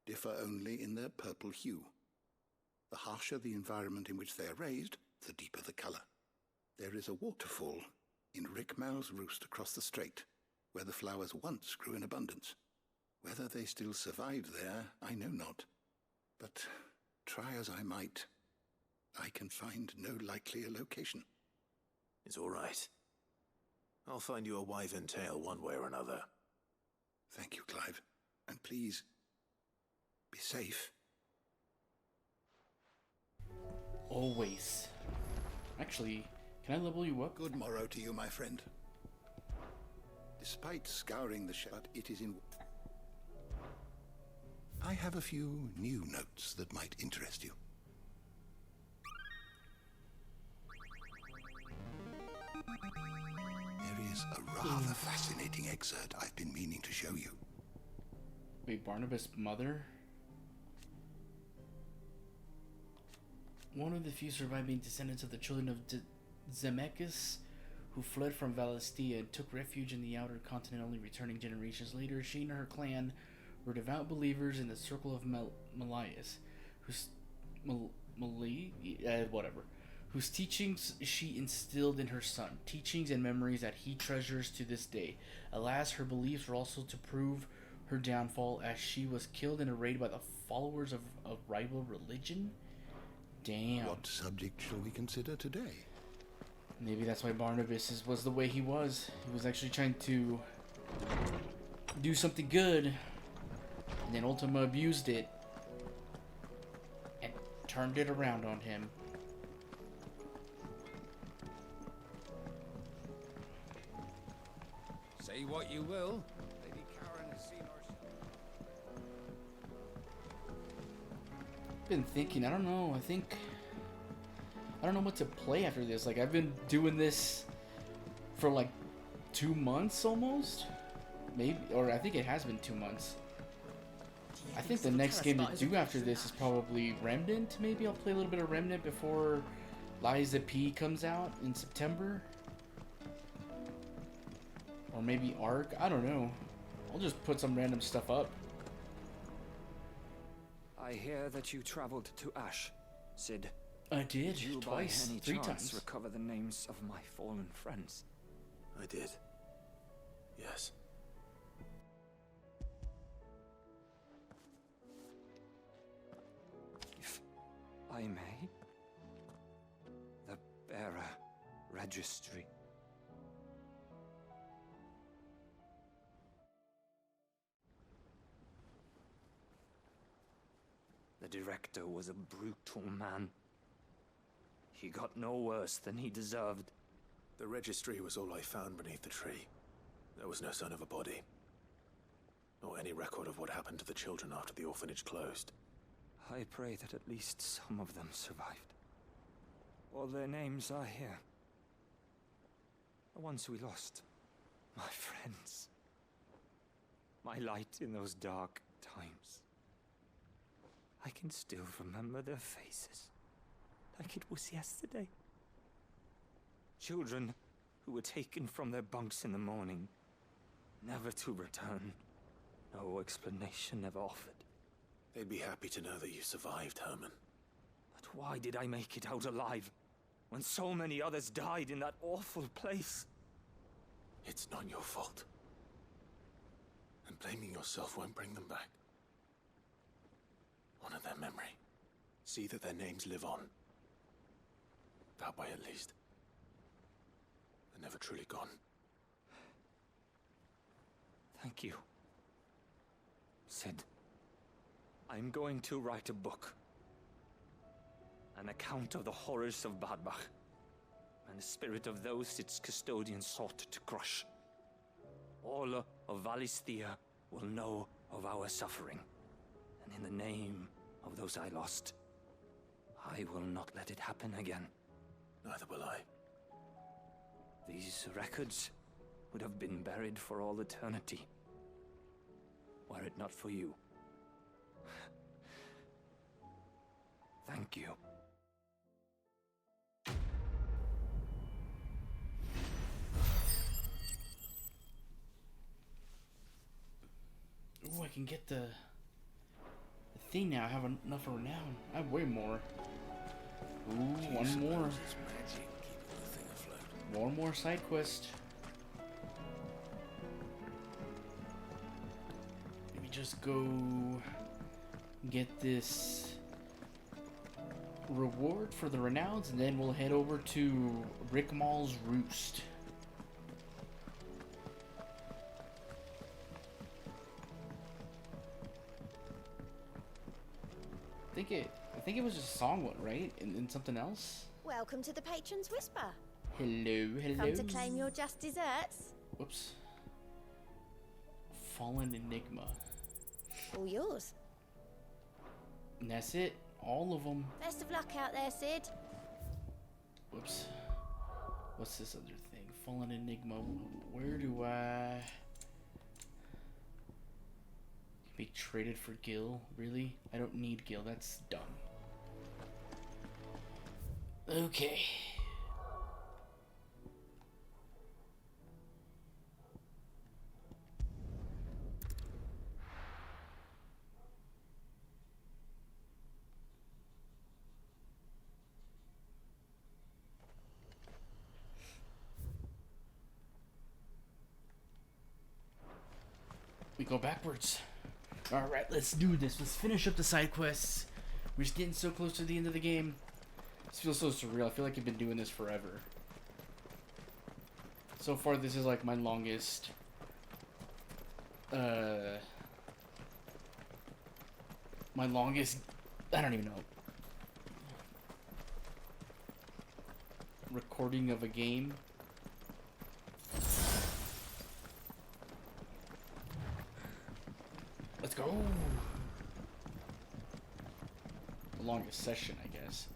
differ only in their purple hue. The harsher the environment in which they are raised, the deeper the color. There is a waterfall in Rickmal's roost across the strait, where the flowers once grew in abundance. Whether they still survive there, I know not. But try as I might, I can find no likelier location. It's all right. I'll find you a wyvern tail one way or another. Thank you, Clive. And please, be safe. Always. Actually, can I level you up? Good morrow to you, my friend. Despite scouring the shut, it is in... I have a few new notes that might interest you. There is a rather fascinating excerpt I've been meaning to show you. Wait, Barnabas' mother? One of the few surviving descendants of the children of Zemeckis, who fled from Valistia and took refuge in the outer continent, only returning generations later, she and her clan were devout believers in the Circle of Malleus, whose teachings she instilled in her son, teachings and memories that he treasures to this day. Alas, her beliefs were also to prove her downfall, as she was killed in a raid by the followers of a rival religion. Damn. What subject shall we consider today? Maybe that's why Barnabas was the way he was. He was actually trying to do something good, and then Ultima abused it and turned it around on him. Say what you will, Lady Karen has seen our... Been thinking, I don't know what to play after this. Like, I've been doing this for like 2 months almost, maybe, or I think it has been 2 months. I think the next game to do after this is probably Remnant. Maybe I'll play a little bit of Remnant before Liza P comes out in September, or maybe Ark. I don't know. I'll just put some random stuff up. I hear that you traveled to Ash, Cid. I did, you twice, by any 3 chance times. recover the names of my fallen friends? I did. Yes. If I may, the bearer registry. The director was a brutal man. He got no worse than he deserved. The registry was all I found beneath the tree. There was no sign of a body, nor any record of what happened to the children after the orphanage closed. I pray that at least some of them survived. All their names are here. The ones we lost. My friends. My light in those dark times. I can still remember their faces, like it was yesterday. Children who were taken from their bunks in the morning, never to return. No explanation ever offered. They'd be happy to know that you survived, Herman. But why did I make it out alive, when so many others died in that awful place? It's not your fault. And blaming yourself won't bring them back. Honor their memory. See that their names live on. That way, at least. They're never truly gone. Thank you. Sid, I'm going to write a book. An account of the horrors of Badbach, and the spirit of those its custodians sought to crush. All of Valisthea will know of our suffering, and in the name of those I lost, I will not let it happen again. Neither will I. These records would have been buried for all eternity, were it not for you. Thank you. Ooh, I can get the thing now. I have enough of renown. I have way more. Ooh, one more. One more side quest. Let me just go get this reward for the renowns, and then we'll head over to Rickmaul's Roost. I think it was just a song, right? And something else. Welcome to the Patron's Whisper. Hello. Come to claim your just desserts. Whoops. Fallen Enigma. All yours. And that's it. All of them. Best of luck out there, Sid. Whoops. What's this other thing? Fallen Enigma. Where do I... Be traded for Gil? Really? I don't need Gil. That's dumb. Okay. We go backwards. Alright, let's do this. Let's finish up the side quests. We're just getting so close to the end of the game. This feels so surreal. I feel like I've been doing this forever. So far, this is like my longest... my longest... I don't even know. Recording of a game. Let's go. The longest session, I guess.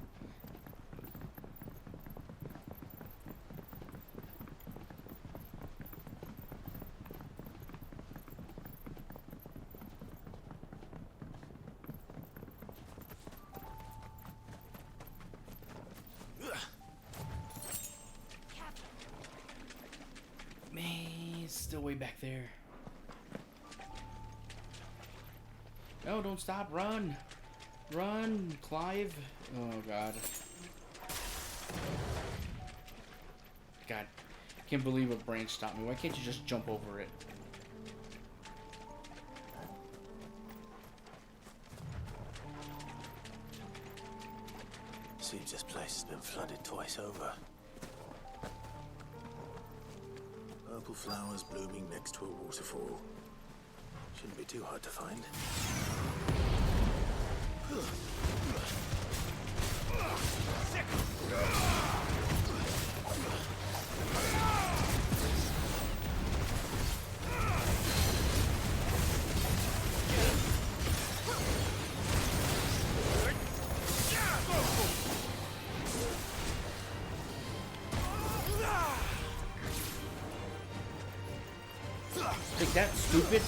Man, it's still way back there. No, don't stop. Run. Run, Clive. Oh, God. God. I can't believe a branch stopped me. Why can't you just jump over it? Seems this place has been flooded twice over. Purple flowers blooming next to a waterfall. Shouldn't be too hard to find. Take that, stupid.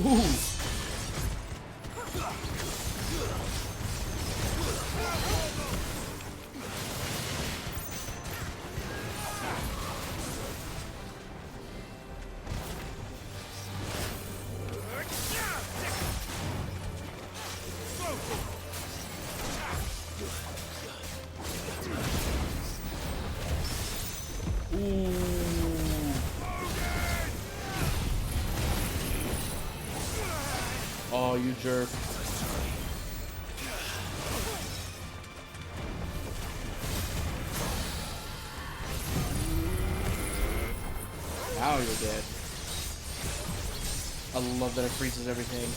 Ooh. Oh, you jerk. Now you're dead. I love that it freezes everything.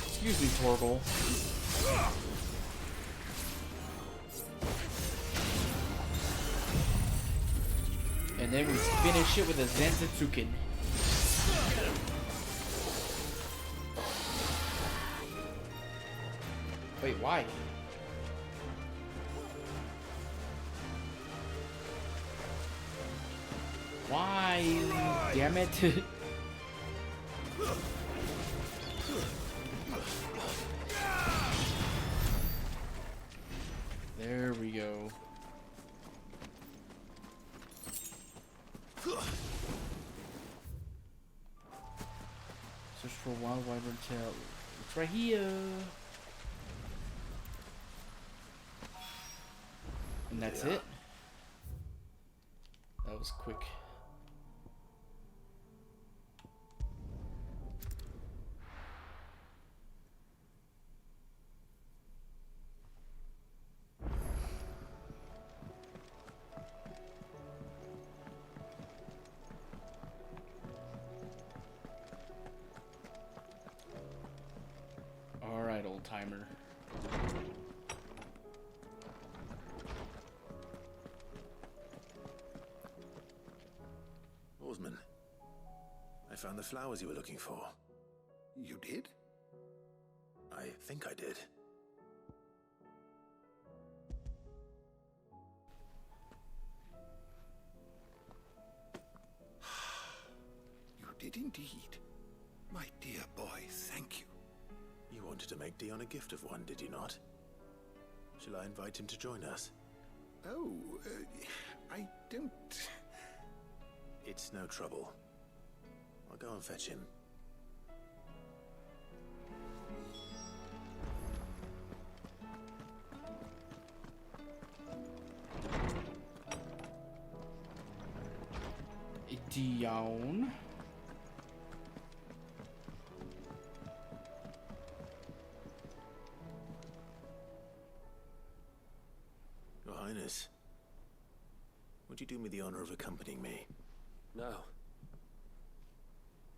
Excuse me, Torgal. And then we finish it with a Zantetsuken. Wait, why? Why? Damn it. There we go. Search for a wild wyvern tail. It's right here. And that's it. That was quick. All right, old timer. Oarsman, I found the flowers you were looking for. You did? I think I did. You did indeed. My dear boy, thank you. You wanted to make Dion a gift of one, did you not? Shall I invite him to join us? Oh, I don't... It's no trouble. I'll go and fetch him. Dion. Your Highness, would you do me the honor of accompanying me? Now.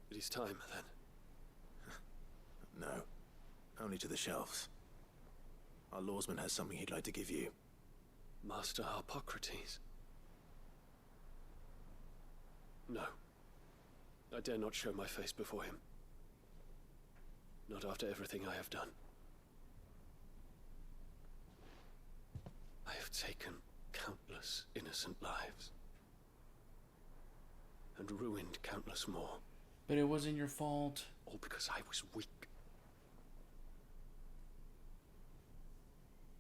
It is time, then. No. Only to the shelves. Our lawsman has something he'd like to give you. Master Harpocrates. No. I dare not show my face before him. Not after everything I have done. I have taken countless innocent lives. And ruined countless more. But it wasn't your fault. All because I was weak.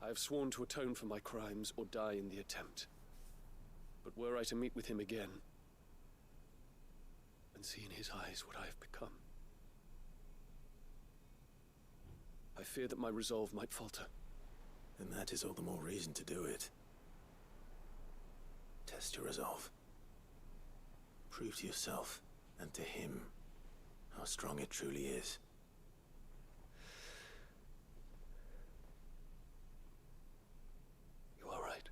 I have sworn to atone for my crimes or die in the attempt. But were I to meet with him again, and see in his eyes what I have become, I fear that my resolve might falter. Then that is all the more reason to do it. Test your resolve. Prove to yourself and to him how strong it truly is. You are right.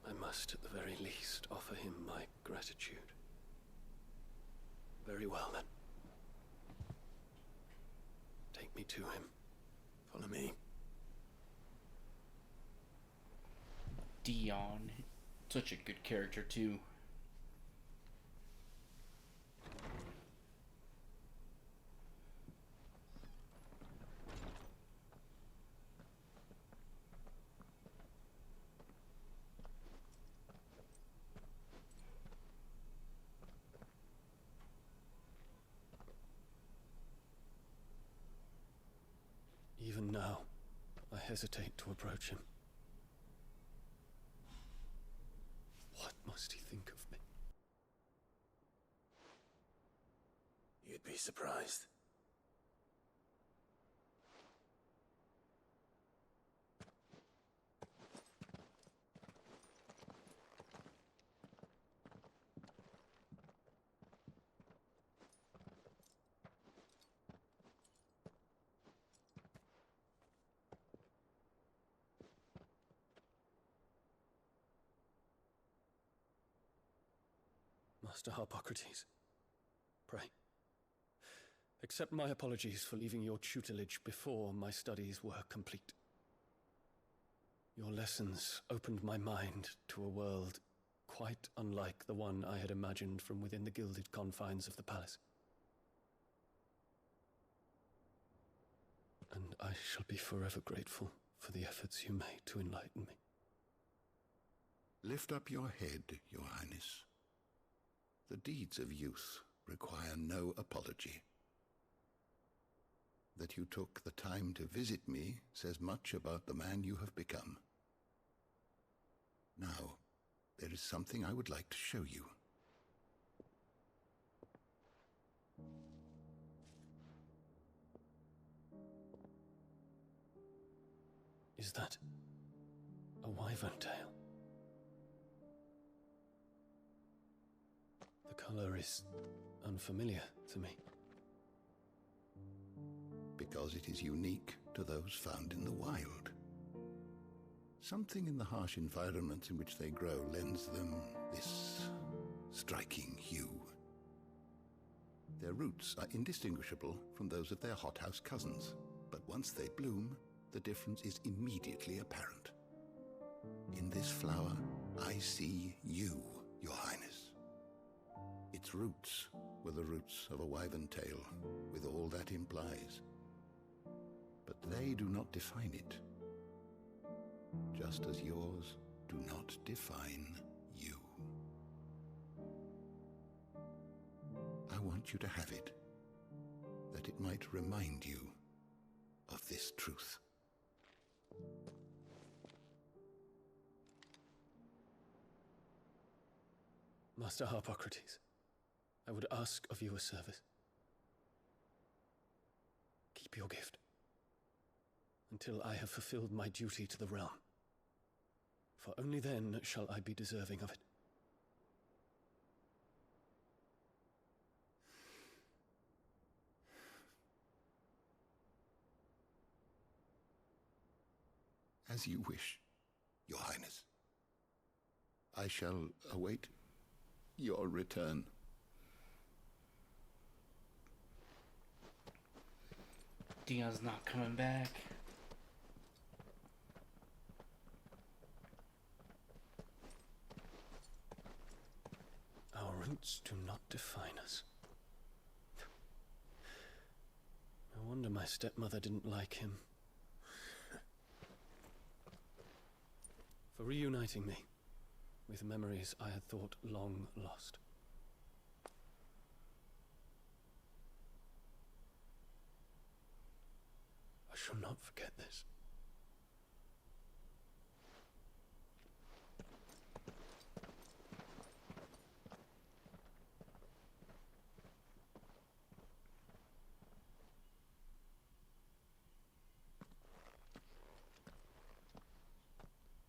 I must, at the very least, offer him my gratitude. Very well, then. Take me to him. Follow me. Dion. Such a good character, too. Even now, I hesitate to approach him. What must he think of me? You'd be surprised. Master Harpocrates, pray, accept my apologies for leaving your tutelage before my studies were complete. Your lessons opened my mind to a world quite unlike the one I had imagined from within the gilded confines of the palace. And I shall be forever grateful for the efforts you made to enlighten me. Lift up your head, Your Highness. The deeds of youth require no apology. That you took the time to visit me says much about the man you have become. Now, there is something I would like to show you. Is that a wyvern tail? The color is unfamiliar to me. Because it is unique to those found in the wild. Something in the harsh environments in which they grow lends them this striking hue. Their roots are indistinguishable from those of their hothouse cousins, but once they bloom, the difference is immediately apparent. In this flower, I see you, Your Highness. Its roots were the roots of a wyvern tail, with all that implies. But they do not define it, just as yours do not define you. I want you to have it, that it might remind you of this truth. Master Harpocrates, I would ask of you a service. Keep your gift until I have fulfilled my duty to the realm, for only then shall I be deserving of it. As you wish, Your Highness. I shall await your return. Dion's not coming back. Our roots do not define us. No wonder my stepmother didn't like him. For reuniting me with memories I had thought long lost. I shall not forget this.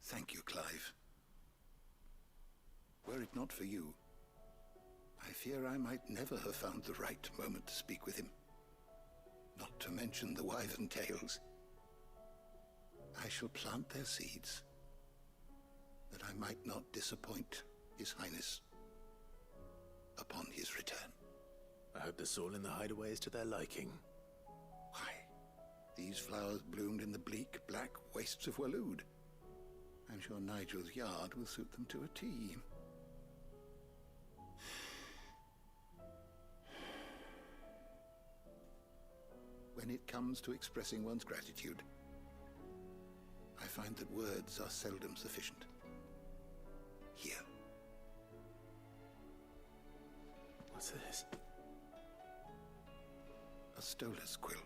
Thank you, Clive. Were it not for you, I fear I might never have found the right moment to speak with him. Not to mention the wyvern tails. I shall plant their seeds, that I might not disappoint His Highness upon his return. I hope the soil in the hideaway is to their liking. Why, these flowers bloomed in the bleak, black wastes of Waloed. I'm sure Nigel's yard will suit them to a T. When it comes to expressing one's gratitude, I find that words are seldom sufficient. Here. What's this? A stolas quill.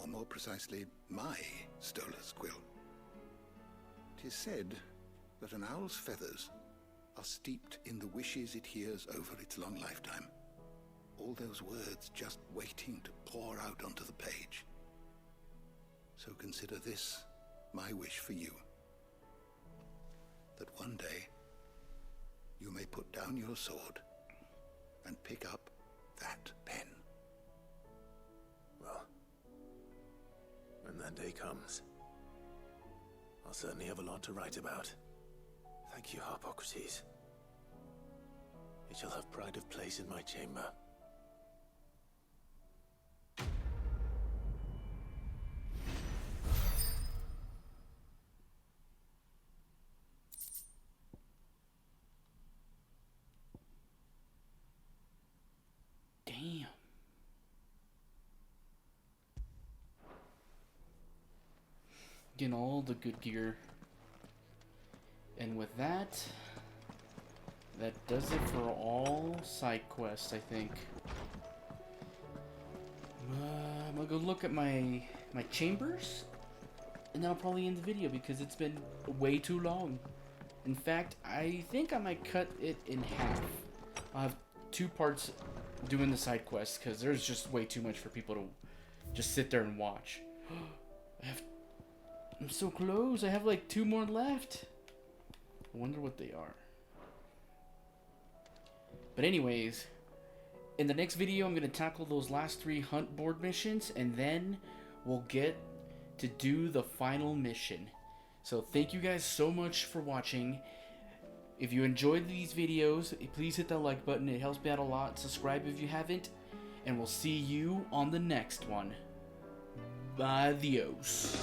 or more precisely, my Stolas quill. 'Tis said that an owl's feathers are steeped in the wishes it hears over its long lifetime. All those words just waiting to pour out onto the page. So consider this my wish for you. That one day you may put down your sword and pick up that pen. Well, when that day comes, I'll certainly have a lot to write about. Thank you, Harpocrates. It shall have pride of place in my chamber. Damn. Getting all the good gear. And with that, that does it for all side quests, I think. I'm gonna go look at my chambers, and then I'll probably end the video because it's been way too long. In fact, I think I might cut it in half. I'll have 2 parts doing the side quests because there's just way too much for people to just sit there and watch. I'm so close. I have like 2 more left. I wonder what they are. But anyways, in the next video, I'm going to tackle those last 3 hunt board missions, and then we'll get to do the final mission. So thank you guys so much for watching. If you enjoyed these videos, please hit that like button. It helps me out a lot. Subscribe if you haven't, and we'll see you on the next one. Adios.